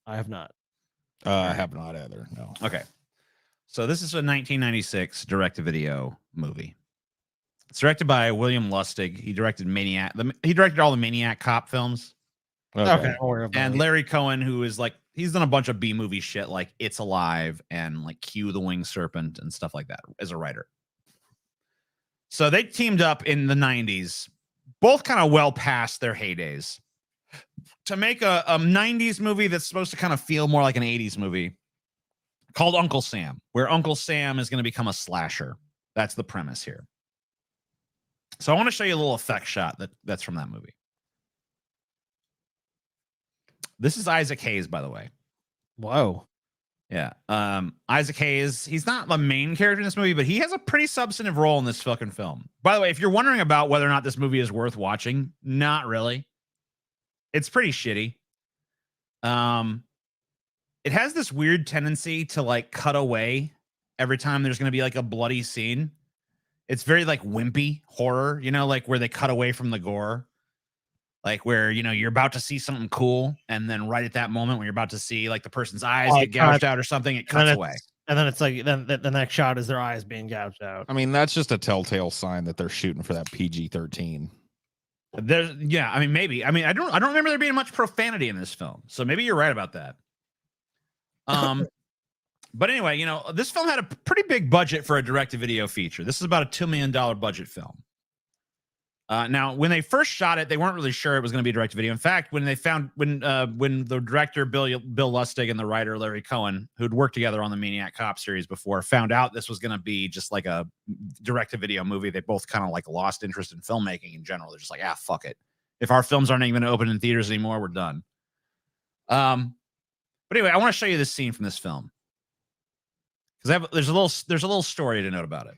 I have not. I have not either. No. Okay. So this is a 1996 direct-to-video movie. It's directed by William Lustig. He directed Maniac. He directed all the Maniac cop films. Okay. And Larry Cohen, who is like, he's done a bunch of B-movie shit like It's Alive and like Q the Winged Serpent and stuff like that as a writer. So they teamed up in the 90s, both kind of well past their heydays, to make a 90s movie that's supposed to kind of feel more like an 80s movie called Uncle Sam, where Uncle Sam is going to become a slasher. That's the premise here. So I want to show you a little effect shot that's from that movie. This is Isaac Hayes, by the way. Whoa. Yeah. Isaac Hayes, he's not the main character in this movie, but he has a pretty substantive role in this fucking film. By the way, if you're wondering about whether or not this movie is worth watching, not really. It's pretty shitty. It has this weird tendency to like cut away every time there's going to be like a bloody scene. It's very like wimpy horror, you know, like where they cut away from the gore. Like where, you know, you're about to see something cool, and then right at that moment when you're about to see like the person's eyes get gouged out or something, it cuts away. And then it's like then the next shot is their eyes being gouged out. I mean, that's just a telltale sign that they're shooting for that PG-13. Yeah, I mean, maybe. I mean, I don't remember there being much profanity in this film, so maybe you're right about that. But anyway, you know, this film had a pretty big budget for a direct-to-video feature. This is about a $2 million budget film. Now, when they first shot it, they weren't really sure it was going to be direct-to-video. In fact, when the director Bill Lustig and the writer Larry Cohen, who'd worked together on the Maniac Cop series before, found out this was going to be just like a direct-to-video movie, they both kind of like lost interest in filmmaking in general. They're just like, fuck it. If our films aren't even going to open in theaters anymore, we're done. But anyway, I want to show you this scene from this film because there's a little story to note about it.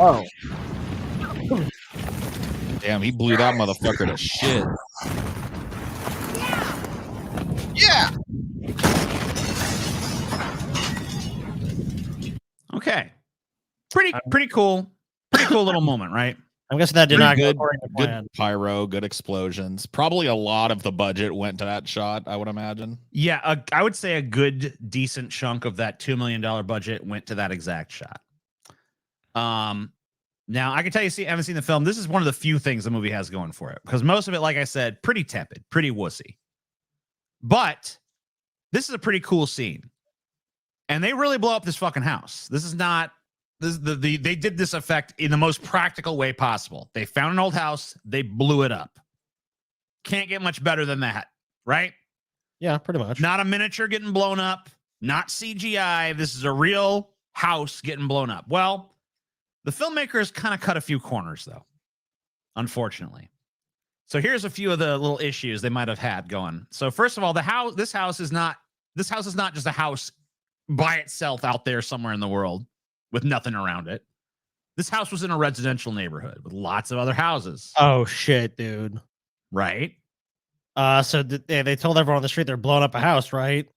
Oh. Damn, he blew that motherfucker to shit. Yeah. Okay. Pretty cool. Pretty cool little moment, right? I'm guessing that did not go Good, according to plan. good pyro, good explosions. Probably a lot of the budget went to that shot, I would imagine. Yeah, I would say a good, decent chunk of that $2 million budget went to that exact shot. Now I can tell you, haven't seen the film. This is one of the few things the movie has going for it because most of it, like I said, pretty tepid, pretty wussy. But this is a pretty cool scene, and they really blow up this fucking house. This is not. They did this effect in the most practical way possible. They found an old house, they blew it up. Can't get much better than that, right? Yeah, pretty much. Not a miniature getting blown up, not CGI. This is a real house getting blown up. Well, the filmmakers kind of cut a few corners, though, unfortunately. So here's a few of the little issues they might have had going. So first of all, this house is not just a house by itself out there somewhere in the world with nothing around it. This house was in a residential neighborhood with lots of other houses. Oh shit, dude. Right? So they told everyone on the street they're blowing up a house, right?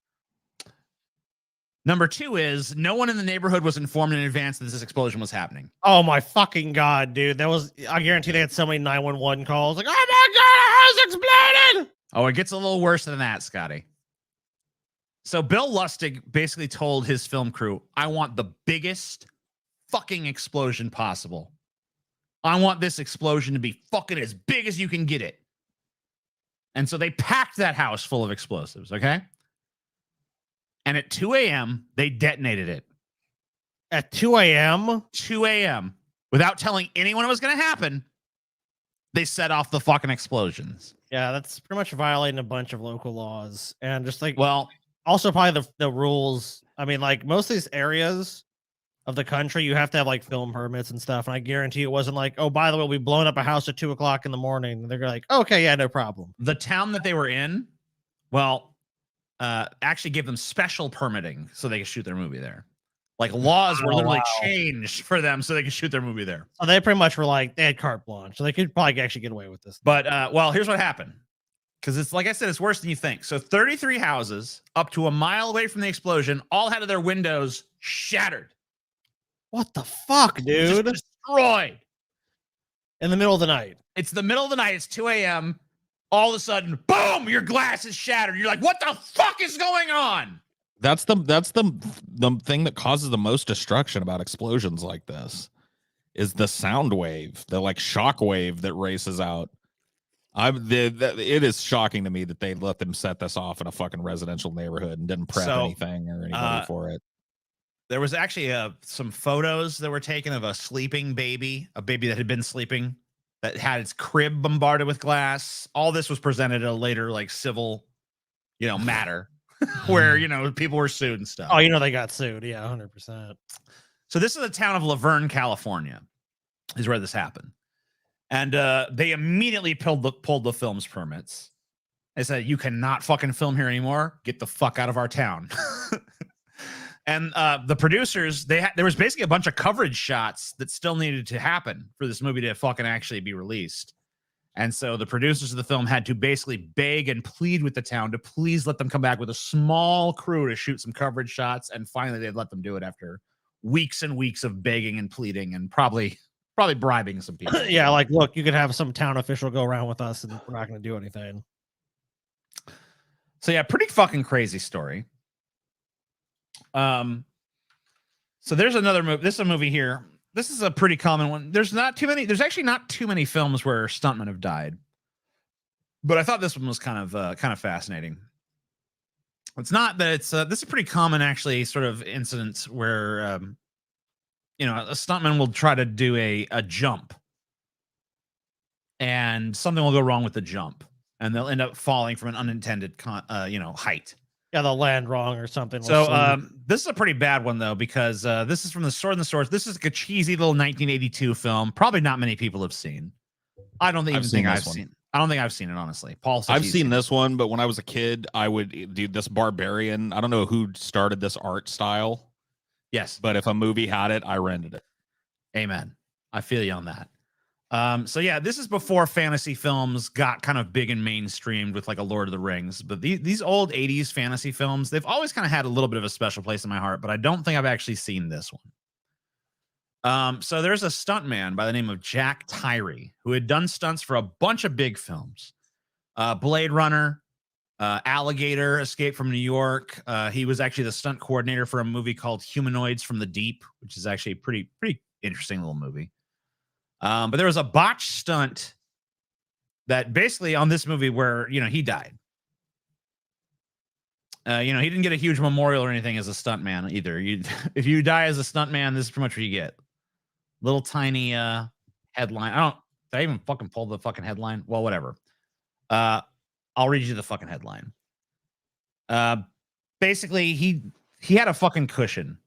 Number two is no one in the neighborhood was informed in advance that this explosion was happening. Oh my fucking god, dude. I guarantee they had so many 911 calls. Like, oh my god, our house exploded! Oh, it gets a little worse than that, Scotty. So Bill Lustig basically told his film crew, I want the biggest fucking explosion possible. I want this explosion to be fucking as big as you can get it. And so they packed that house full of explosives, okay? And at 2 a.m., they detonated it. At 2 a.m.? 2 a.m. Without telling anyone it was going to happen, they set off the fucking explosions. Yeah, that's pretty much violating a bunch of local laws. And just like, well, also probably the rules. I mean, like most of these areas of the country, you have to have like film permits and stuff. And I guarantee it wasn't like, oh, by the way, we'll be blowing up a house at 2 o'clock in the morning. And they're like, okay, yeah, no problem. The town that they were in, well, actually gave them special permitting so they could shoot their movie there. Like laws were literally changed for them so they could shoot their movie there. So they pretty much were like, they had carte blanche. So they could probably actually get away with this. But, well, here's what happened. Because it's like I said, it's worse than you think. So 33 houses up to a mile away from the explosion all had their windows shattered. What the fuck, dude? Just destroyed. In the middle of the night. It's the middle of the night. It's 2 a.m. All of a sudden, boom, your glass is shattered. You're like, what the fuck is going on? That's the thing that causes the most destruction about explosions like this is the sound wave, the like shock wave that races out. It is shocking to me that they let them set this off in a fucking residential neighborhood and didn't prep anything or anybody for it. There was actually some photos that were taken of a sleeping baby, a baby that had been sleeping, that had its crib bombarded with glass. All this was presented at a later like civil, matter where, people were sued and stuff. Oh, they got sued. Yeah, 100%. So this is the town of Laverne, California, is where this happened. And they immediately pulled the film's permits. They said, you cannot fucking film here anymore. Get the fuck out of our town. And the producers, there was basically a bunch of coverage shots that still needed to happen for this movie to fucking actually be released. And so the producers of the film had to basically beg and plead with the town to please let them come back with a small crew to shoot some coverage shots. And finally, they'd let them do it after weeks and weeks of begging and pleading and probably bribing some people. Yeah, like, look, you could have some town official go around with us and we're not going to do anything. So yeah, pretty fucking crazy story. So there's another movie. This is a movie here. This is a pretty common one. There's actually not too many films where stuntmen have died. But I thought this one was kind of fascinating. It's not that it's this is a pretty common actually sort of incidents where a stuntman will try to do a jump and something will go wrong with the jump and they'll end up falling from an unintended height. Yeah, they'll land wrong or something. So this is a pretty bad one though, because this is from The Sword and the Swords. This is like a cheesy little 1982 film. Probably not many people have seen. I don't even think I've seen. I don't think I've seen it, honestly. Paul, I've seen this one, but when I was a kid, I would do this Barbarian. I don't know who started this art style. Yes, but if a movie had it, I rented it. Amen. I feel you on that. So yeah, this is before fantasy films got kind of big and mainstreamed with like a Lord of the Rings. But these old 80s fantasy films, they've always kind of had a little bit of a special place in my heart, but I don't think I've actually seen this one. So there's a stuntman by the name of Jack Tyree who had done stunts for a bunch of big films. Blade Runner, Alligator, Escape from New York. He was actually the stunt coordinator for a movie called Humanoids from the Deep, which is actually a pretty interesting little movie. But there was a botched stunt that basically on this movie where, he died. He didn't get a huge memorial or anything as a stuntman either. If you die as a stuntman, this is pretty much what you get. Little tiny headline. Did I even fucking pull the fucking headline? Well, whatever. I'll read you the fucking headline. Basically, he had a fucking cushion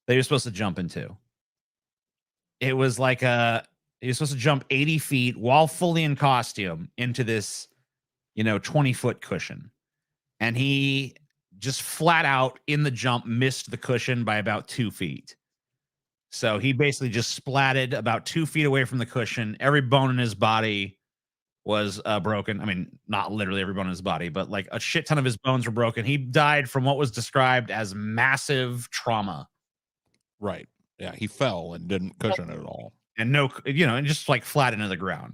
that he was supposed to jump into. It was like he was supposed to jump 80 feet while fully in costume into this, 20-foot cushion. And he just flat out in the jump missed the cushion by about 2 feet. So he basically just splatted about 2 feet away from the cushion. Every bone in his body was broken. I mean, not literally every bone in his body, but like a shit ton of his bones were broken. He died from what was described as massive trauma. Right. Yeah, he fell and didn't cushion it at all. And and just like flat into the ground.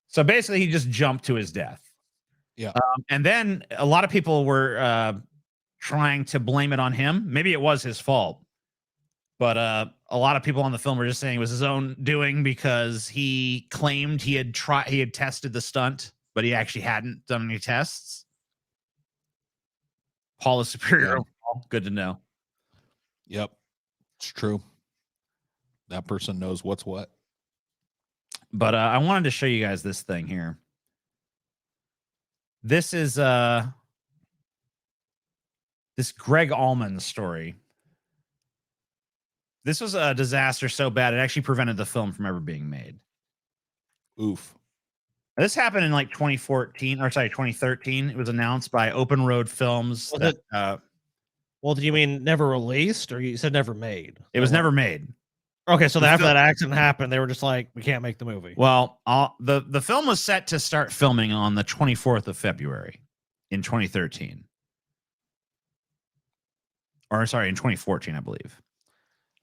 So basically, he just jumped to his death. Yeah. And then a lot of people were trying to blame it on him. Maybe it was his fault. But a lot of people on the film were just saying it was his own doing because he claimed he had tested the stunt, but he actually hadn't done any tests. Paul is superior. Yeah. Good to know. Yep. It's true. That person knows what's what. But I wanted to show you guys this thing here. This is this Greg Allman story. This was a disaster so bad it actually prevented the film from ever being made. Oof. This happened in like 2013. It was announced by Open Road Films. Well, do you mean never released, or you said never made? It was never made. Okay, so after that accident happened, they were just like, we can't make the movie. Well, the film was set to start filming on the 24th of February in 2013. Or sorry, in 2014, I believe.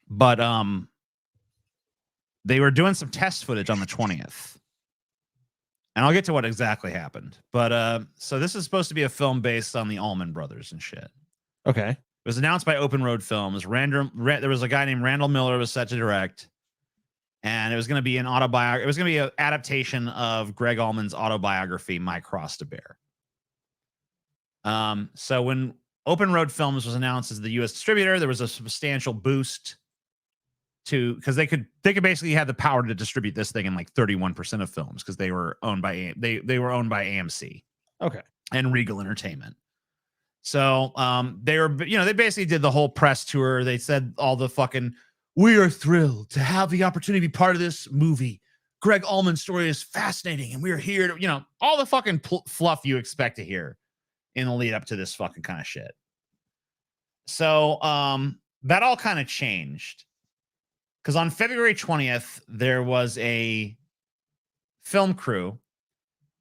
But they were doing some test footage on the 20th. And I'll get to what exactly happened. But so this is supposed to be a film based on the Allman Brothers and shit. Okay. It was announced by Open Road Films. There was a guy named Randall Miller who was set to direct, and it was going to be an autobiography. It was going to be an adaptation of Greg Allman's autobiography, My Cross to Bear. So when Open Road Films was announced as the U.S. distributor, there was a substantial boost because they could basically have the power to distribute this thing in like 31% of films because they were owned by they were owned by AMC. Okay. And Regal Entertainment. So they were, they basically did the whole press tour. They said all the fucking, we are thrilled to have the opportunity to be part of this movie. Greg Allman's story is fascinating, and we are here to, all the fucking fluff you expect to hear in the lead up to this fucking kind of shit. So that all kind of changed because on February 20th, there was a film crew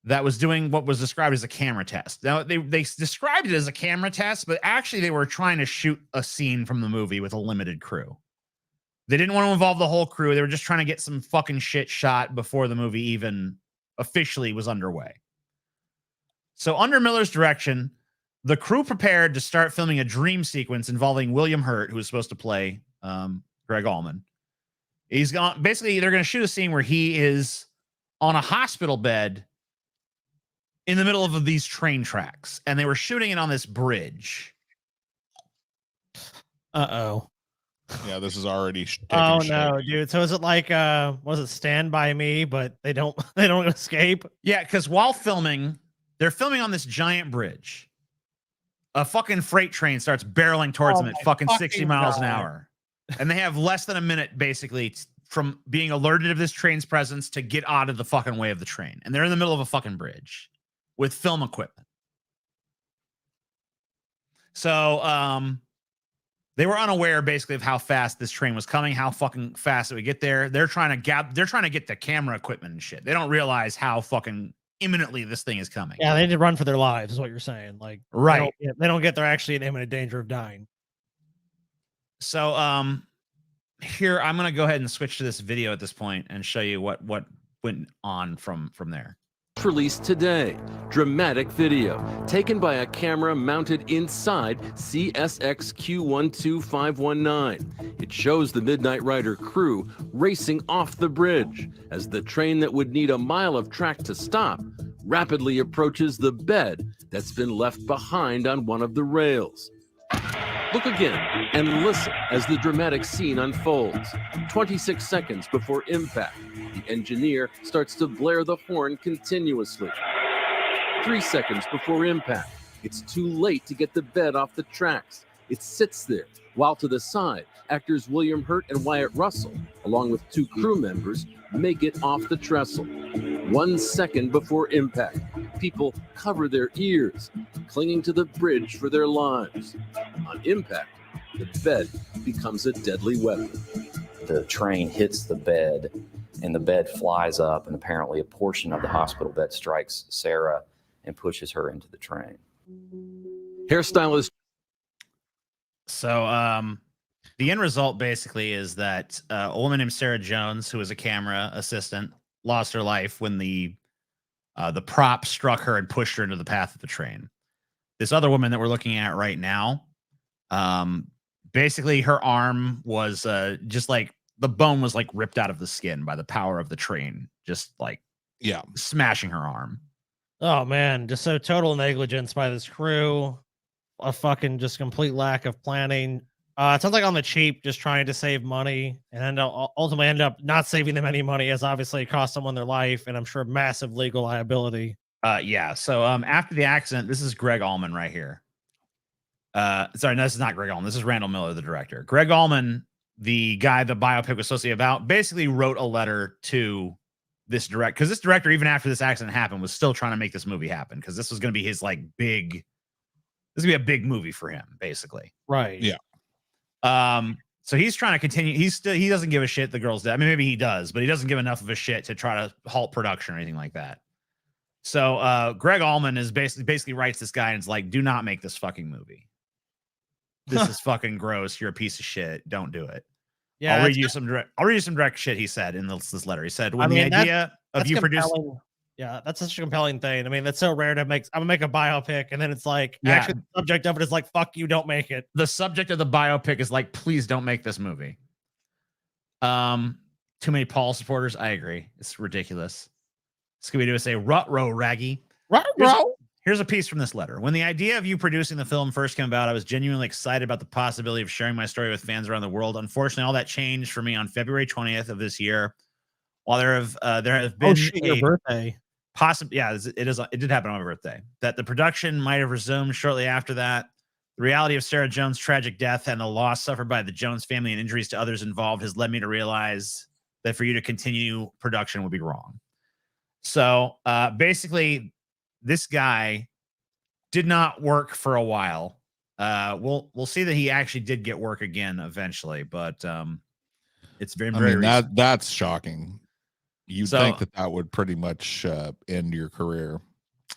that was doing what was described as a camera test. Now, they described it as a camera test, but actually they were trying to shoot a scene from the movie with a limited crew. They didn't want to involve the whole crew. They were just trying to get some fucking shit shot before the movie even officially was underway. So under Miller's direction, the crew prepared to start filming a dream sequence involving William Hurt, who was supposed to play Greg Allman. They're going to shoot a scene where he is on a hospital bed in the middle of these train tracks, and they were shooting it on this bridge. Uh-oh. Yeah, this is already no, dude. So is it like was it Stand By Me, but they don't escape? Yeah, because while filming, they're filming on this giant bridge. a fucking freight train starts barreling towards them at fucking 60 miles an hour. And they have less than a minute, basically, from being alerted of this train's presence to get out of the fucking way of the train. And they're in the middle of a fucking bridge with film equipment. So they were unaware, basically, of how fast this train was coming, how fucking fast it would get there. They're trying to get the camera equipment and shit. They don't realize how fucking imminently this thing is coming. Yeah, they need to run for their lives, is what you're saying. Like, right. They don't get they're actually in imminent danger of dying. So here I'm gonna go ahead and switch to this video at this point and show you what went on from there. Released today. Dramatic video taken by a camera mounted inside CSX Q12519. It shows the Midnight Rider crew racing off the bridge as the train that would need a mile of track to stop rapidly approaches the bed that's been left behind on one of the rails. Look again and listen as the dramatic scene unfolds. 26 seconds before impact, the engineer starts to blare the horn continuously. 3 seconds before impact, it's too late to get the bed off the tracks. It sits there, while to the side, actors William Hurt and Wyatt Russell, along with 2 crew members, make it off the trestle. 1 second before impact, people cover their ears, clinging to the bridge for their lives. On impact, the bed becomes a deadly weapon. The train hits the bed, and the bed flies up, and apparently a portion of the hospital bed strikes Sarah and pushes her into the train. Hairstylist. So the end result basically is that a woman named Sarah Jones, who was a camera assistant, lost her life when the prop struck her and pushed her into the path of the train. This other woman that we're looking at right now, basically her arm was just like the bone was like ripped out of the skin by the power of the train, just like smashing her arm. Oh man, just so total negligence by this crew, a fucking just complete lack of planning. It sounds like on the cheap, just trying to save money, and ultimately end up not saving them any money, as obviously it cost someone their life, and I'm sure massive legal liability. Yeah. So after the accident, this is Greg Allman right here. Sorry, no, this is not Greg Allman. This is Randall Miller, the director. Greg Allman, the guy the biopic was supposed to be about, basically wrote a letter to this director, because this director, even after this accident happened, was still trying to make this movie happen, because this was going to be his like big. This would be a big movie for him, basically. Right. Yeah. So he's trying to continue. He doesn't give a shit the girl's dead. I mean, maybe he does, but he doesn't give enough of a shit to try to halt production or anything like that. So Greg Allman is basically writes this guy and is like, do not make this fucking movie. This is fucking gross. You're a piece of shit. Don't do it. Yeah, I'll read you some direct shit he said in this letter. He said, when the idea of you producing. Yeah, that's such a compelling thing. I mean, that's so rare to make. I'm gonna make a biopic, and then it's like, Yeah. actually, the subject of it is like, fuck you, don't make it. The subject of the biopic is like, please don't make this movie. Too many Paul supporters. I agree. It's ridiculous. Scooby-Doo say, rut-row, Raggy. Here's a piece from this letter. When the idea of you producing the film first came about, I was genuinely excited about the possibility of sharing my story with fans around the world. Unfortunately, all that changed for me on February 20th of this year. While there have been your birthday. Possibly, yeah, it did happen on my birthday. That the production might have resumed shortly after that. The reality of Sarah Jones' tragic death and the loss suffered by the Jones family and injuries to others involved has led me to realize that for you to continue production would be wrong. So basically, this guy did not work for a while. We'll see that he actually did get work again eventually, but it's very recent. That's shocking. You'd think that would pretty much end your career.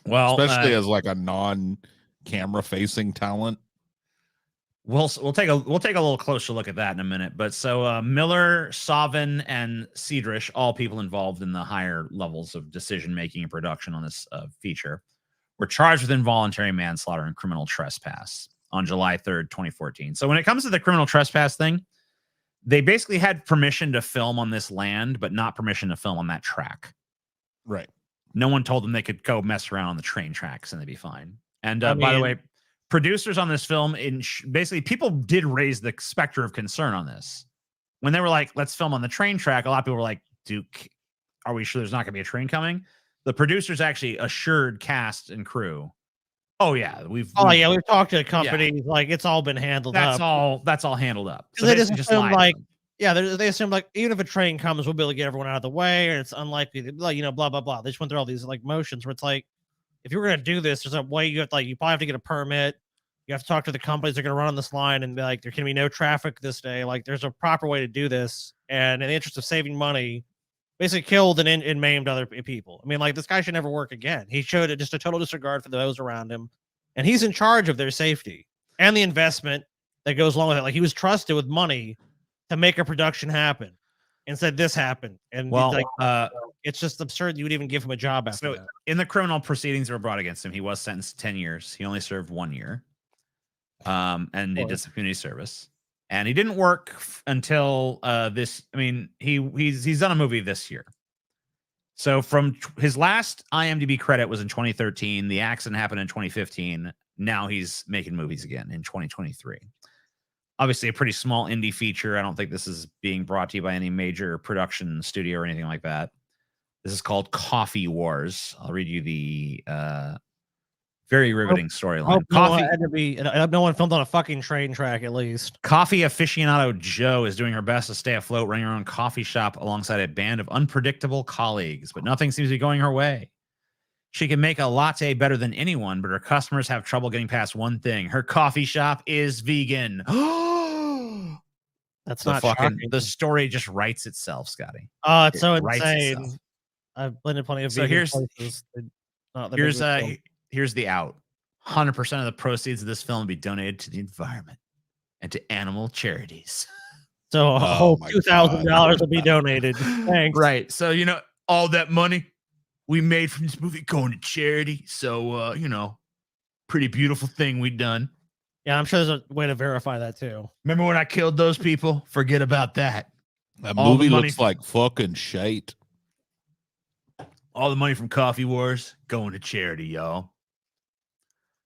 Well, especially as like a non-camera facing talent. We'll take a little closer look at that in a minute. But so Miller, Savin, and Cedrish, all people involved in the higher levels of decision making and production on this feature, were charged with involuntary manslaughter and criminal trespass on July 3rd, 2014. So when it comes to the criminal trespass thing, they basically had permission to film on this land, but not permission to film on that track. Right. No one told them they could go mess around on the train tracks and they'd be fine. And by the way, producers on this film, basically people did raise the specter of concern on this. When they were like, let's film on the train track, a lot of people were like, Duke, are we sure there's not going to be a train coming? The producers actually assured cast and crew Oh yeah, we've talked to companies like it's all been handled that's up. That's all handled up. So they just lied assume to like them. they assume like even if a train comes, we'll be able to get everyone out of the way, and it's unlikely to like blah blah blah. They just went through all these like motions where it's like if you were gonna do this, there's a way you have to, like you probably have to get a permit. You have to talk to the companies that are gonna run on this line and be like, there can be no traffic this day. Like there's a proper way to do this, and in the interest of saving money, basically killed and maimed other people. I mean, like this guy should never work again. He showed just a total disregard for those around him. And he's in charge of their safety and the investment that goes along with it. Like he was trusted with money to make a production happen, and said this happened. And it's just absurd you would even give him a job after that. In the criminal proceedings that were brought against him, he was sentenced to 10 years. He only served 1 year, and he did some community service. And he didn't work until this. I mean, he's done a movie this year. So from his last IMDb credit was in 2013. The accident happened in 2015. Now he's making movies again in 2023. Obviously, a pretty small indie feature. I don't think this is being brought to you by any major production studio or anything like that. This is called Coffee Wars. I'll read you the very riveting storyline. No one filmed on a fucking train track, at least. Coffee aficionado Joe is doing her best to stay afloat, running her own coffee shop alongside a band of unpredictable colleagues, but nothing seems to be going her way. She can make a latte better than anyone, but her customers have trouble getting past one thing. Her coffee shop is vegan. That's not shocking. The story just writes itself, Scotty. Oh, it's so insane. I've blended plenty of vegan places. Here's the out. 100% of the proceeds of this film will be donated to the environment and to animal charities. So a whole $2,000 will be donated. Thanks. Right. So, all that money we made from this movie going to charity. So, pretty beautiful thing we done. Yeah, I'm sure there's a way to verify that too. Remember when I killed those people? Forget about that. That movie looks like fucking shite. All the money from Coffee Wars going to charity, y'all.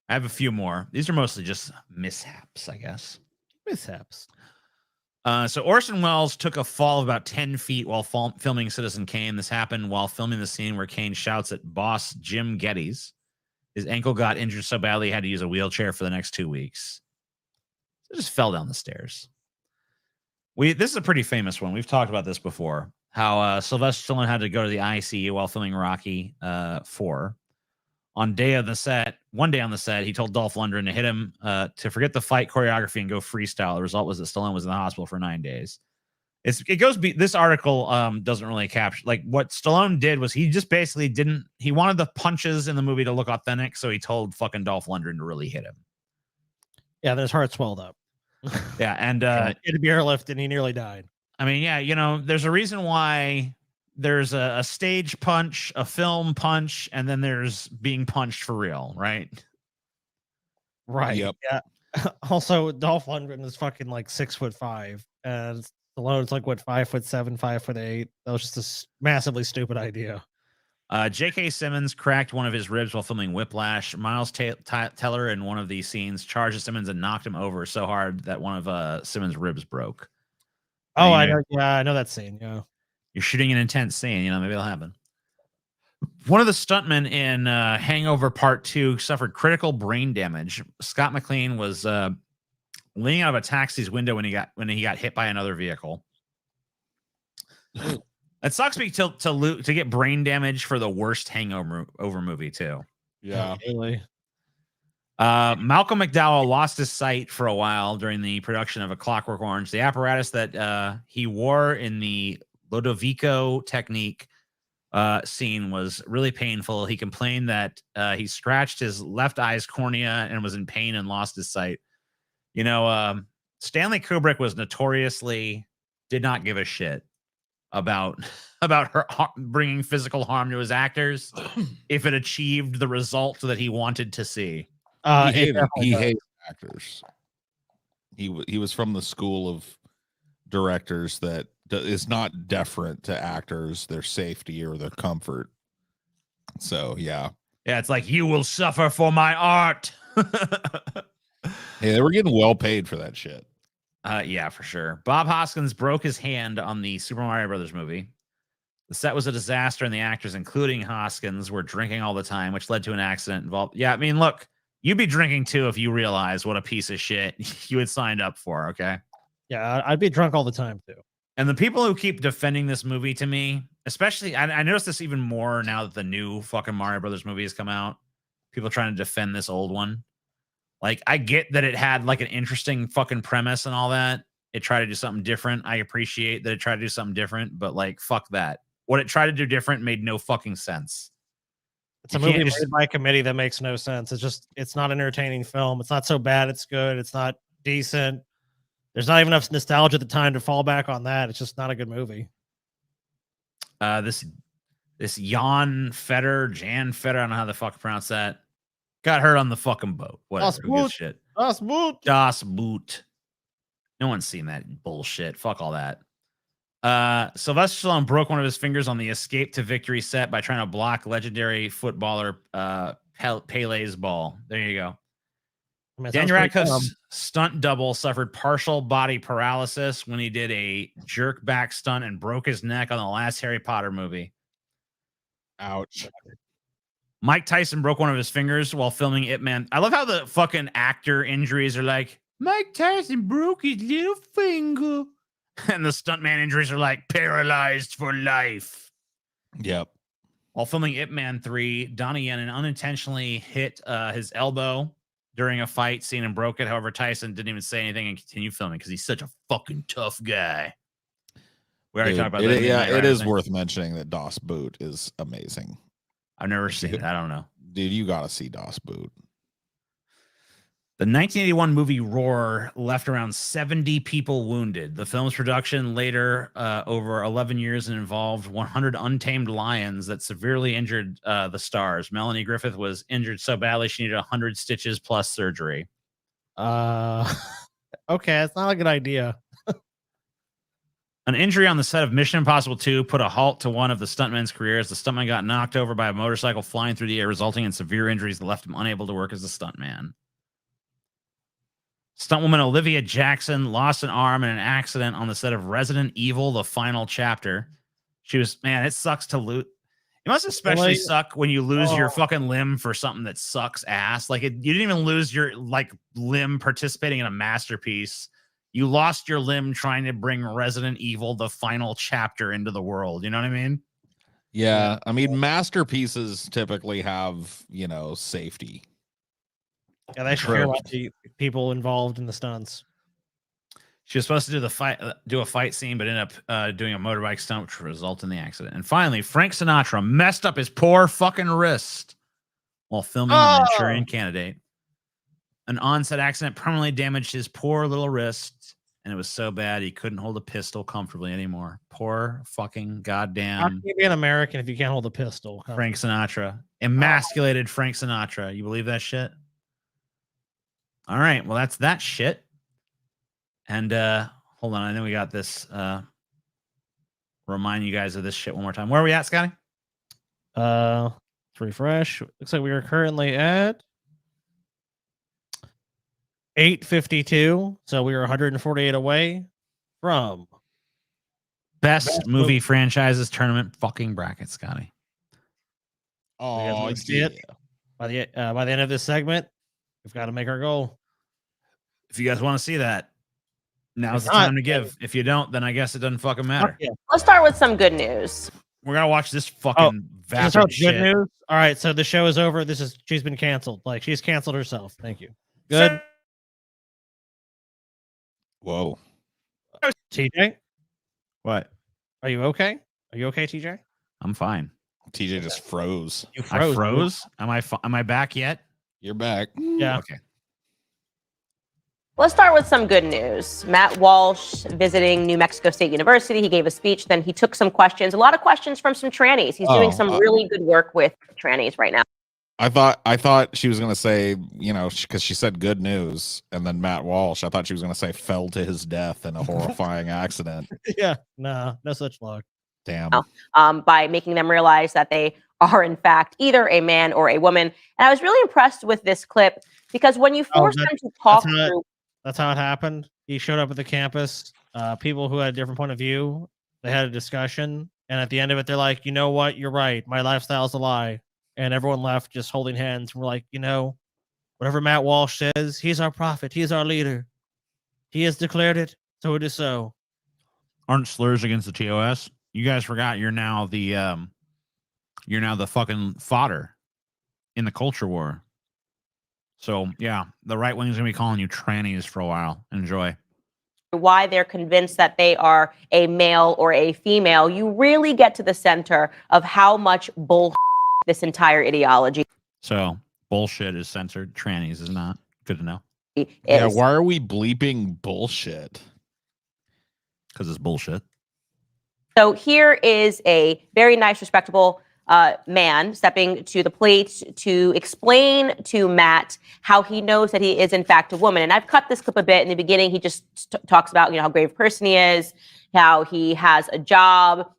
I have a few more. These are mostly just mishaps, I guess. Mishaps. So Orson Welles took a fall of about 10 feet while filming Citizen Kane. This happened while filming the scene where Kane shouts at boss Jim Geddes. His ankle got injured so badly he had to use a wheelchair for the next 2 weeks. He just fell down the stairs. This is a pretty famous one. We've talked about this before. How Sylvester Stallone had to go to the ICU while filming Rocky 4. One day on the set, he told Dolph Lundgren to hit him to forget the fight choreography and go freestyle. The result was that Stallone was in the hospital for 9 days. This article doesn't really capture like what Stallone did was he just basically he wanted the punches in the movie to look authentic, so he told fucking Dolph Lundgren to really hit him. Yeah, his heart swelled up. Yeah, and he had a beer lift and he nearly died. I mean, yeah, there's a reason why there's a stage punch, a film punch, and then there's being punched for real, right? Right. Yep. Yeah. Also, Dolph Lundgren is fucking like 6'5", and Stallone's like 5'7", 5'8". That was just a massively stupid idea. J.K. Simmons cracked one of his ribs while filming Whiplash. Miles Teller in one of these scenes charged Simmons and knocked him over so hard that one of Simmons' ribs broke. Oh, I know. Yeah, I know that scene. Yeah. You're shooting an intense scene, maybe it'll happen. One of the stuntmen in Hangover Part 2 suffered critical brain damage. Scott McLean was leaning out of a taxi's window when he got hit by another vehicle. It sucks to get brain damage for the worst Hangover movie too. Yeah. Really. Malcolm McDowell lost his sight for a while during the production of A Clockwork Orange. The apparatus that he wore in the Lodovico technique scene was really painful. He complained that he scratched his left eye's cornea and was in pain and lost his sight. Stanley Kubrick was notoriously did not give a shit about her bringing physical harm to his actors if it achieved the result that he wanted to see. He hates actors. He was from the school of directors that is not deferent to actors, their safety or their comfort. So yeah, it's like, you will suffer for my art. Hey, they were getting well paid for that shit. Yeah, for sure. Bob Hoskins broke his hand on the Super Mario Brothers movie. The set was a disaster, and the actors, including Hoskins, were drinking all the time, which led to an accident involved. Yeah, I mean, look, You'd be drinking too if you realize what a piece of shit you had signed up for. Okay. Yeah, I'd be drunk all the time too. And the people who keep defending this movie to me, especially, I noticed this even more now that the new fucking Mario Brothers movie has come out. People trying to defend this old one. Like, I get that it had like an interesting fucking premise and all that. It tried to do something different. I appreciate that it tried to do something different, but like, fuck that. What it tried to do different made no fucking sense. It's a movie made by a committee that makes no sense. It's not an entertaining film. It's not so bad it's good. It's not decent. There's not even enough nostalgia at the time to fall back on that. It's just not a good movie. This Jan Feder, I don't know how the fuck to pronounce that, got hurt on the fucking boat. Whatever. Who gives a shit? Das Boot. No one's seen that bullshit. Fuck all that. Sylvester Stallone broke one of his fingers on the Escape to Victory set by trying to block legendary footballer Pele's ball. There you go. Dan Radcliffe's stunt double suffered partial body paralysis when he did a jerk back stunt and broke his neck on the last Harry Potter movie. Ouch. Mike Tyson broke one of his fingers while filming Ip Man. I love how the fucking actor injuries are like, Mike Tyson broke his little finger. And the stuntman injuries are like paralyzed for life. Yep. While filming Ip Man 3, Donnie Yen unintentionally hit his elbow during a fight scene and broke it. However, Tyson didn't even say anything and continued filming because he's such a fucking tough guy. We already talked about that. Yeah, it is worth mentioning that Das Boot is amazing. I've never seen it. I don't know. Dude, you got to see Das Boot. The 1981 movie Roar left around 70 people wounded. The film's production later over 11 years and involved 100 untamed lions that severely injured the stars. Melanie Griffith was injured so badly she needed 100 stitches plus surgery. Okay, that's not a good idea. An injury on the set of Mission Impossible 2 put a halt to one of the stuntmen's careers. The stuntman got knocked over by a motorcycle flying through the air, resulting in severe injuries that left him unable to work as a stuntman. Stuntwoman Olivia Jackson lost an arm in an accident on the set of Resident Evil, the final chapter. She was, man, it sucks to lose. It must especially suck when you lose your fucking limb for something that sucks ass. Like, you didn't even lose your like limb participating in a masterpiece. You lost your limb trying to bring Resident Evil, the final chapter, into the world. You know what I mean? Yeah. I mean, masterpieces typically have, safety. Yeah, they should care about the people involved in the stunts. She was supposed to do a fight scene, but ended up doing a motorbike stunt, which resulted in the accident. And finally, Frank Sinatra messed up his poor fucking wrist while filming The Manchurian Candidate. An on-set accident permanently damaged his poor little wrist, and it was so bad he couldn't hold a pistol comfortably anymore. Poor fucking goddamn. How can you be an American if you can't hold a pistol? Frank Sinatra. Emasculated Frank Sinatra. You believe that shit? All right. Well, that's that shit. And hold on. I know we got this. Remind you guys of this shit one more time. Where are we at, Scotty? Let's refresh. Looks like we are currently at 852. So we are 148 away from best movie franchises tournament fucking bracket, Scotty. Oh, see it by the end of this segment. We've got to make our goal. If you guys want to see that, now's the time to give. If you don't, then I guess it doesn't fucking matter. Yeah. Let's start with some good news. We're gonna watch this fucking vapid shit. Good news. All right, so the show is over. She's been canceled. Like, she's canceled herself. Thank you. Good. Whoa. TJ? What? Are you okay? Are you okay, TJ? I'm fine. TJ just froze. You froze. I froze? Am I back yet? You're back. Yeah. Okay. Let's start with some good news. Matt Walsh visiting New Mexico State University. He gave a speech, then he took some questions, a lot of questions from some trannies. He's doing some really good work with trannies right now. I thought she was going to say, because she said good news, and then Matt Walsh, I thought she was going to say fell to his death in a horrifying accident. Yeah, no such luck. Damn. By making them realize that they are, in fact, either a man or a woman. And I was really impressed with this clip because when you force them to talk through... That's how it happened. He showed up at the campus. People who had a different point of view, they had a discussion. And at the end of it, they're like, you know what? You're right. My lifestyle's a lie. And everyone left just holding hands. And we're like, Whatever Matt Walsh says, he's our prophet. He is our leader. He has declared it, so it is so. Aren't slurs against the TOS? You guys forgot you're now the fucking fodder in the culture war. So yeah, the right wing's gonna be calling you trannies for a while. Enjoy. Why they're convinced that they are a male or a female, you really get to the center of how much bull this entire ideology. So bullshit is censored. Trannies is not. Good to know. Yeah, why are we bleeping bullshit? Because it's bullshit. So here is a very nice, respectable man stepping to the plate to explain to Matt how he knows that he is in fact a woman. And I've cut this clip a bit. In the beginning, he just talks about, how great a person he is, how he has a job.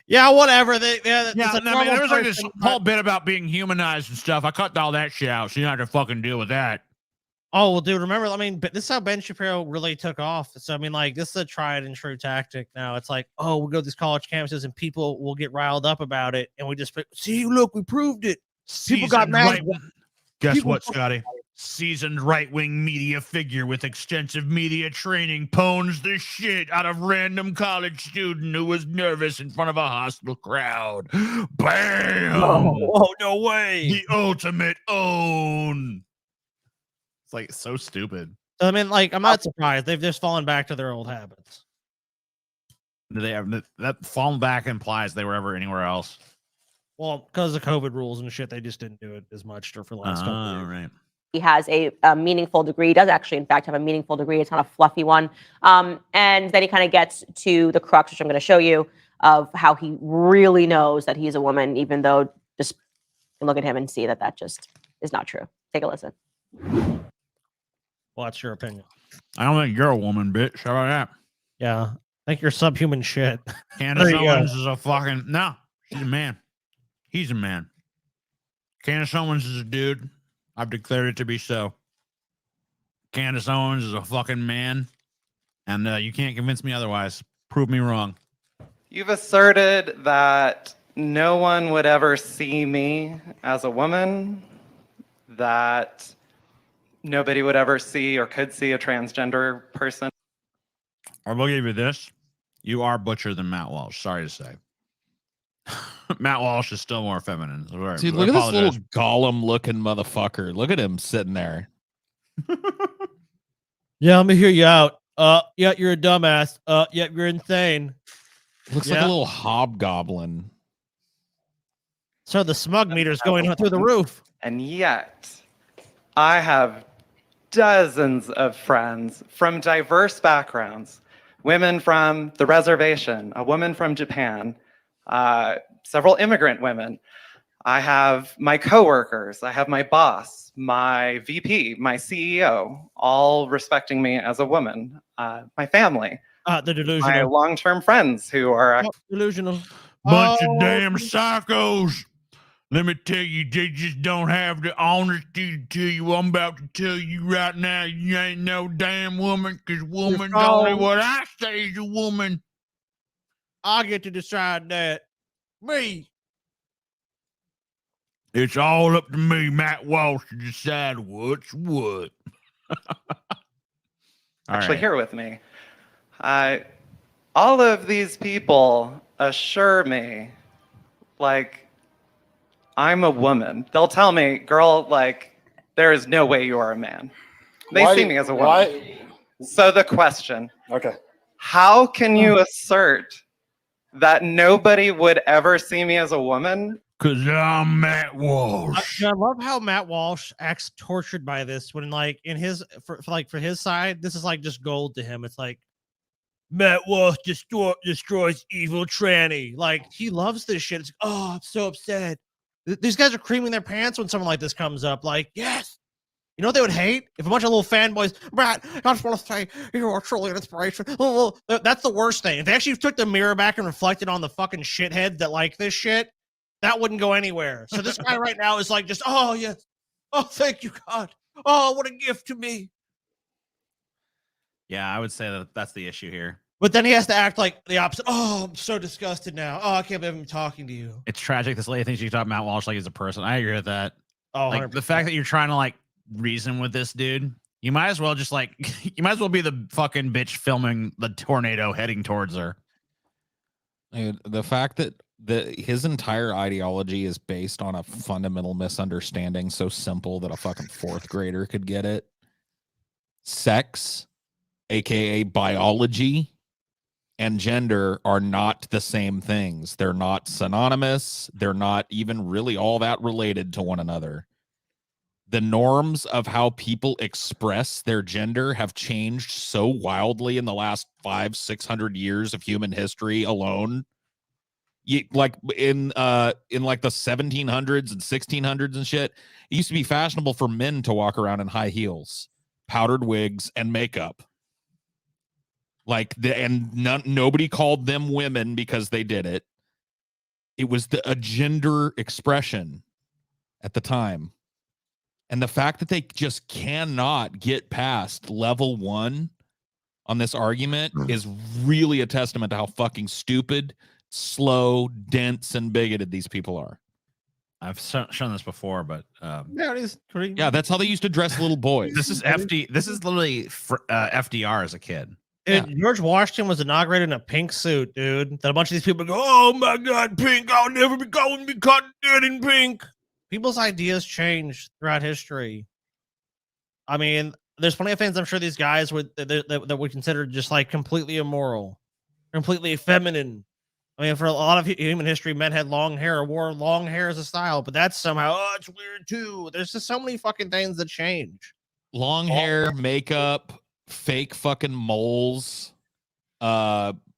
Yeah, whatever. I mean, there was like this whole bit about being humanized and stuff. I cut all that shit out, so you don't have to fucking deal with that. Oh, well, dude, remember, but this is how Ben Shapiro really took off. So, I mean, this is a tried and true tactic now. It's like, oh, we'll go to these college campuses and people will get riled up about it. And we just, see, look, we proved it. People got mad. Guess what, Scotty? Seasoned right-wing media figure with extensive media training pones the shit out of random college student who was nervous in front of a hostile crowd. Bam! Oh, no way. The ultimate own. It's like so stupid. I mean, I'm not surprised. They've just fallen back to their old habits. Do they have that fallen back implies they were ever anywhere else? Well, because of COVID rules and shit, they just didn't do it as much for the last couple of years. Right. He has a meaningful degree. He does actually, in fact, have a meaningful degree. It's not a fluffy one. And then he kind of gets to the crux, which I'm going to show you, of how he really knows that he's a woman, even though just look at him and see that just is not true. Take a listen. Well, that's your opinion. I don't think you're a woman, bitch. How about that? Yeah. I think you're subhuman shit. Candace Owens is a fucking... No, she's a man. He's a man. Candace Owens is a dude. I've declared it to be so. Candace Owens is a fucking man. And you can't convince me otherwise. Prove me wrong. You've asserted that no one would ever see me as a woman, that nobody would ever see or could see a transgender person. I will give you this. You are butcher than Matt Walsh. Sorry to say. Matt Walsh is still more feminine. Dude, look at this little Gollum-looking motherfucker. Look at him sitting there. Yeah, I'm gonna hear you out. Yeah, you're a dumbass. Yeah, you're insane. Looks like a little hobgoblin. So the smug meter's going through the roof. And yet, I have dozens of friends from diverse backgrounds. Women from the reservation, a woman from Japan, several immigrant women. I have my coworkers, I have my boss, my VP, my CEO, all respecting me as a woman. My family, the delusional. my long-term friends who are delusional. Bunch of damn psychos. Let me tell you, they just don't have the honesty to tell you what I'm about to tell you right now. You ain't no damn woman, because woman's only what I say is a woman. I get to decide that. Me. It's all up to me, Matt Walsh, to decide what's what. Actually here with me. All of these people assure me, I'm a woman. They'll tell me, girl, there is no way you are a man. They see me as a woman. So the question, how can you assert that nobody would ever see me as a woman? Because I'm Matt Walsh. I love how Matt Walsh acts tortured by this when, in his, for his side, this is just gold to him. It's like, Matt Walsh destroys evil tranny. He loves this shit. It's oh, I'm so upset. These guys are creaming their pants when something like this comes up. Yes. You know what they would hate? If a bunch of little fanboys, Matt, I just want to say you are truly an inspiration. Oh, that's the worst thing. If they actually took the mirror back and reflected on the fucking shitheads that like this shit, that wouldn't go anywhere. So this guy right now is oh, yes. Oh, thank you, God. Oh, what a gift to me. Yeah, I would say that that's the issue here. But then he has to act like the opposite. Oh, I'm so disgusted now. Oh, I can't believe I'm talking to you. It's tragic. This lady thinks you talk Matt Walsh like he's a person. I agree with that. Oh, the fact that you're trying to reason with this dude, you might as well just like you might as well be the fucking bitch filming the tornado heading towards her. Dude, the fact that his entire ideology is based on a fundamental misunderstanding so simple that a fucking fourth grader could get it. Sex, aka biology, and gender are not the same things. They're not synonymous. They're not even really all that related to one another. The norms of how people express their gender have changed so wildly in the last 500-600 years of human history alone. Like in like the 1700s and 1600s and shit, it used to be fashionable for men to walk around in high heels, powdered wigs, and makeup. Like nobody called them women because they did it. It was a gender expression at the time. And the fact that they just cannot get past level 1 on this argument is really a testament to how fucking stupid, slow, dense, and bigoted these people are. I've shown this before, but yeah, that's how they used to dress little boys. This is literally FDR as a kid. Dude, George Washington was inaugurated in a pink suit, dude. That a bunch of these people go, "Oh my God, pink! I'll never be going to be caught dead in pink." People's ideas change throughout history. I mean, there's plenty of things I'm sure these guys would that would consider just like completely immoral, completely feminine. I mean, for a lot of human history, men had long hair or wore long hair as a style, but that's somehow, it's weird too. There's just so many fucking things that change. Long hair, makeup, fake fucking moles,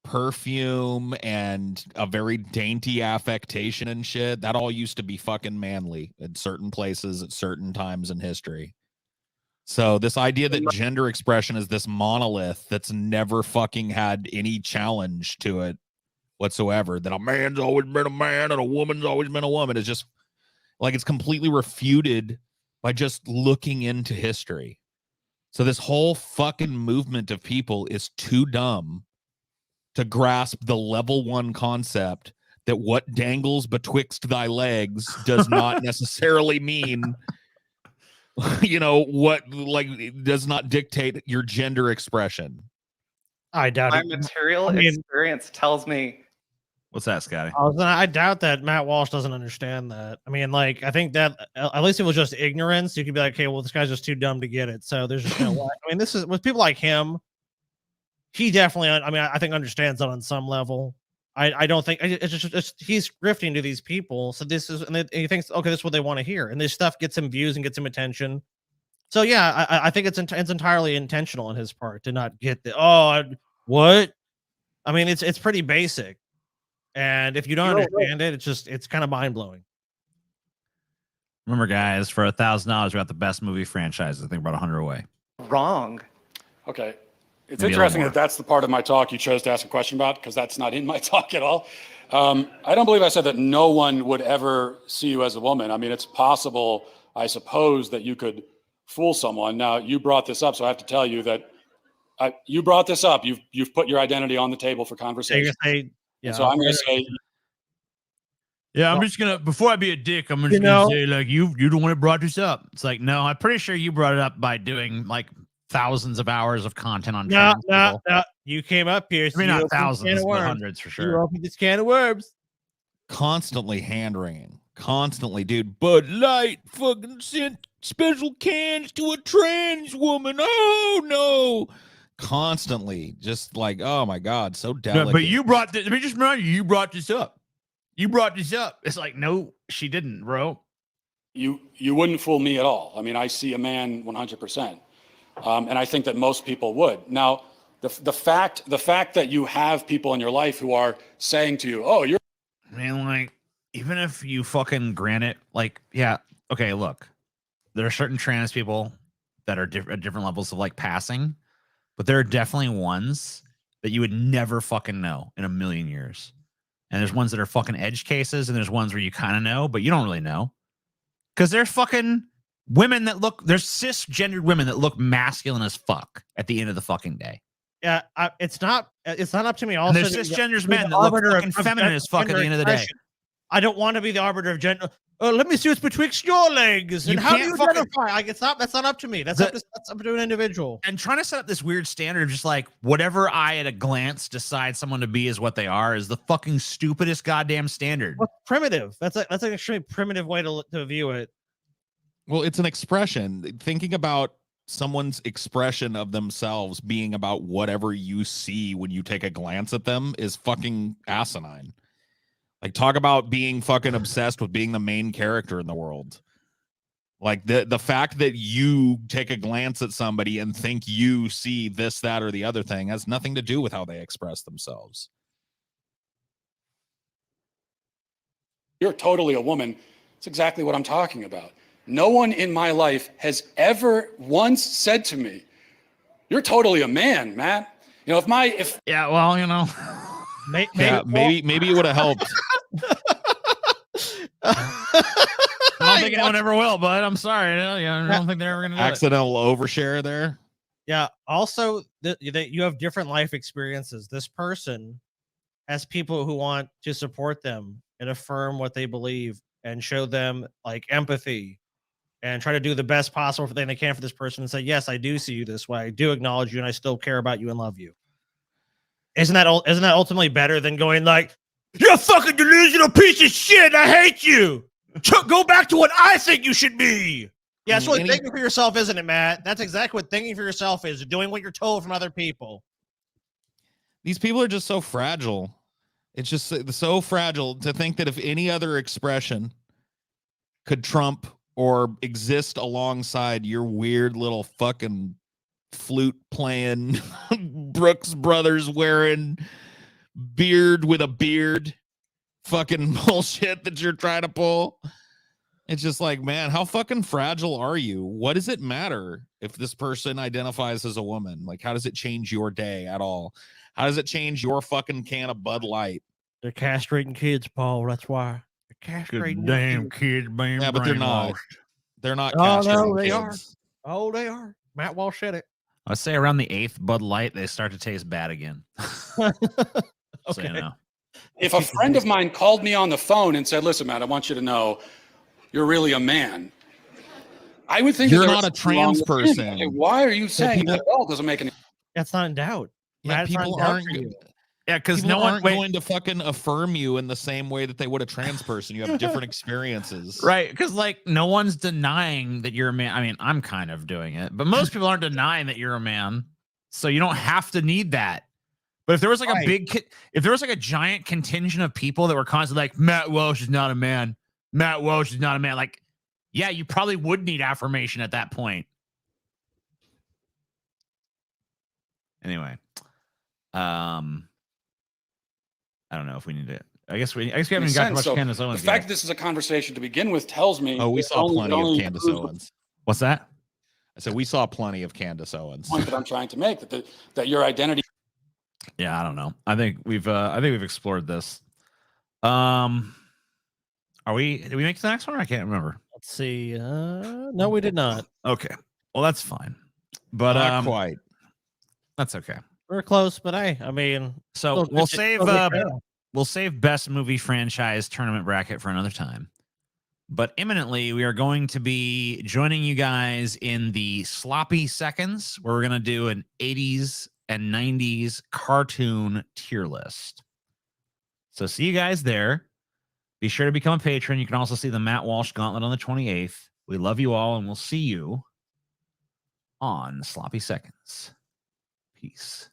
perfume, and a very dainty affectation and shit. That all used to be fucking manly in certain places at certain times in history. So this idea that gender expression is this monolith that's never fucking had any challenge to it whatsoever, that a man's always been a man and a woman's always been a woman, is just like, it's completely refuted by just looking into history. So this whole fucking movement of people is too dumb to grasp the level 1 concept that what dangles betwixt thy legs does not necessarily mean, you know, what, like, it does not dictate your gender expression. I doubt My it. material experience tells me. What's that, Scotty? I doubt that Matt Walsh doesn't understand that. I mean, like, I think that at least it was just ignorance. You could be like, okay, well, this guy's just too dumb to get it. So there's just no way. I mean, this is with people like him. He definitely, I mean, I think understands that on some level. I don't think it's just he's grifting to these people. So this is, and he thinks, okay, this is what they want to hear, and this stuff gets him views and gets him attention. So yeah, I think it's entirely intentional on his part to not get the what. I mean, it's pretty basic. And if you don't understand it, it's kind of mind blowing. Remember, guys, for $1,000, we got the best movie franchise. I think about 100 away. Wrong. Okay. It's Maybe interesting that that's the part of my talk you chose to ask a question about, because that's not in my talk at all. I don't believe I said that no one would ever see you as a woman. I mean, it's possible, I suppose, that you could fool someone. Now, you brought this up, so I have to tell you that you brought this up. You've put your identity on the table for conversation. So I'm going to say, yeah, I'm just gonna, before I be a dick, I'm just gonna say, like, you're the one that brought this up. It's like, no, I'm pretty sure you brought it up by doing like thousands of hours of content on trans people. No, you came up here. I mean, not thousands, but hundreds for sure. You opened this can of worms. Constantly hand-wringing. Constantly, dude. Bud Light fucking sent special cans to a trans woman. Oh, no. Constantly. Just like, oh, my God. So delicate. No, but you brought this. Let me just remind you, you brought this up. You brought this up. It's like, no, she didn't, bro. You wouldn't fool me at all. I mean, I see a man 100%. And I think that most people would. Now, the fact that you have people in your life who are saying to you, oh, you're... Man, like, even if you fucking grant it, like, yeah, okay, look. There are certain trans people that are at different levels of, like, passing. But there are definitely ones that you would never fucking know in a million years. And there's ones that are fucking edge cases, and there's ones where you kind of know, but you don't really know. Because there's fucking women that look, there's cisgendered women that look masculine as fuck at the end of the fucking day. Yeah, it's not up to me. Also, and there's cisgendered men that look fucking feminine as fuck at the end of the day. I don't want to be the arbiter of gender. let me see what's betwixt your legs. And You how do can't you fucking- identify? Like, that's not up to me. That's up to an individual. And trying to set up this weird standard of just like whatever I at a glance decide someone to be is what they are is the fucking stupidest goddamn standard. Well, primitive. That's an extremely primitive way to view it. Well, it's an expression. Thinking about someone's expression of themselves being about whatever you see when you take a glance at them is fucking asinine. Like, talk about being fucking obsessed with being the main character in the world. Like, the fact that you take a glance at somebody and think you see this, that, or the other thing has nothing to do with how they express themselves. You're totally a woman. That's exactly what I'm talking about. No one in my life has ever once said to me, "You're totally a man, Matt." You know, yeah, well, you know, maybe it would have helped. I don't think anyone ever will, but I'm sorry. I don't think they're ever going to do it. Accidental overshare there. Yeah. Also, that you have different life experiences. This person has people who want to support them and affirm what they believe and show them like empathy and try to do the best possible thing they can for this person and say, yes, I do see you this way. I do acknowledge you and I still care about you and love you. Isn't that ultimately better than going like, you're a fucking delusional piece of shit. I hate you. Go back to what I think you should be. Yeah, that's what thinking for yourself, isn't it, Matt? That's exactly what thinking for yourself is, doing what you're told from other people. These people are just so fragile. It's just so fragile to think that if any other expression could trump or exist alongside your weird little fucking flute playing Brooks Brothers wearing beard with a beard fucking bullshit that you're trying to pull. It's just like, man, how fucking fragile are you? What does it matter if this person identifies as a woman? Like, how does it change your day at all? How does it change your fucking can of Bud Light? They're castrating kids, Paul. That's why. They're castrating damn kids being but they're not. brainwashed. They're not. Oh, no, they kids. are. Oh, they are. Matt Walsh said it. I say around the 8th Bud Light, they start to taste bad again. Okay. So, you know. If a friend of mine called me on the phone and said, "Listen, Matt, I want you to know you're really a man," I would think you're that not a trans person. Like, why are you saying that? Well, it doesn't make any. That's not in doubt. Yeah, people aren't. Yeah, because no one aren't going to fucking affirm you in the same way that they would a trans person. You have different experiences, right? Because like no one's denying that you're a man. I mean, I'm kind of doing it, but most people aren't denying that you're a man, so you don't have to need that. But if there was like if there was like a giant contingent of people that were constantly like, Matt Walsh is not a man, Matt Walsh is not a man, like, yeah, you probably would need affirmation at that point. Anyway, I don't know if we need to. I guess we haven't even got much Candace Owens. The fact that this is a conversation to begin with tells me. Oh, we saw plenty of Candace Owens. What's that? I said we saw plenty of Candace Owens. Point that I'm trying to make that your identity. Yeah, I don't know. I think we've explored this. Did we make the next one? I can't remember. Let's see. No, we did not. Okay. Well, that's fine. But not quite. That's okay. We're close, but I mean, so we'll save best movie franchise tournament bracket for another time. But imminently, we are going to be joining you guys in the sloppy seconds, where we're going to do an 80s and 90s cartoon tier list. So see you guys there. Be sure to become a patron. You can also see the Matt Walsh Gauntlet on the 28th. We love you all, and we'll see you on Sloppy Seconds. Peace.